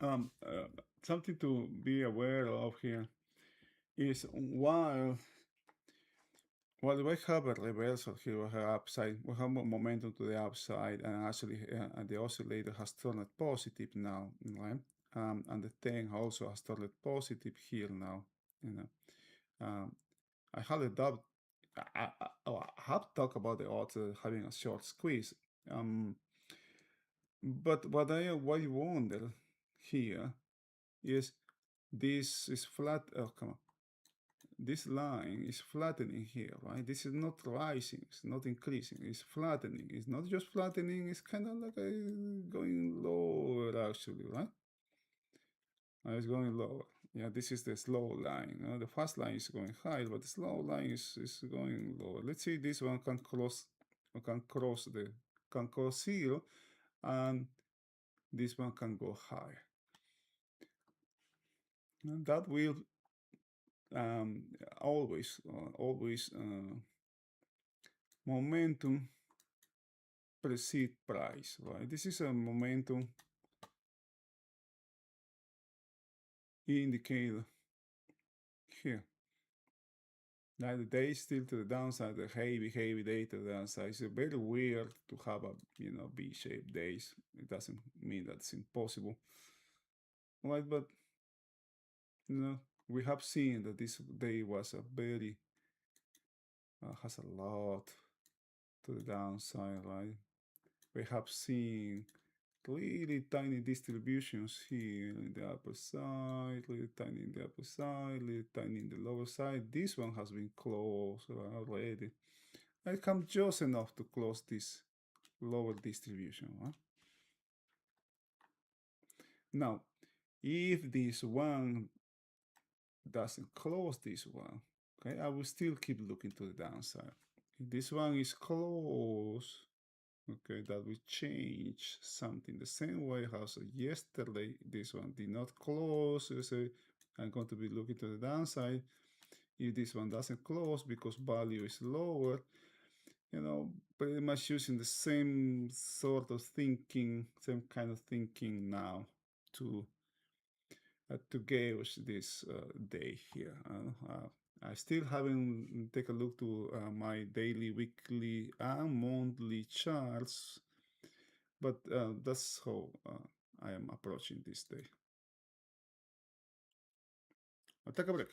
Um, uh, Something to be aware of here is while we have a reversal here, we have upside, we have momentum to the upside, and actually the oscillator has turned positive now, right? And the 10 also has turned positive here now, you know. I had a doubt. I have talked about the odds having a short squeeze. But what I wonder here is this is flat. Oh, come on. This line is flattening here, right? This is not rising, it's not increasing, it's flattening. It's not just flattening, it's kind of like going lower actually, right? It's going lower. Yeah, this is the slow line. The fast line is going high, but the slow line is going lower. Let's see, this one can cross zero, and this one can go higher. And that will um, always momentum precede price, right? This is a momentum indicator here. Now the day is still to the downside, the heavy day to the downside. It's very weird to have a V-shaped days. It doesn't mean that it's impossible, right? But we have seen that this day was a very has a lot to the downside, right? We have seen really tiny distributions here in the upper side, really tiny in the upper side, really tiny in the lower side. This one has been closed already. It comes just enough to close this lower distribution. Huh? Now, if this one doesn't close this one, okay, I will still keep looking to the downside. If this one is closed, okay, that will change something the same way as yesterday this one did not close. So I'm going to be looking to the downside. If this one doesn't close because value is lower, pretty much using the same sort of thinking, same kind of thinking now to gauge this day here. I still haven't take a look to my daily, weekly, and monthly charts, but that's how I am approaching this day. I'll take a break.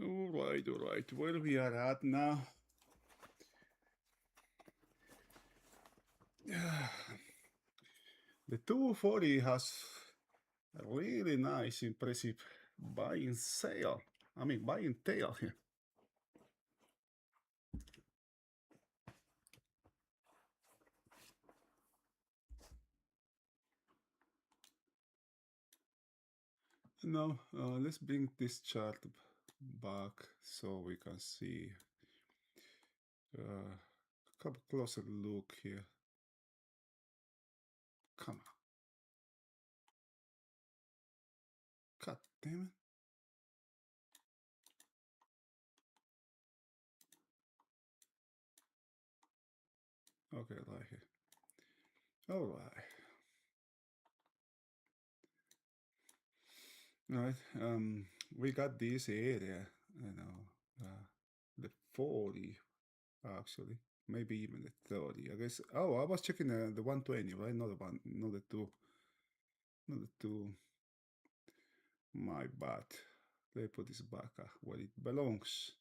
All right, where we are at now. The 240 has a really nice, impressive buying sale. I mean, buying tail here. Now, let's bring this chart back so we can see a couple closer look here. Come on. God damn it. Okay, right here. All right. Right. We got this area, the 40 actually, maybe even the 30. I guess. Oh, I was checking the 120, right? Not the one, not the two, not the two. My bad. Let me put this back where it belongs.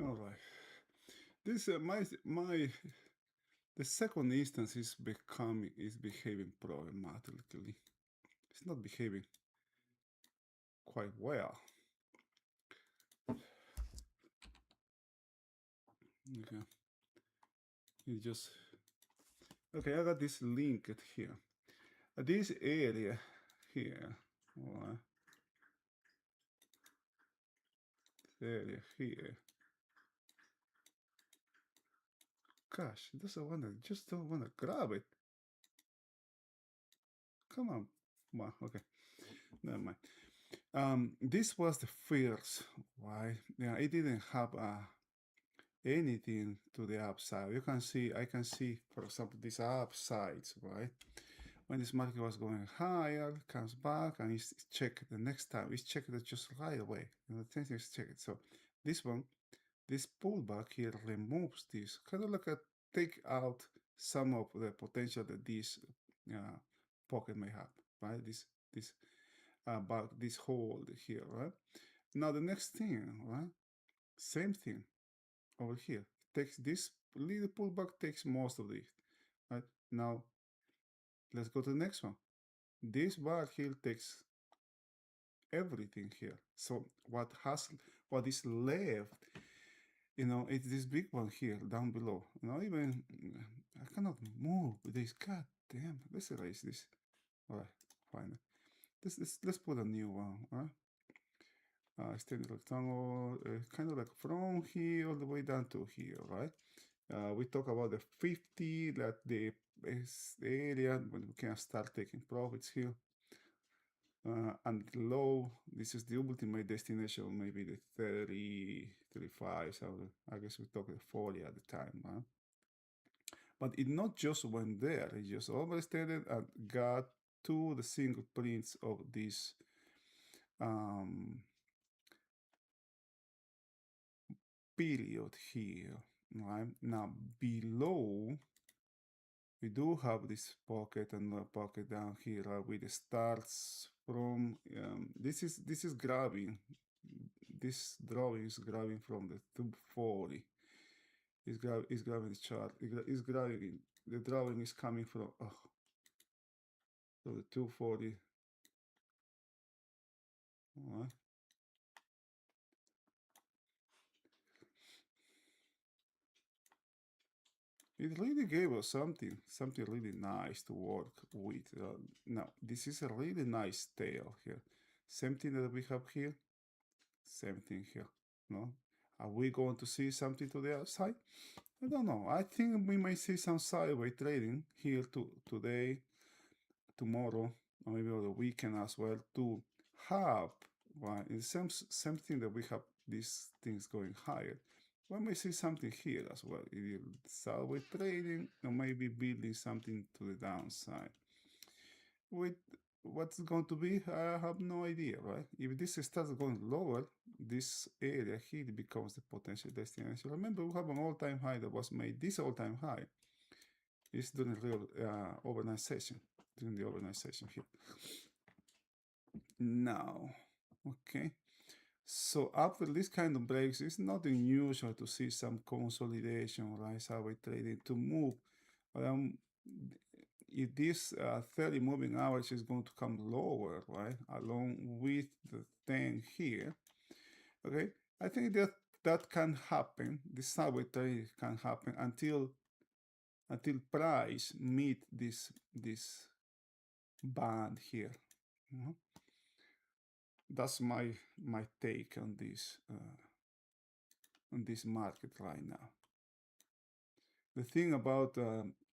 All right. This the second instance is behaving problematically. It's not behaving quite well. Okay. It just okay. I got this linked here. This area here, right? Area here. Gosh, it doesn't wanna. Just don't wanna grab it. Come on. Well, okay. Never mind. This was the first, right? Yeah, it didn't have anything to the upside. You can see, I can see, for example, these upsides, right? When this market was going higher, comes back and it's checked the next time. It's checked it just right away. The thing is checked. So this one, this pullback here removes this, kind of like a take out some of the potential that this pocket may have, right? This back, this hold here, right? Now the next thing, right? Same thing over here. Takes this little pullback takes most of it, right? Now let's go to the next one. This bar here takes everything here. So what is left, it's this big one here down below. Even I cannot move this. God damn. Let's erase this. All right, fine. Let's put a new one. Extended rectangle, kind of like from here all the way down to here, right? We talk about the 50, that the area when we can start taking profits here. And low, this is the ultimate destination, maybe the 30, 35, so I guess we talked 40 at the time. Huh? But it not just went there, it just overstated and got to the single prints of this period here. Right? Now below, we do have this pocket and a pocket down here with the starts from this is grabbing. This drawing is grabbing from the 240. It's grabbing the chart. It's grabbing the drawing is coming from so the 240. All right. It really gave us something really nice to work with. Now, this is a really nice tail here. Same thing that we have here, same thing here. No, Are we going to see something to the outside? I don't know. I think we may see some sideways trading here today, tomorrow, or maybe on the weekend as well to have, right? It's same thing that we have these things going higher. We may see something here as well. Either sideways trading or maybe building something to the downside. With what's going to be, I have no idea, right? If this starts going lower, this area here becomes the potential destination. Remember, we have an all-time high that was made. This all-time high is during the real overnight session, during the overnight session here. Now, okay. So after this kind of breaks, it's not unusual to see some consolidation, right? Sideways trading to move. Um, if this 30 moving average is going to come lower, right, along with the 10 here, okay, I think that can happen. This sideways trade can happen until price meet this band here. That's my take on this market right now. The thing about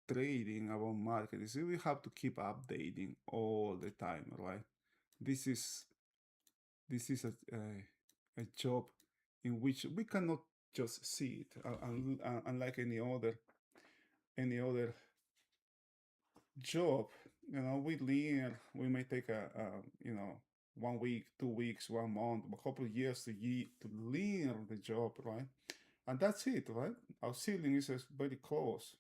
trading, about market, is we have to keep updating all the time, right? This is a job in which we cannot just see it, unlike any other job. You know, we learn. We may take a 1 week, 2 weeks, 1 month, a couple of years to learn the job, right? And that's it, right? Our ceiling is very close.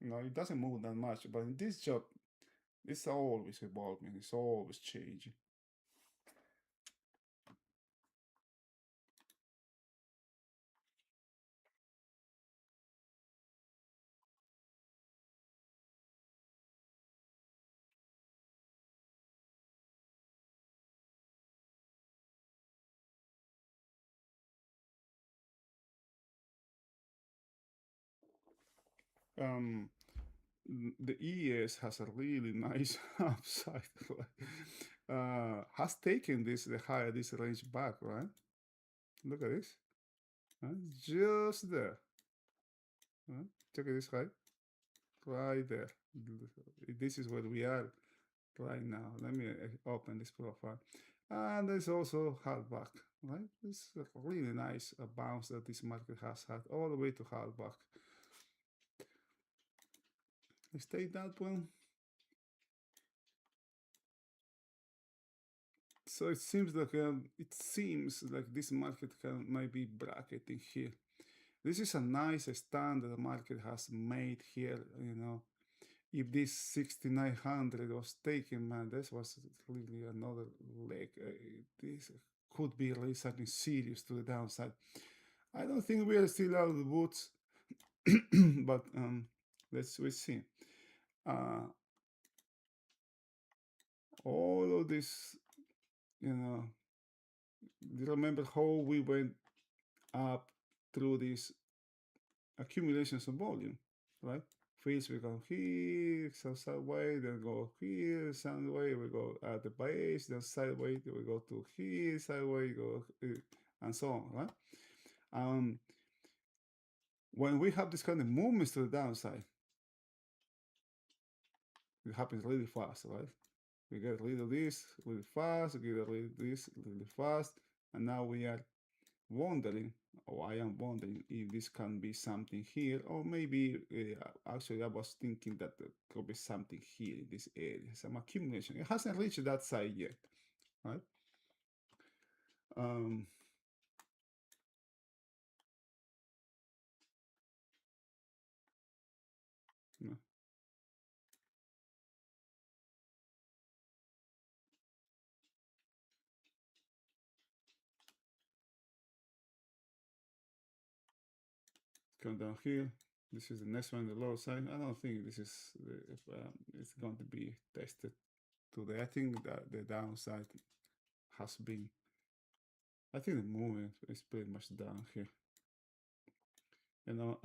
You know, it doesn't move that much. But in this job, it's always evolving. It's always changing. Um, the ES has a really nice upside. Has taken the higher this range back, right? Look at this. Just there. Check this right there. This is where we are right now. Let me open this profile. And there's also hard back, right? It's a really nice bounce that this market has had all the way to hard back. Stay that one. So it seems like this market might be bracketing here. This is a nice stand that the market has made here. You know, if this 6900 was taken, man, this was really another leg. This could be really something serious to the downside. I don't think we are still out of the woods, but we see. All of this, you know, you remember how we went up through these accumulations of volume, right? First we go here, some sideways, then go here, sideways, we go at the base, then sideways, we go to here, sideways, go and so on, right? When we have this kind of movements to the downside, it happens really fast, right? We get rid of this really fast, we get rid of this really fast, and now we are wondering, or I am wondering, if this can be something here, or maybe actually I was thinking that there could be something here in this area, some accumulation. It hasn't reached that side yet, right? Yeah. Come down here. This is the next one, the lower side. I don't think this is it's going to be tested today. I think that the downside has been. I think the movement is pretty much down here. You know,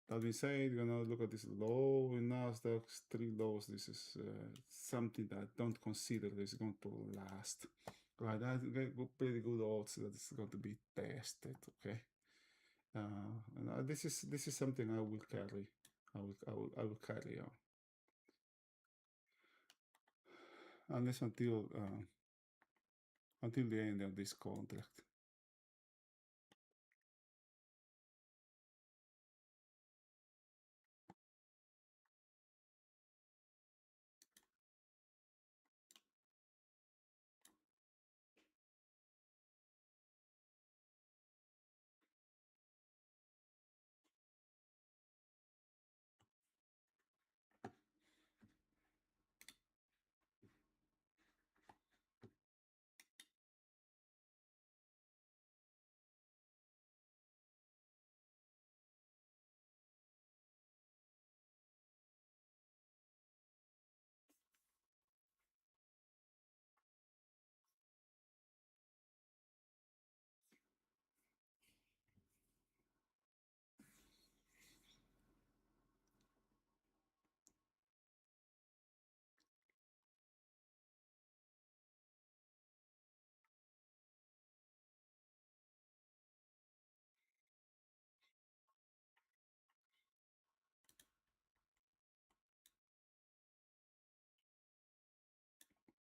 that being said, you know, look at this low in Nasdaq, 3 lows. This is something that I don't consider is going to last. Right, I get pretty good odds that it's going to be tested. Okay, and this is something I will carry. I will carry on unless until the end of this contract.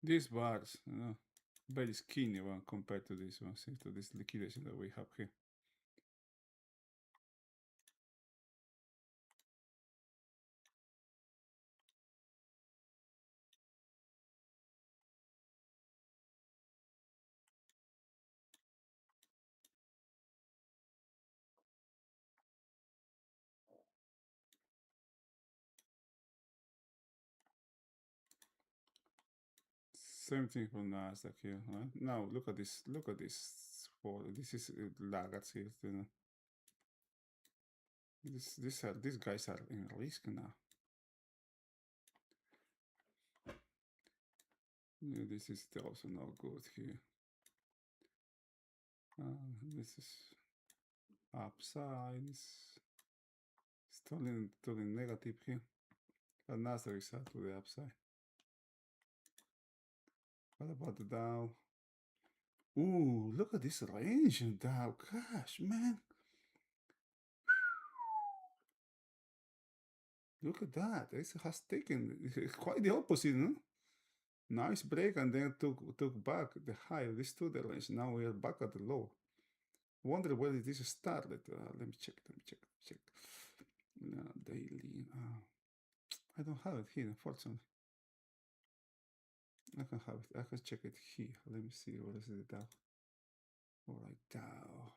These bars, very skinny one compared to this one, see, to this liquidation that we have here. Same thing for Nasdaq here, right? Now look at this. Look at this. This is laggards here. These guys are in risk now. Yeah, this is also not good here. This is upside. It's turning negative here. But Nasdaq is out to the upside. What about the Dow? Ooh, look at this range in Dow. Gosh, man. Look at that. It has taken quite the opposite, no? Nice break and then took back the high of this to the range. Now we are back at the low. Wonder where this started. Let me check. Daily. I don't have it here, unfortunately. I can have it. I can check it here. Let me see. What is the Dow? All right, Dow.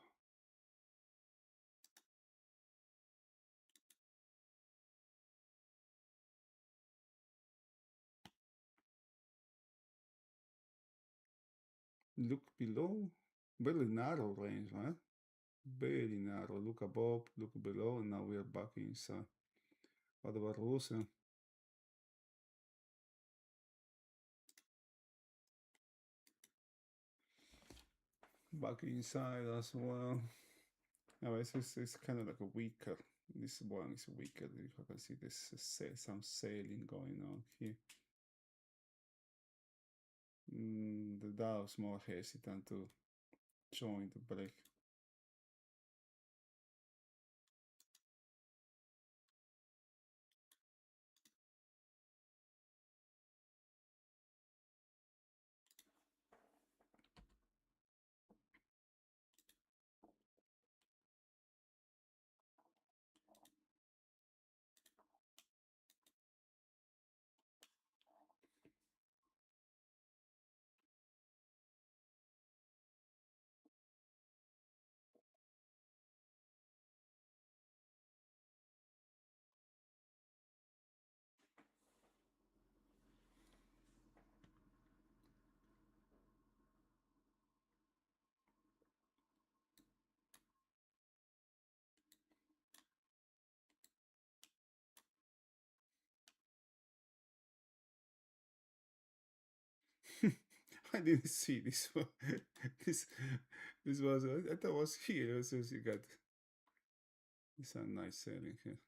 Look below. Very narrow range, right? Very narrow. Look above, look below, and now we are back inside. What about Russia? Back inside as well. No, it's kind of like a weaker. This one is weaker. You can see this some sailing going on here. The Dow is more hesitant to join the break. I didn't see this one. this this was I thought it was here. So you got this a nice sailing here.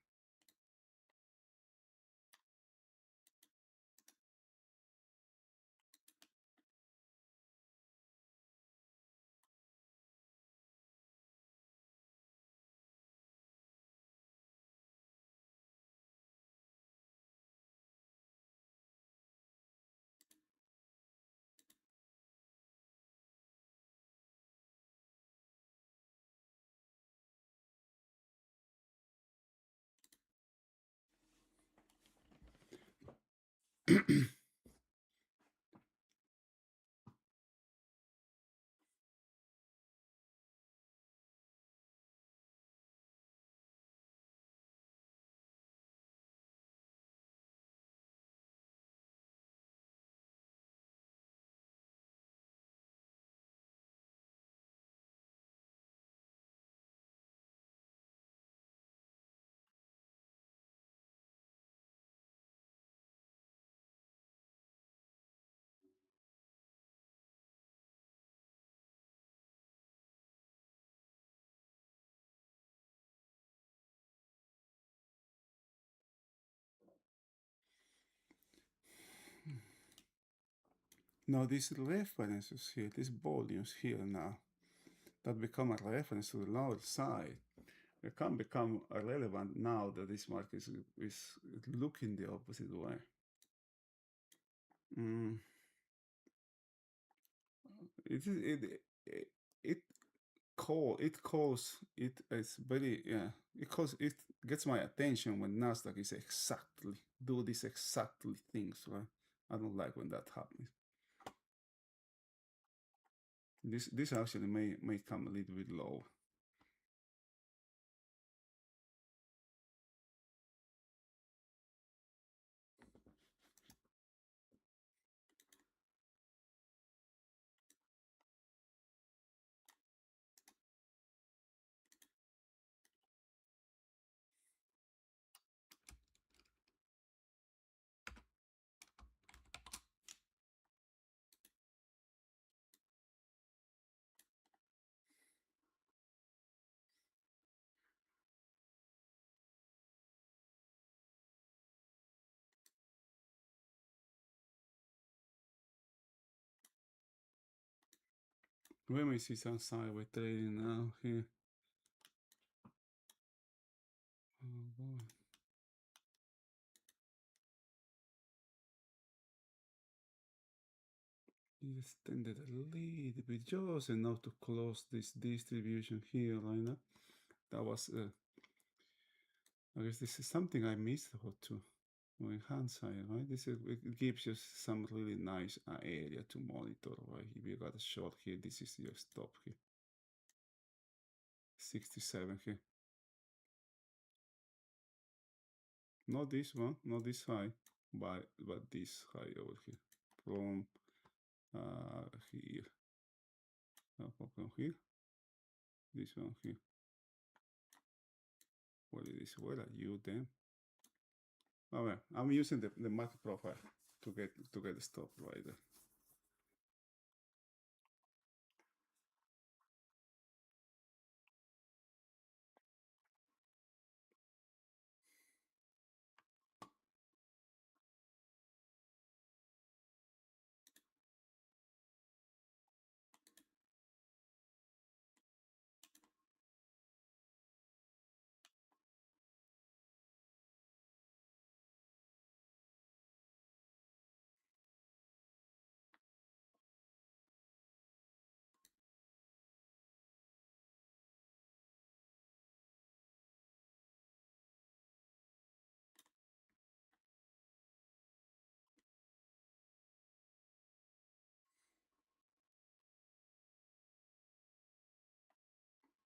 Now these references here, these volumes here now, that become a reference to the lower side, they can become relevant now that this market is looking the opposite way. Mm. It it's very, yeah, because it gets my attention when Nasdaq is exactly do these exactly things, right? I don't like when that happens. This actually may come a little bit low. Let me see some sideways trading now here. Oh boy. It extended a little bit, just enough to close this distribution here, right now. That was, I guess this is something I missed or two. On hindsight, right? It gives you some really nice area to monitor, right? If you got a short here, this is your stop here. 67 here. Not this one, not this high, but this high over here. From here. From here. This one here. What is this? Where are you then? All right, I'm using the market profile to get the stop right there.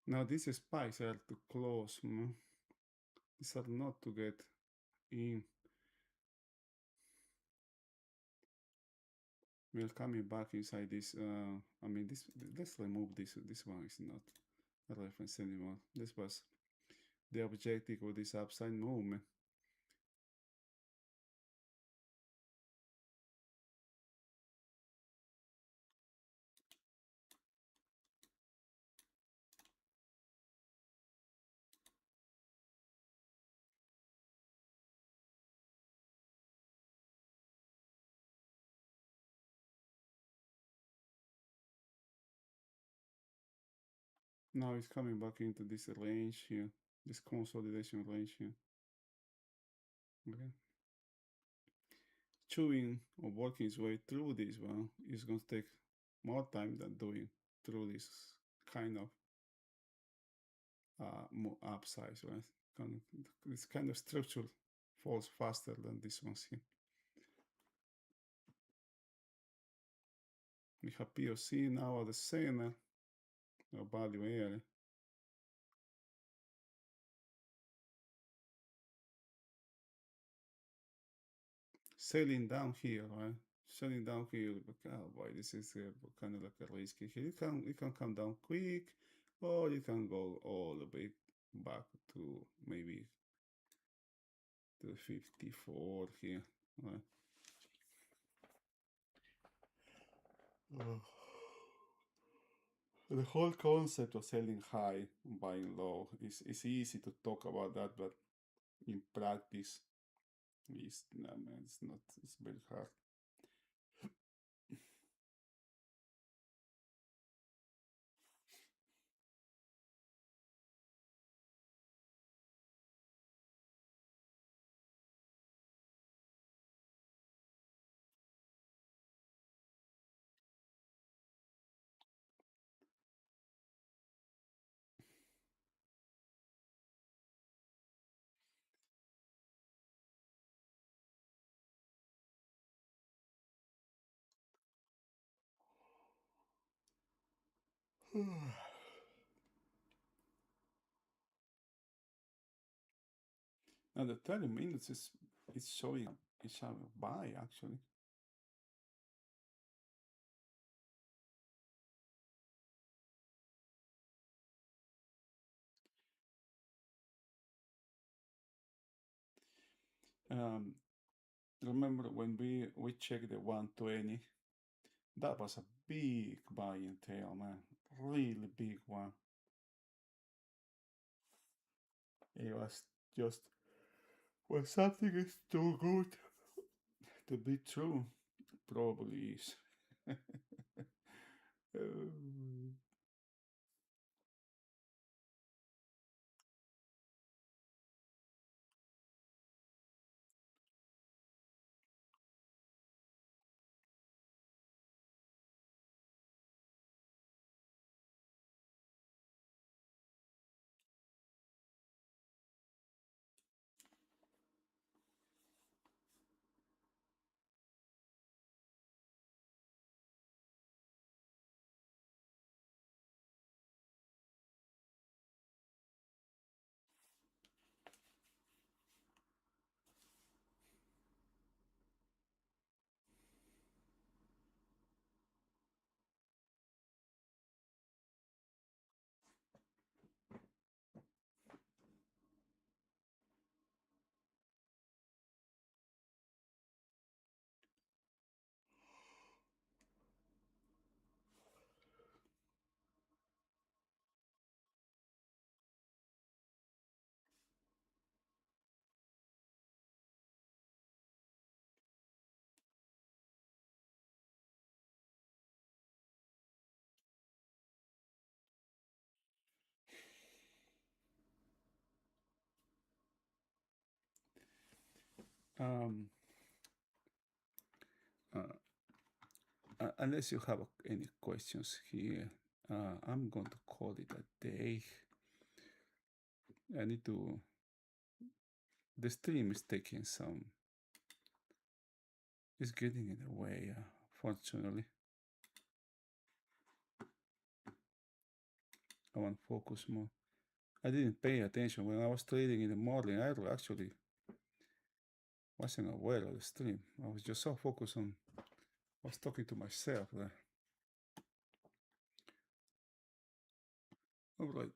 Now these spikes are to close. These are not to get in. We are coming back inside this. I mean, this. Let's remove this. This one is not a reference anymore. This was the objective of this upside movement. Now it's coming back into this range here, this consolidation range here. Okay. Chewing or working its way through this one is going to take more time than doing through this kind of more upsize, right? This kind of structure falls faster than this one here. we have POC now at the center of value area. Selling down here, right? Selling down here, oh boy, this is kind of like a risky here. It can come down quick, or you can go all the way back to maybe to 54 here, right? The whole concept of selling high, buying low is easy to talk about that, but in practice, it's not. It's very hard. Now the 30 minutes is it's showing buy actually. Um, Remember when we checked the 120? That was a big buying tail, man. Really big one. It was just when something is too good to be true, probably is. um, unless you have any questions here, I'm going to call it a day. I need to. The stream is taking some. It's getting in the way, fortunately. I want to focus more. I didn't pay attention when I was trading in the morning. I actually wasn't aware of the stream. I was just so focused on. I was talking to myself there. All right.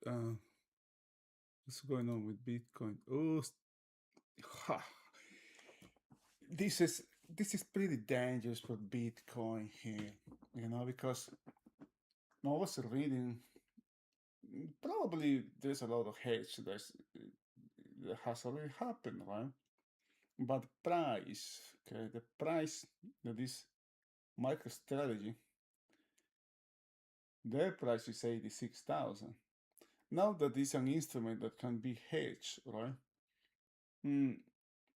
What's going on with Bitcoin? Oh, ha. This is pretty dangerous for Bitcoin here, because I was reading. Probably there's a lot of hedge that has already happened, right? But price, okay, the price that is MicroStrategy, their price is 86,000. Now that it's an instrument that can be hedged, right? Mm,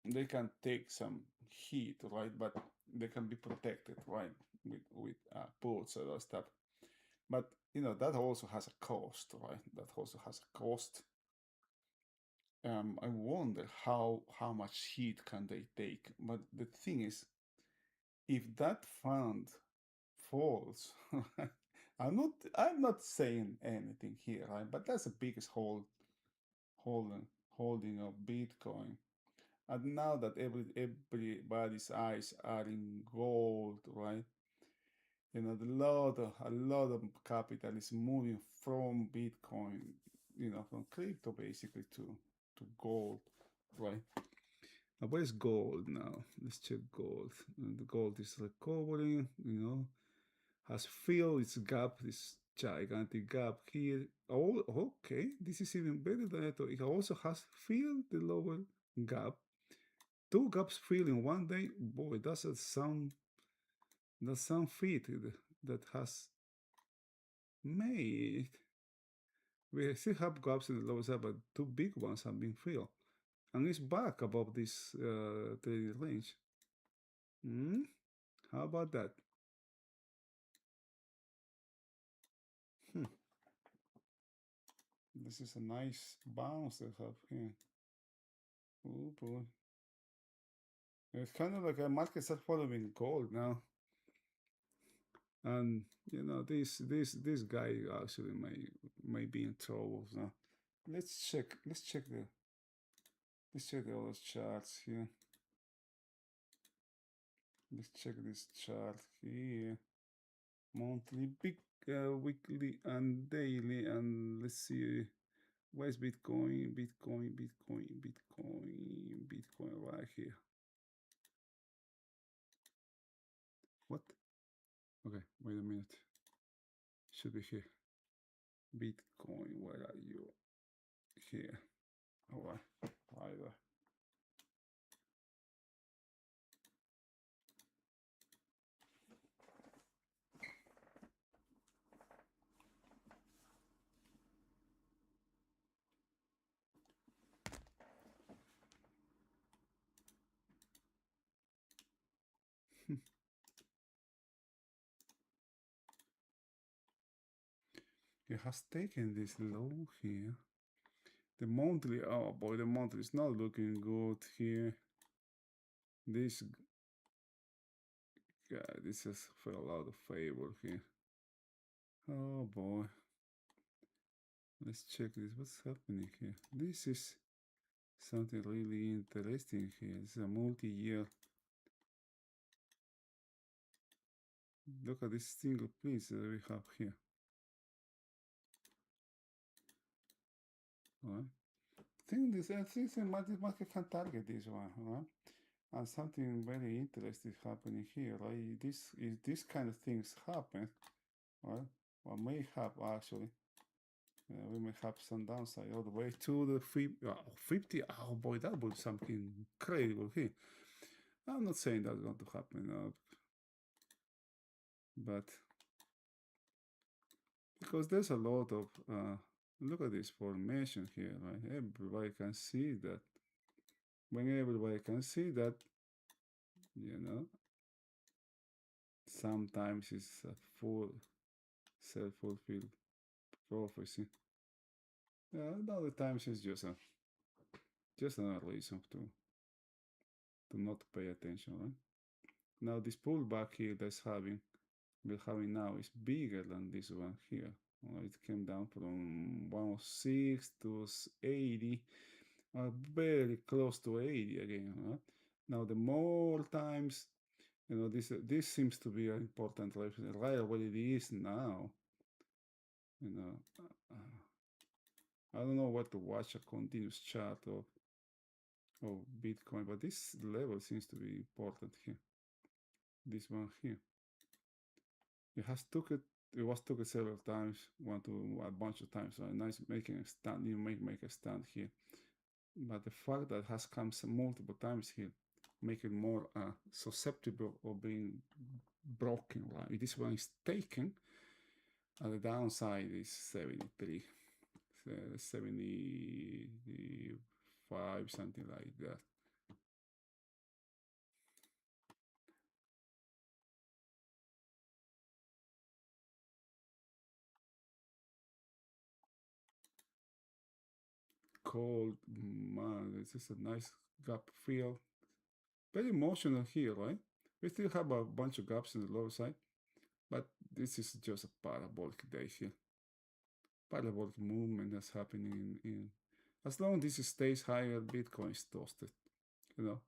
they can take some heat, right? But they can be protected, right? With puts and all stuff. But that also has a cost, right? That also has a cost. I wonder how much heat can they take. But the thing is, if that fund false. I'm not saying anything here, right? But that's the biggest holding holding of Bitcoin. And now that everybody's eyes are in gold, right? A lot of capital is moving from Bitcoin, from crypto basically to gold, right? Now, where's gold now? Let's check gold. And the gold is recovering, has filled its gap, this gigantic gap here. Oh, okay, this is even better than I thought. It also has filled the lower gap. Two gaps filled in one day. Boy, that's some feat that has made. We still have gaps in the lower side, but two big ones have been filled. And it's back above this trading range. How about that? Hmm. This is a nice bounce they have here. Oh boy. It's kind of like a market start following gold now. And this guy actually may be in trouble now. Let's check the other charts here. Let's check this chart here. Monthly, big, weekly, and daily, and let's see. Where's Bitcoin? Bitcoin right here. What? Okay, wait a minute. Should be here. Bitcoin, where are you? Here. All right, right there. It has taken this low here. The monthly, oh boy, the monthly is not looking good here. This guy, this has fell out of favor here. Oh boy. Let's check this. What's happening here? This is something really interesting here. It's a multi-year. Look at this single piece that we have here. All right. I think the market can target this one, right? And something very interesting happening here, right? This kind of things happen, right? Or may have actually. We may have some downside all the way to the 50. Oh boy, that would be something incredible here. I'm not saying that's going to happen, but because there's a lot of look at this formation here, right? Everybody can see that. When everybody can see that, sometimes it's a full self-fulfilled prophecy. Other times it's just another reason to not pay attention, right? Now this pullback here we're having now is bigger than this one here. It came down from 106 to 80, very close to 80 again. Now the more times, this seems to be an important reference right where it is now. I don't know what to watch a continuous chart of Bitcoin, but this level seems to be important here. This one here. It was took it several times, a bunch of times. So nice making a stand, make a stand here. But the fact that it has come multiple times here, make it more susceptible of being broken. Right, this one is taken. And the downside is 73, 75, something like that. Cold, man, this is a nice gap fill. Very emotional here, right? We still have a bunch of gaps in the lower side. But this is just a parabolic day here. Parabolic movement that's happening in as long as this stays higher, Bitcoin is toasted, you know,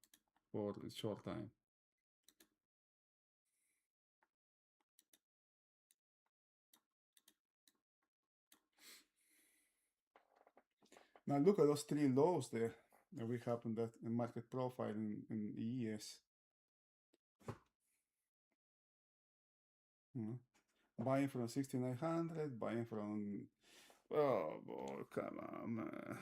for a short time. Now look at those three lows there that we have in that market profile in ES. Buying from 6900, buying from, oh boy, come on, man.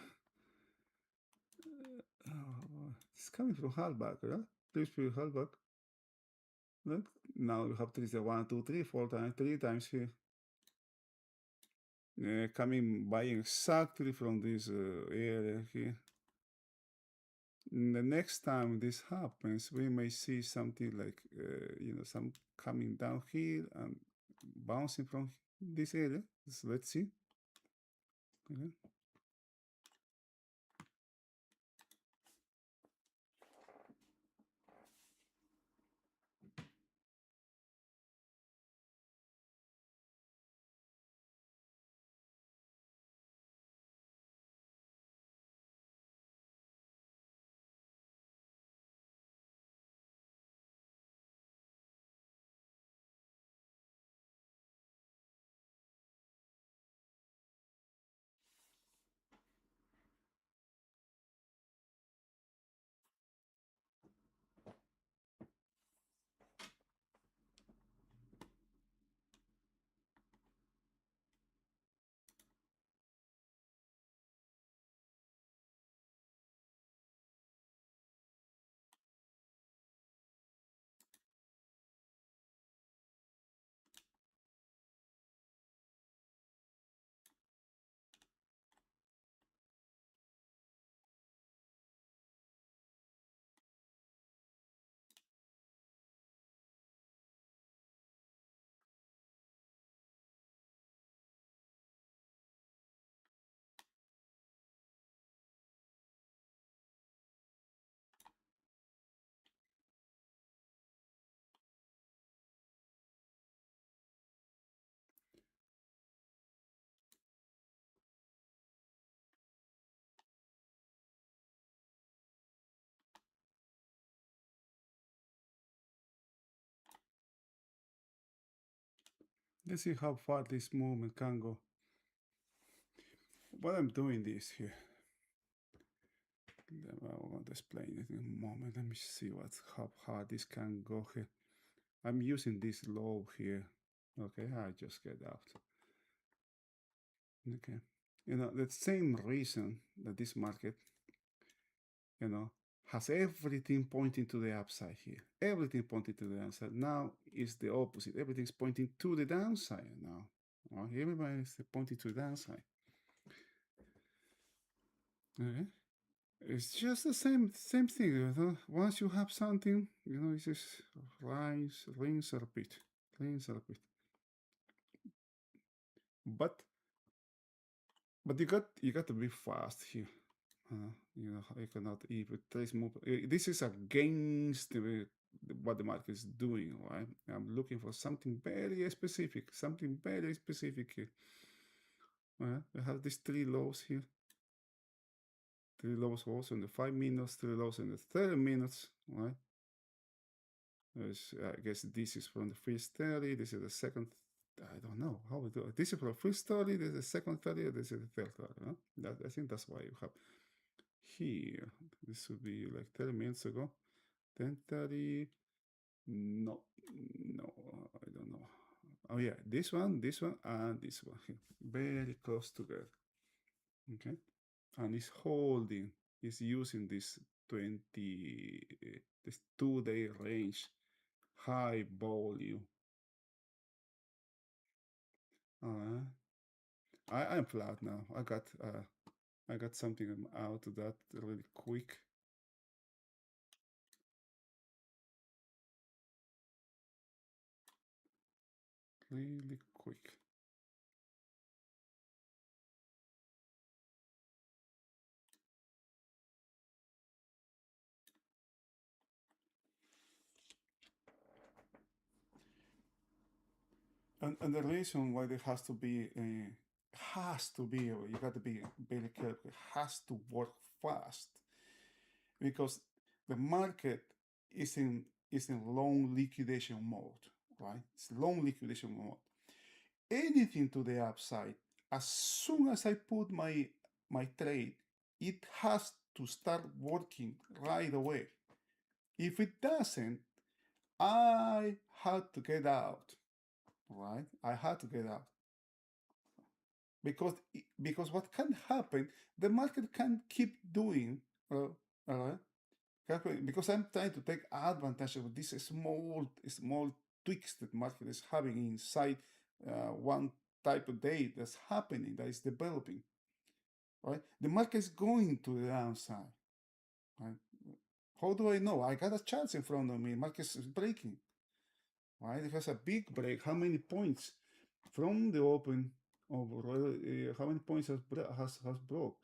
It's coming from Halbach, right? Please be Halbach. Look, now you have three, 1, 2, 3, 4 times, 3 times here. Coming, buying exactly from this area here. The next time this happens, we may see something like, some coming down here and bouncing from this area. So let's see. Okay. Let's see how far this movement can go. What I'm doing this here. I want to explain it in a moment. Let me see how hard this can go here. I'm using this low here. Okay, I just get out. Okay. The same reason that this market, has everything pointing to the upside here. Everything pointing to the downside. Now is the opposite. Everything's pointing to the downside now. Everybody's pointing to the downside. Okay. It's just the same thing. Once you have something, it's just rinse, repeat, rinse, repeat. But you got to be fast here. You cannot even trace move. This is against what the market is doing, right? I'm looking for something very specific, here. We have these three lows here. Three lows also in the 5 minutes, three lows in the 30 minutes, right? I guess this is from the first 30, this is the second, I don't know how we do it. This is from the first 30, this is the second 30, this is the third 30, huh? I think that's why you have here. This would be like 30 minutes ago. 10:30. No, I don't know. Oh yeah, this one, and this one here. Very close together. Okay. And it's holding, it's using this 2-day range, high volume. I'm flat now. I got something out of that really quick. Really quick. and the reason why there has to be you got to be very careful. It has to work fast because the market is in long liquidation mode, right? It's long liquidation mode. Anything to the upside, as soon as I put my trade, it has to start working right away. If it doesn't, I had to get out, right? I had to get out because what can happen, the market can keep doing, uh, because I'm trying to take advantage of this small tweaks that market is having inside one type of day that's happening, that is developing, right? The market is going to the downside, right? How do I know? I got a chance in front of me. Market is breaking, right? It has a big break. How many points from the open over? How many points has broke?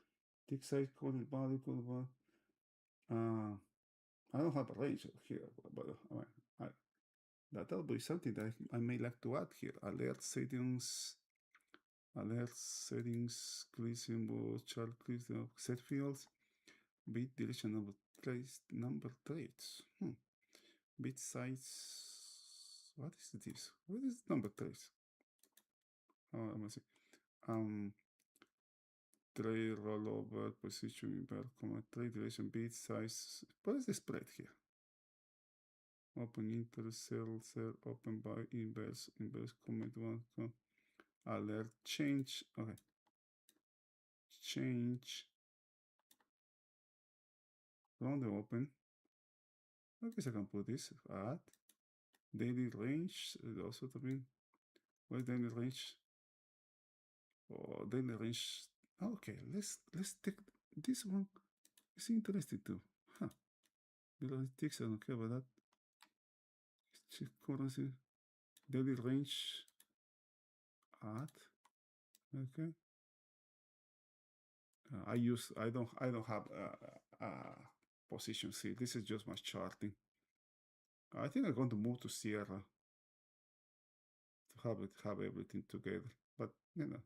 Tick size called value called. I don't have a range here, but I, that'll be something that I may like to add here. Alert settings, click symbols, chart clicks, set fields, bit deletion number traits. Bit size. What is this? What is number traits? Oh, let me see. Trade rollover, position invert, trade duration, bit size. What is the spread here? Open interest, sell, open buy, inverse, comment one, alert, change. Okay. Change from the open. I guess I can put this. Add daily range. Also, también. What is daily range? Oh, daily range. Okay, let's take this one. It's interesting too. Huh. Below it ticks, I don't care about that. Check currency. Daily range. Add. Okay. I don't have positions here. This is just my charting. I think I'm going to move to Sierra to have everything together. But you know,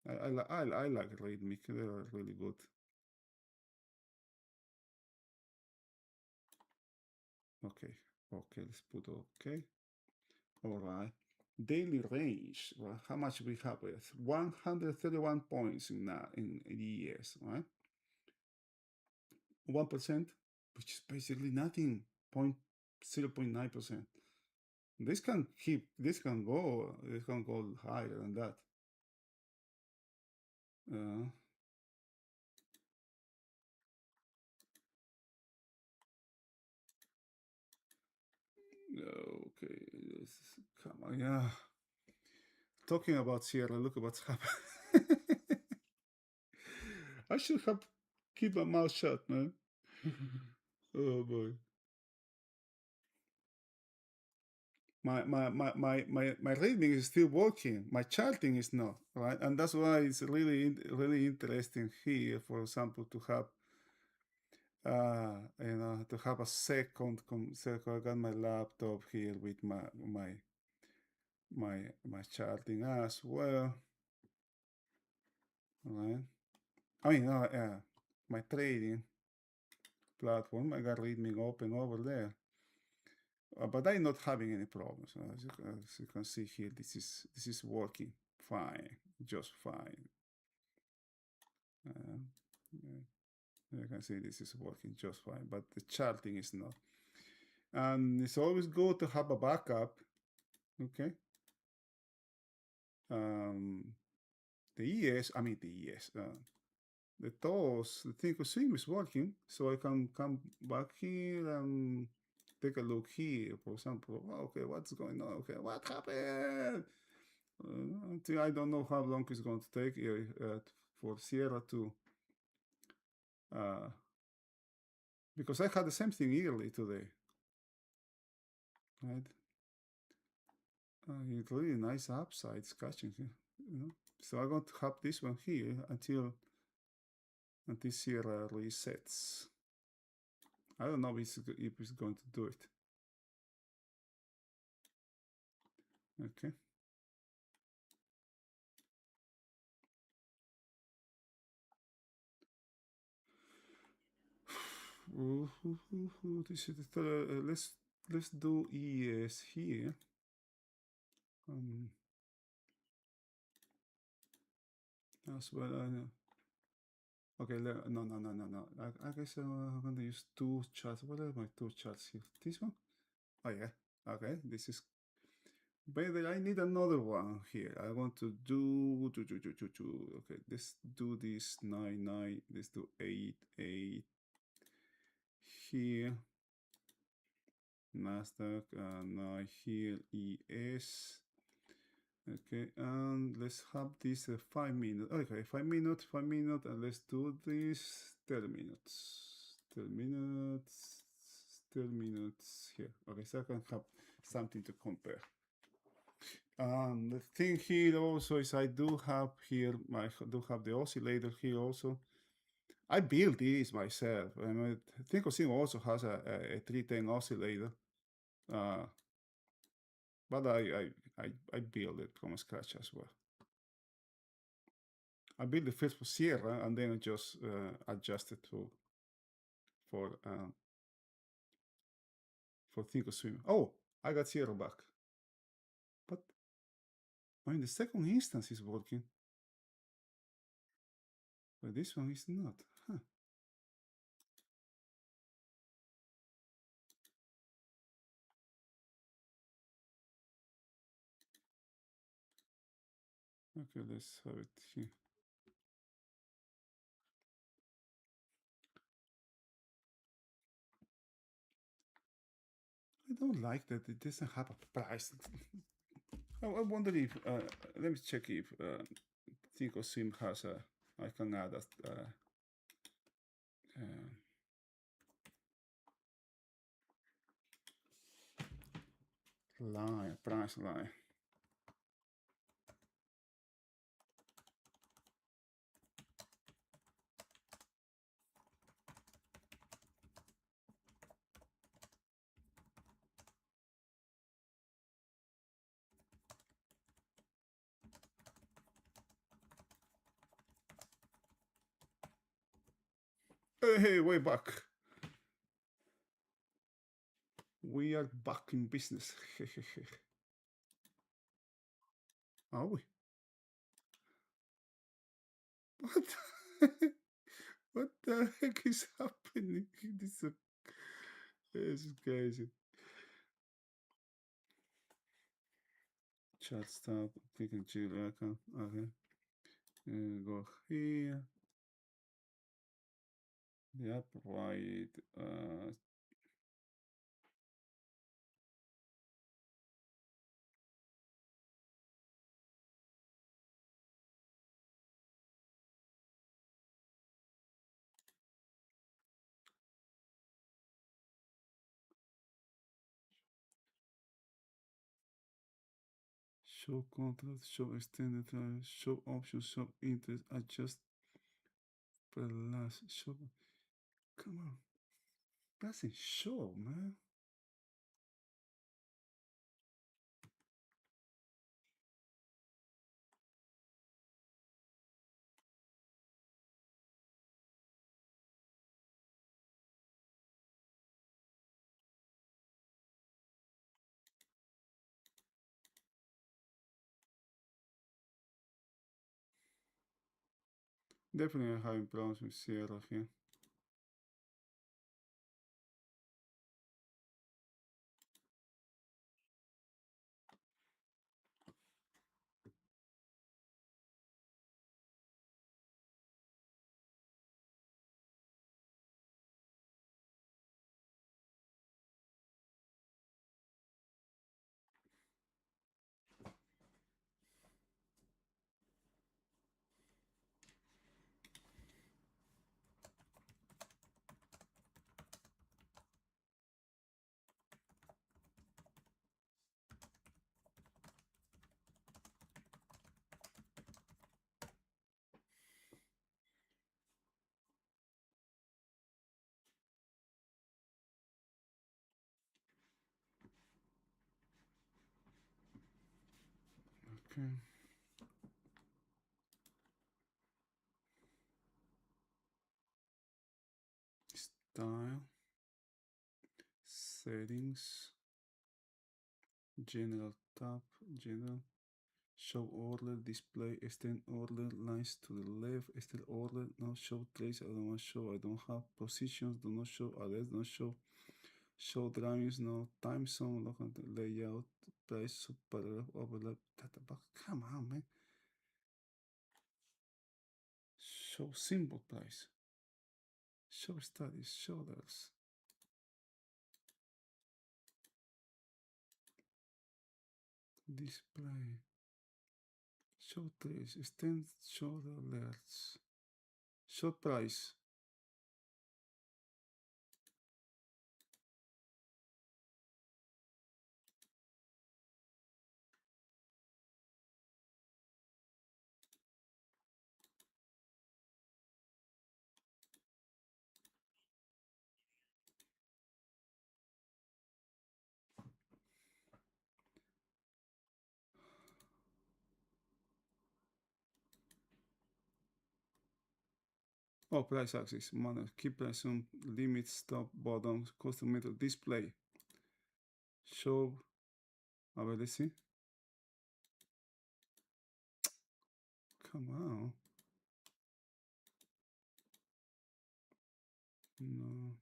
I like Rhythmic. They are really good. Okay, let's put okay. All right. Daily range. Well, how much we have? 131 points in years, right? 1%, which is basically nothing. 0.9%. This can go higher than that. Okay, come on, yeah. Talking about Sierra, look at what's happened. I should have keep my mouth shut, man. Oh boy. My reading is still working. My charting is not, right? And that's why it's really interesting here, for example, to have to have a second I got my laptop here with my charting as well. Right? I mean, my trading platform. I got readme open over there, but I'm not having any problems. As you can see here, this is working fine, just fine. You can see this is working just fine, but the charting is not. And it's always good to have a backup. Okay. The ES, I mean the ES, the TOS, the Thinkorswim is working, so I can come back here and take a look here, for example. Okay, what's going on? Okay, what happened? Until I don't know how long it's going to take for Sierra to, because I had the same thing early today, right? It's really nice upside catching here, you know. So I'm going to have this one here until Sierra resets. I don't know if it's going to do it. Okay. This is let's do ES here. As well. Okay, no. I guess I'm gonna use two charts. What are my two charts here? This one? Oh yeah. Okay, this is. But I need another one here. I want to do. Okay, let's do this 9 9. Let's do 8 8 here. Nasdaq 9 here. ES. Okay, and let's have this 5 minutes. Okay, 5 minutes, and let's do this 10 minutes. 10 minutes, 10 minutes here. Okay, so I can have something to compare. The thing here also is I do have here, I do have the oscillator here also. I built this myself, and I think Osim also has a 310 oscillator. But I built it from scratch as well. I built the first for Sierra and then I just adjusted for Thinkorswim. Oh, I got Sierra back. But I mean the second instance is working. But this one is not. Huh. Okay, let's have it here. I don't like that it doesn't have a price. I wonder if, let me check if Thinkorswim has a, I can add a, line, price line. Hey, way back. We are back in business. Are we? What? What the heck is happening? This is crazy. Chat stop. Click on Gmail account. Okay. Go here. Yep. Right. Show contract, show extended time, show options, show interest, adjust plus, show. Come on. Doesn't show, man. Definitely having problems with Sierra here. Okay. Style. settings, general tab, general, show order, display, extend order, lines to the left, extend order, no show trace, I don't want to show, I don't have positions, do not show, arrest, don't show drawings, no time zone, look at the layout, price, subparagraph, overlap, data box, come on, man. Show symbol price, show studies, show others. Display, show trace, extend, show the alerts, show price. Oh, price axis, manner, keep price on, limit, stop, bottom, custom method, display. Show, a ver, let's see. Come on. No.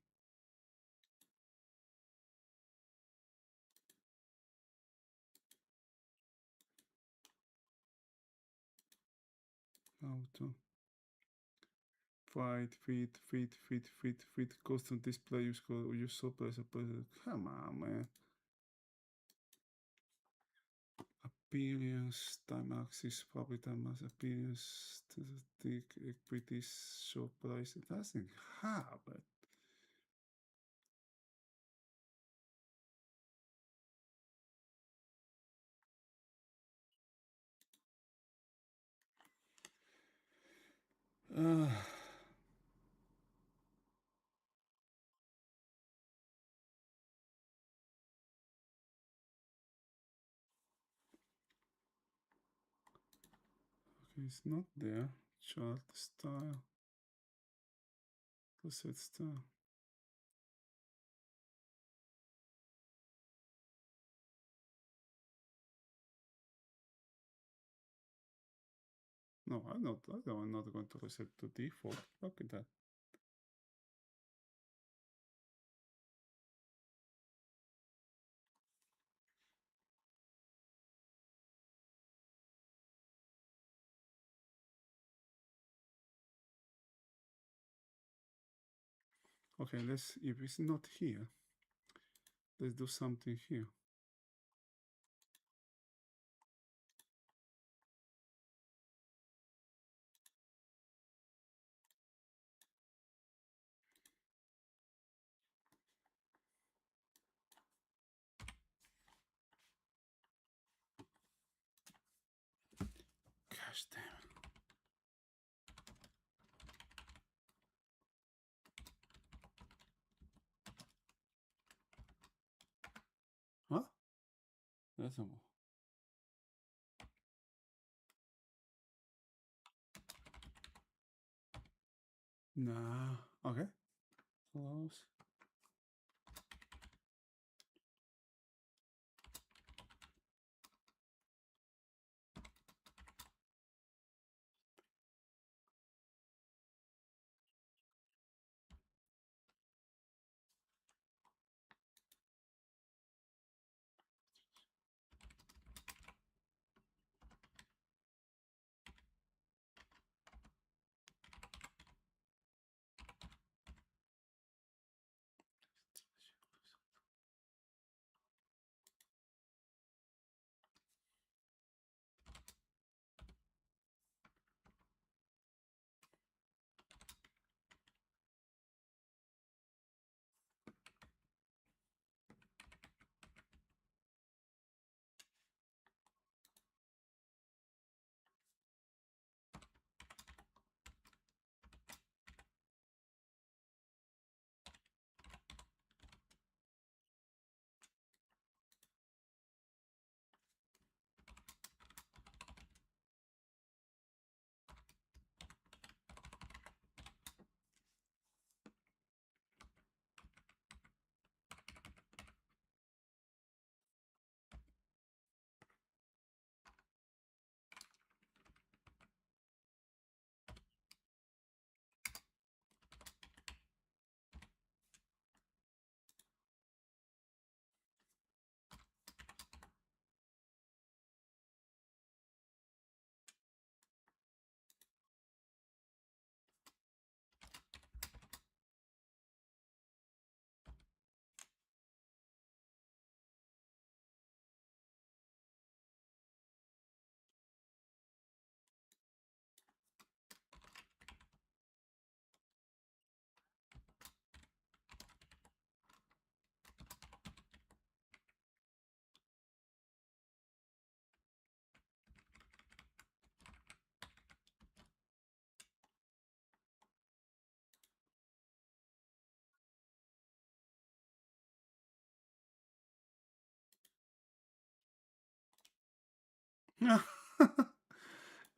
Auto. Feed, custom display, use price, come on, man. Appearance, time axis, property time axis, appearance, statistic, equities, show price. It doesn't have it. Okay, it's not there. Chart style. Set style. No, I'm not going to reset to default. Look at that. Okay, if it's not here, let's do something here. Gosh damn it. Huh? That's a Nah. Okay. Close.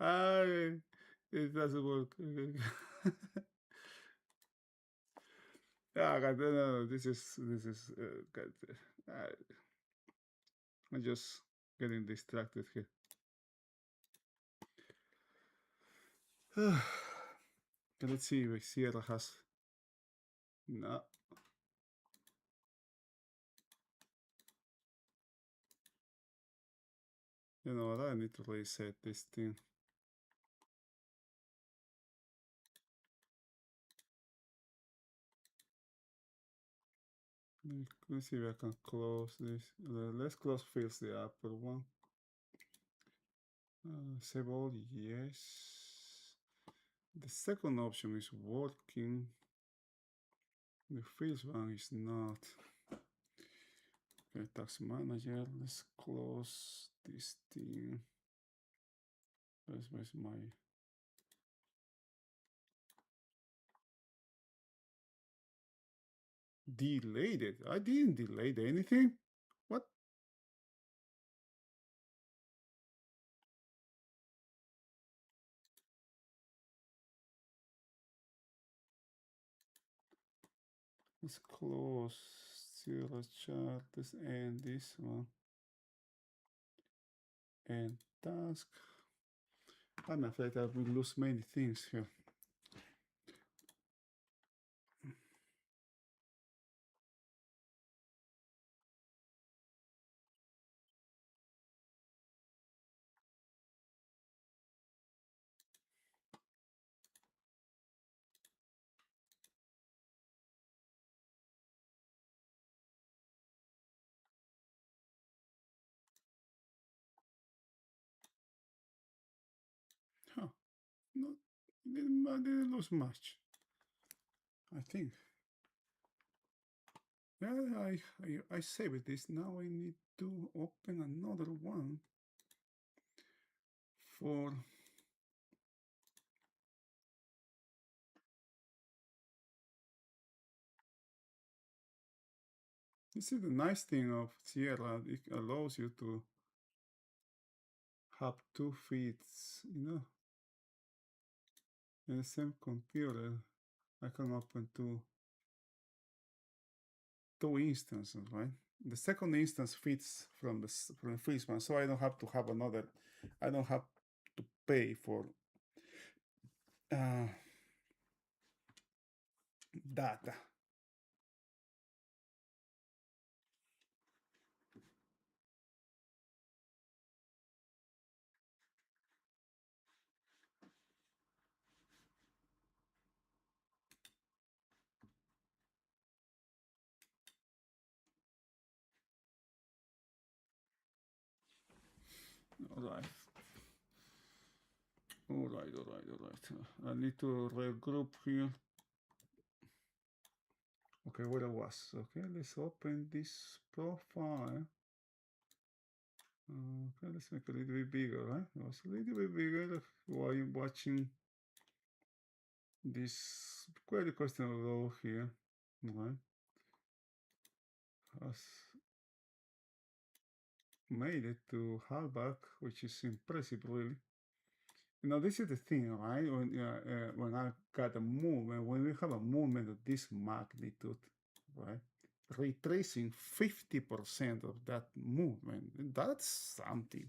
I, it doesn't work. Yeah, God, no, this is God, I'm just getting distracted here. Okay, let's see if Sierra has. No, you know what? I need to reset this thing. Let's see if I can close this. Let's close first the upper one. Save all, yes. The second option is working. The first one is not. Okay, tax manager. Let's close this thing. Where's my delayed it? I didn't delay anything. What? Let's close zero chart. Let's end this one. And task. I'm afraid I will lose many things here. Huh. No, I didn't lose much. I think. Yeah, I saved this. Now I need to open another one for. This is the nice thing of Sierra. It allows you to have two feeds, in the same computer. I can open two instances, right? The second instance fits from the first one, so I don't have to have another. I don't have to pay for uh, data. All right. All right, all right, all right. I need to regroup here. Okay, where I was. Okay, let's open this profile. Okay, let's make it a little bit bigger, right? It was a little bit bigger while you're watching this query question row here, right? Has made it to halfback, which is impressive, really. This is the thing, right? When I got a movement, when we have a movement of this magnitude, right? Retracing 50% of that movement, that's something,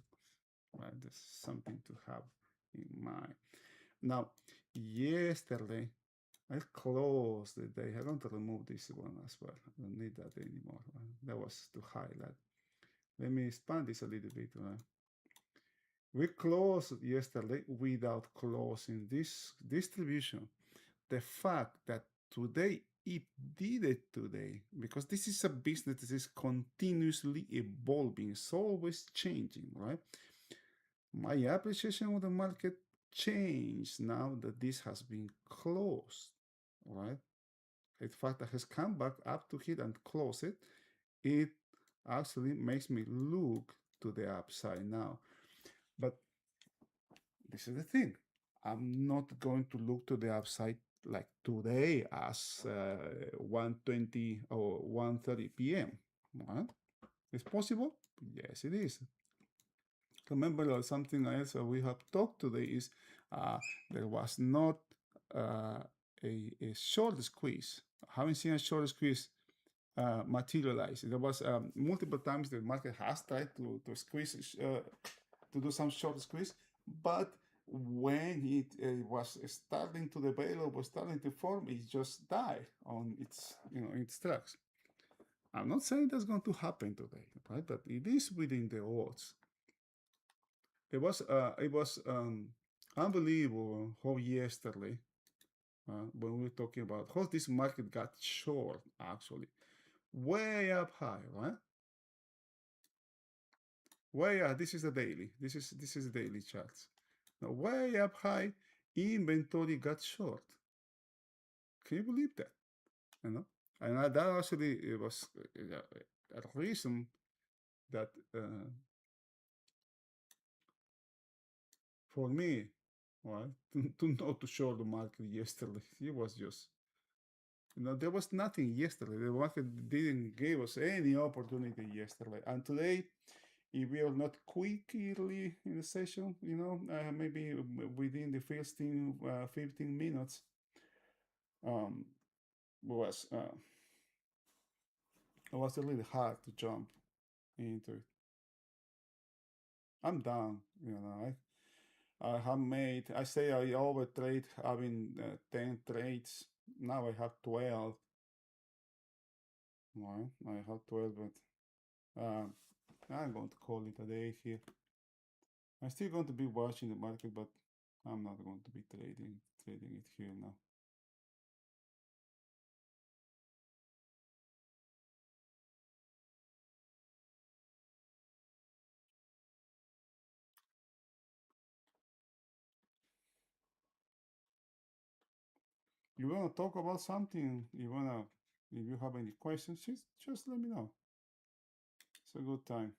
right? That's something to have in mind. Now, yesterday, I closed the day. I'm going to remove this one as well. I don't need that anymore. Right? That was to highlight. Let me expand this a little bit. Right? We closed yesterday without closing this distribution. The fact that today it did it today, because this is a business that is continuously evolving, it's always changing, right? My appreciation of the market changed now that this has been closed, right? In fact, it has come back up to here and close it. It actually makes me look to the upside now. But this is the thing. I'm not going to look to the upside like today as 1:20 or 1:30 p.m. Right? It's possible? Yes, it is. Remember, something else we have talked today is there was not uh, a short squeeze. I haven't seen a short squeeze materialize. There was multiple times the market has tried to squeeze, to do some short squeeze, but when it was starting to develop or starting to form, it just died on its, its tracks. I'm not saying that's going to happen today, right? But it is within the odds. It was unbelievable how yesterday, when we were talking about how this market got short, actually, way up high, right? Way up. This is the daily. This is the daily charts. Now, way up high, inventory got short. Can you believe that? You know, and that actually it was a reason that for me, right, to not to short the market yesterday. It was just, there was nothing yesterday. The market didn't give us any opportunity yesterday, and today, if we are not quickly in the session, maybe within the first 15 minutes, um, was it was really hard to jump into it. I'm done. I have made. I say I overtrade having 10 trades. Now I have 12. Well, I have 12, but I'm going to call it a day here. I'm still going to be watching the market, but I'm not going to be trading it here now. You wanna talk about something? If you have any questions, just let me know. It's a good time.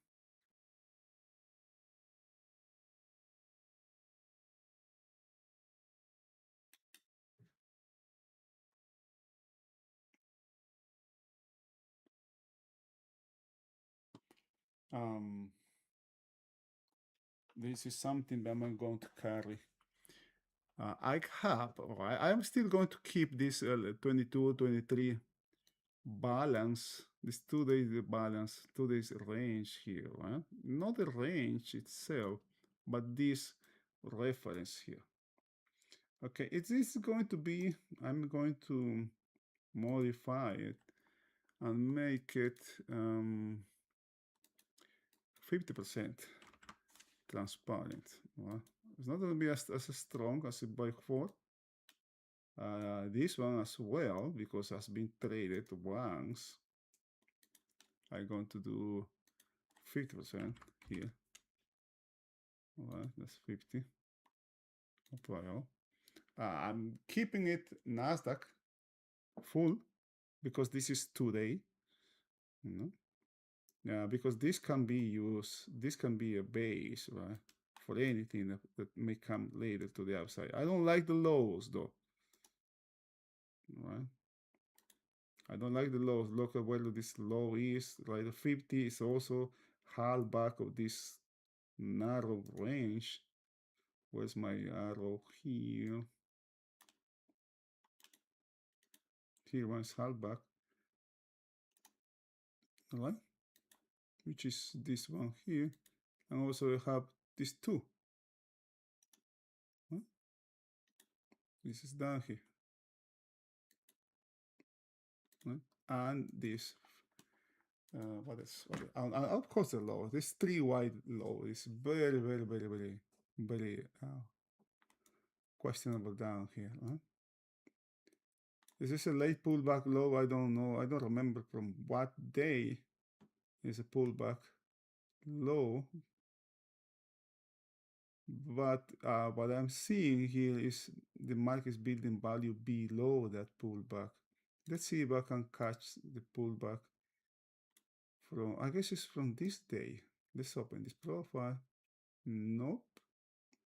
This is something that I'm going to carry. I'm still going to keep this 22, 23 balance, this 2 days balance, 2 days range here, right? Not the range itself, but this reference here. Okay, it is going to be, I'm going to modify it and make it 50% transparent. Well, it's not going to be as strong as it by 4. This one as well, because it has been traded once. I'm going to do 50% here. All right, that's 50. Apply all. I'm keeping it Nasdaq full because this is today. Yeah, because this can be used. This can be a base, right, for anything that may come later to the upside. I don't like the lows though. Right. I don't like the lows. Look at where this low is. Right, the 50 is also half back of this narrow range. Where's my arrow here? Here one's half back. All right, which is this one here, and also I have this 2. Huh? This is down here. Right? And this. What is? Of course, the low. This 3 wide low is very, very, very, very, very questionable down here. Huh? Is this a late pullback low? I don't know. I don't remember from what day is a pullback low. But what I'm seeing here is the market is building value below that pullback. Let's see if I can catch the pullback from, I guess it's from this day. Let's open this profile. Nope,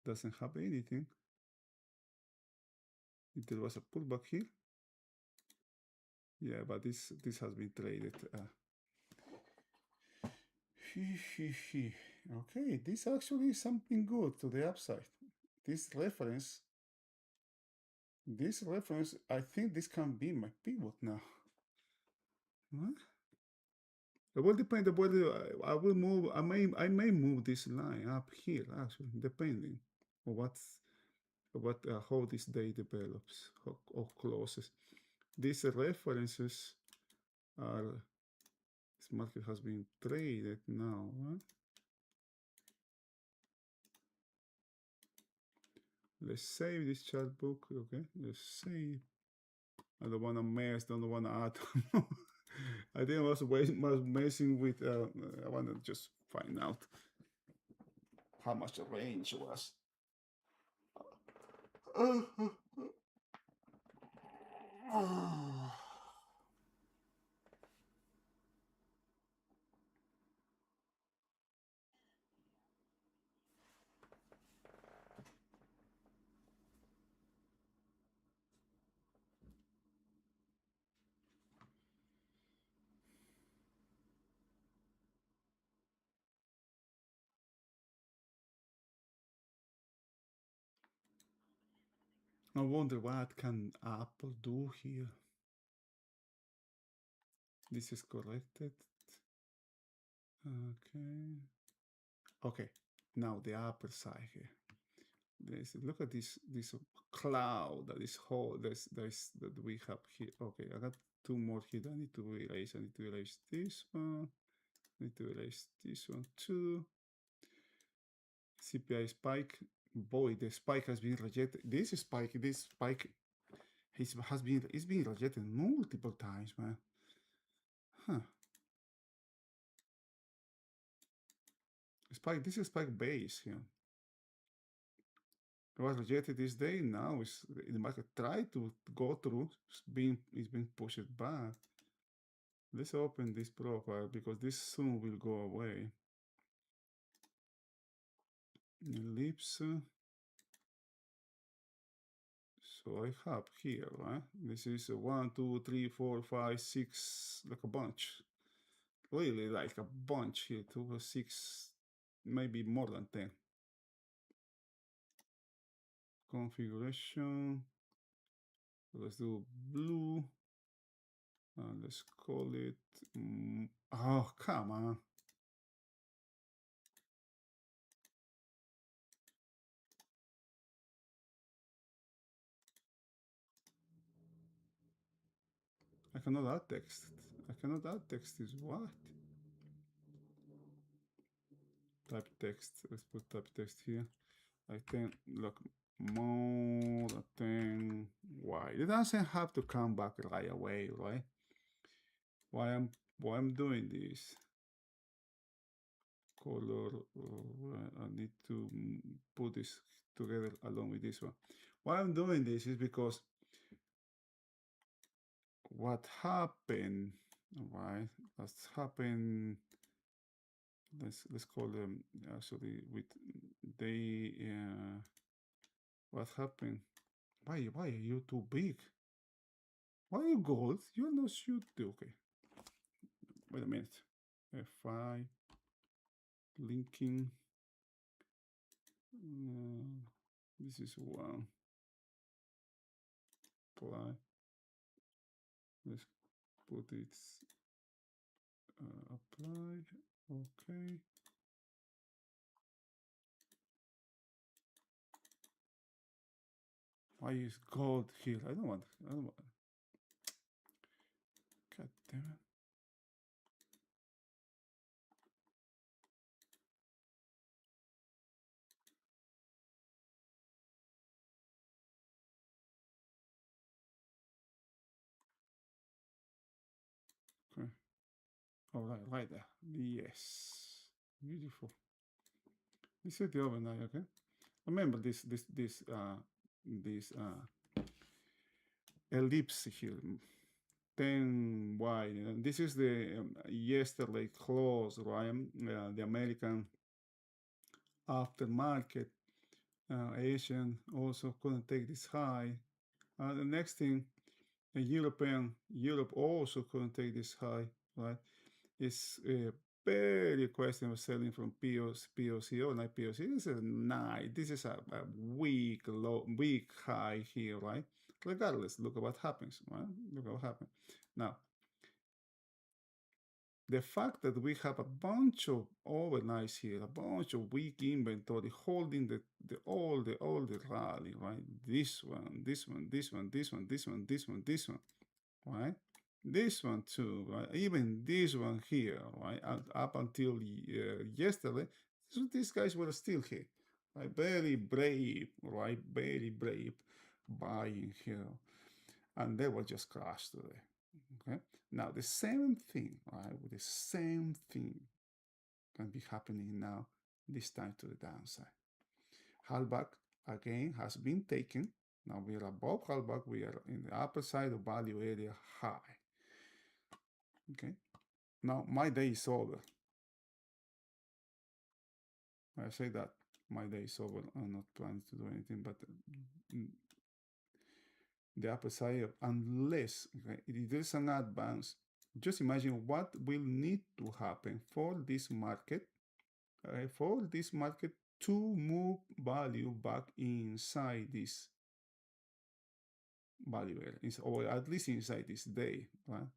doesn't have anything. If there was a pullback here. Yeah, but this has been traded. Okay, this actually is something good to the upside. This reference, I think this can be my pivot now. What? It will depend on whether I will move. I may move this line up here actually, depending on how this day develops or closes. These references are. This market has been traded now. Huh? Let's save this chart book. Okay, let's save. I don't want to mess. Don't want to add. I think I was messing with. I want to just find out how much the range was. I wonder what can Apple do here. This is corrected. Okay. Okay. Now the upper side here. Look at this cloud that is whole that we have here. Okay, I got two more here. I need to erase. I need to erase this one. I need to erase this one too. CPI spike. Boy, the spike has been rejected. This spike is being rejected multiple times, man. Huh. Spike. This is spike base here. It was rejected this day. Now the market tried to go through. It's being pushed back. Let's open this profile because this soon will go away. Ellipse. So I have here, right? This is a 1, 2, 3, 4, 5, 6, like a bunch. Really like a bunch here, 2 or 6, maybe more than 10. Configuration. Let's do blue. Let's call it. Oh, come on. I cannot add text. I cannot add text is what? Type text. Let's put type text here. I think, look, more than y. It doesn't have to come back right away, right? Why I'm doing this? Color. I need to put this together along with this one. Why I'm doing this is because what happened, right? What's happened. Let's call them actually with they. What happened? Why are you too big? Why are you gold? You're not shoot. Okay. Wait a minute. F5 linking. This is one. Apply. Let's put it applied. Okay. Why is gold here? I don't want. God damn it. Okay. All right, right there. Yes. Beautiful. This is the overnight, okay? Remember this ellipse here, 10 wide. This is the yesterday close, right? The American aftermarket. Asian also couldn't take this high. The next thing, Europe also couldn't take this high, right? It's very questionable selling from POCO, not POC. This is nice. This is a weak low, weak high here, right? Regardless, look at what happens, right? Look at what happened. Now, the fact that we have a bunch of overnights here, a bunch of weak inventory holding all the rally, right? This one, this one, this one, this one, this one, this one, this one, right? This one too, right? Even this one here, right? Up until yesterday, so these guys were still here, right? Very brave, right? Very brave buying here, and they were just crashed today. Okay. Now the same thing, right? With the same thing can be happening now. This time to the downside. Hallback again has been taken. Now we are above hallback. We are in the upper side of value area high. Okay. Now my day is over. I say that my day is over. I'm not planning to do anything, but the upper side, unless okay, it is an advance. Just imagine what will need to happen for this market to move value back inside this value area, or at least inside this day. Right?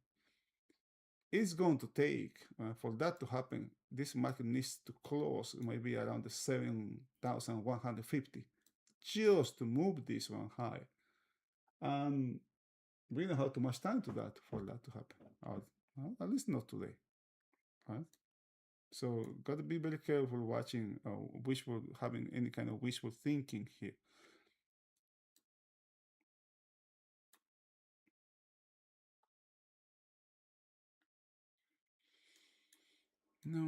It's going to take for that to happen. This market needs to close maybe around the 7,150 just to move this one high. We don't have too much time to that for that to happen. At least not today. Right? So got to be very careful watching wishful, having any kind of wishful thinking here. No,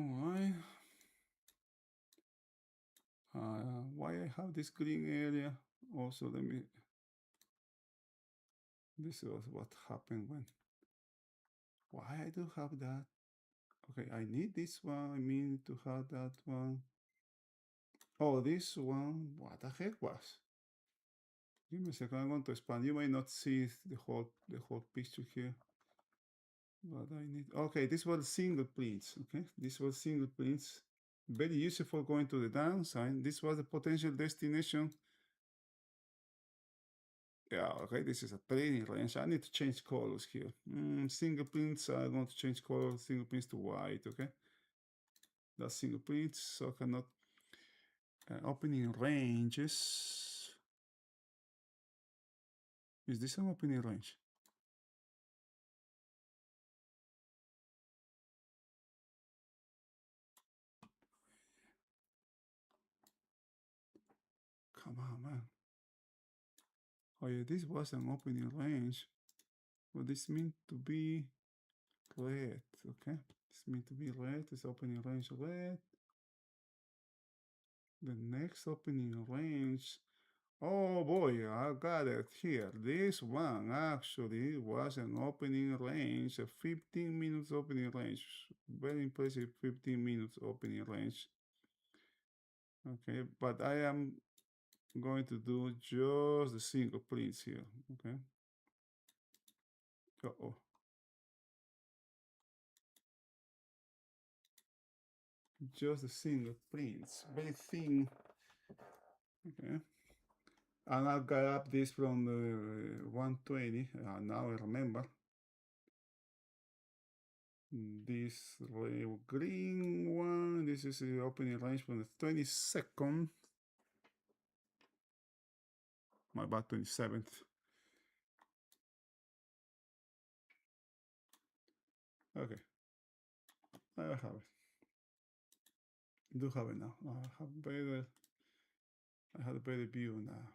why I have this green area? Also, let me. This was what happened when. Why I do have that? Okay, I need this one. I mean to have that one. Oh, this one. What the heck was? Give me a second. I'm going to expand. You may not see the whole picture here. But I need. Okay, this was single prints. Okay, this was single prints. Very useful going to the downside. This was the potential destination. Yeah, okay, this is a trading range. I need to change colors here. Single prints, I'm going to change color, single prints to white, okay? That's single prints, so I cannot opening ranges. Is this an opening range? Come on, man. Oh yeah, this was an opening range. Well, this means to be red, okay? This means to be red, this opening range red. The next opening range, oh boy, I got it here. This one actually was an opening range, a 15 minutes opening range. Very impressive 15 minutes opening range. Okay, but I am going to do just the single prints here, okay? Uh-oh. Just the single prints, very thin, okay? And I got up this from the 120, now I remember. This green one, this is the opening range from the 22nd. My bad, 27th. Okay, I have it. I do have it now. I have a better view now.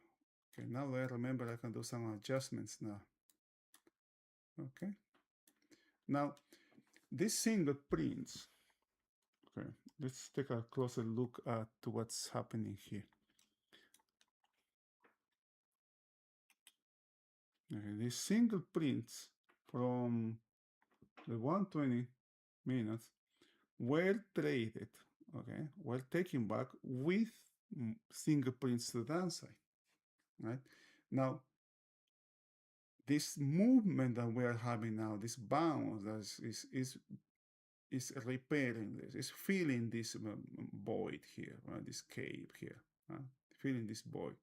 Okay, now that I remember, I can do some adjustments now. Okay. Now, this single prints. Okay, let's take a closer look at what's happening here. Okay, these single prints from the 120 minutes were traded, okay, were taken back with single prints to the downside, right? Now, this movement that we are having now, this bounce that is is repairing this, is filling this void here, this cave here, filling this void.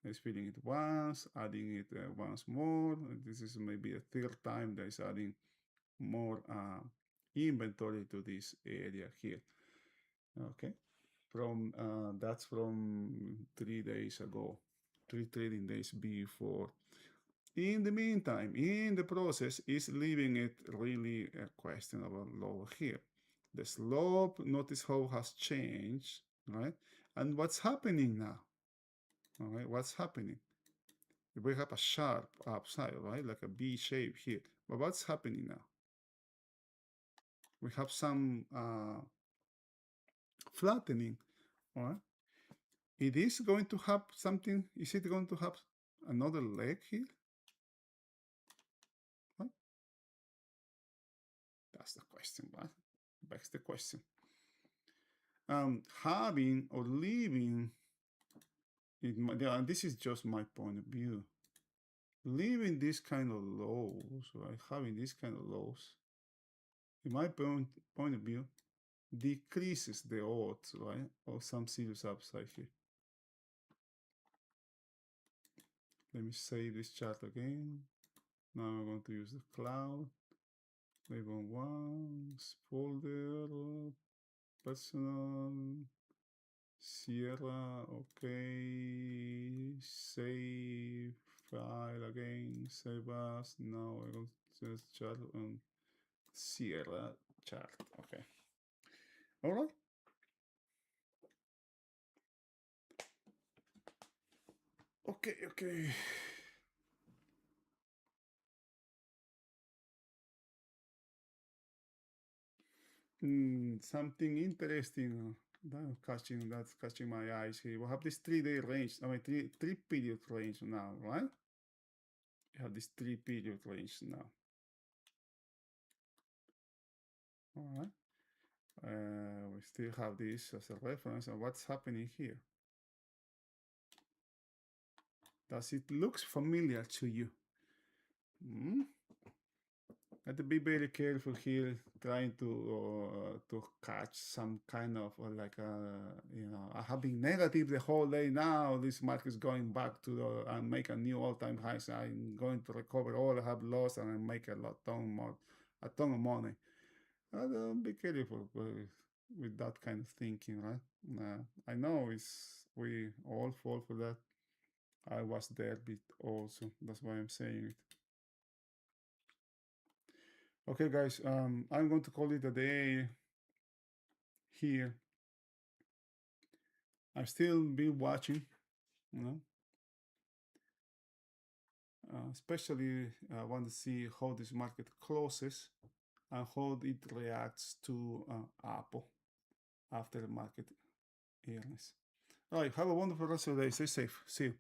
It's filling it once, adding it once more. This is maybe a third time that is adding more inventory to this area here. Okay, from that's from 3 days ago, 3 trading days before. In the meantime, in the process, is leaving it really questionable low here. The slope, notice how has changed, right? And what's happening now? All right, what's happening? We have a sharp upside, right? Like a V shape here. But what's happening now? We have some flattening, all right? It is going to have something, is it going to have another leg here? Right? That's the question, right? That's the question. Having or leaving, this is just my point of view. Leaving this kind of lows, right? Having this kind of lows, in my point of view, decreases the odds, right, of some serious upside here. Let me save this chart again. Now I'm going to use the cloud. Leave on one folder, personal, Sierra, okay, save file again, save as. Now I'm going to just chart on Sierra chart, okay. All right. Okay. Something interesting that's catching my eyes here. We have this 3-day range. I mean, three period range now, right? You have this 3-period range now. All right. We still have this as a reference. And what's happening here? Does it looks familiar to you? Have to be very careful here, trying to catch some kind of I have been negative the whole day. Now this market is going back to and make a new all-time high. So I'm going to recover all I have lost and make a ton of money. Be careful with that kind of thinking, right? I know we all fall for that. I was there bit also. That's why I'm saying it. Okay, guys, I'm going to call it a day here. I've still been watching, you know, especially I want to see how this market closes and how it reacts to Apple after the market earnings. All right, have a wonderful rest of the day. Stay safe. See you.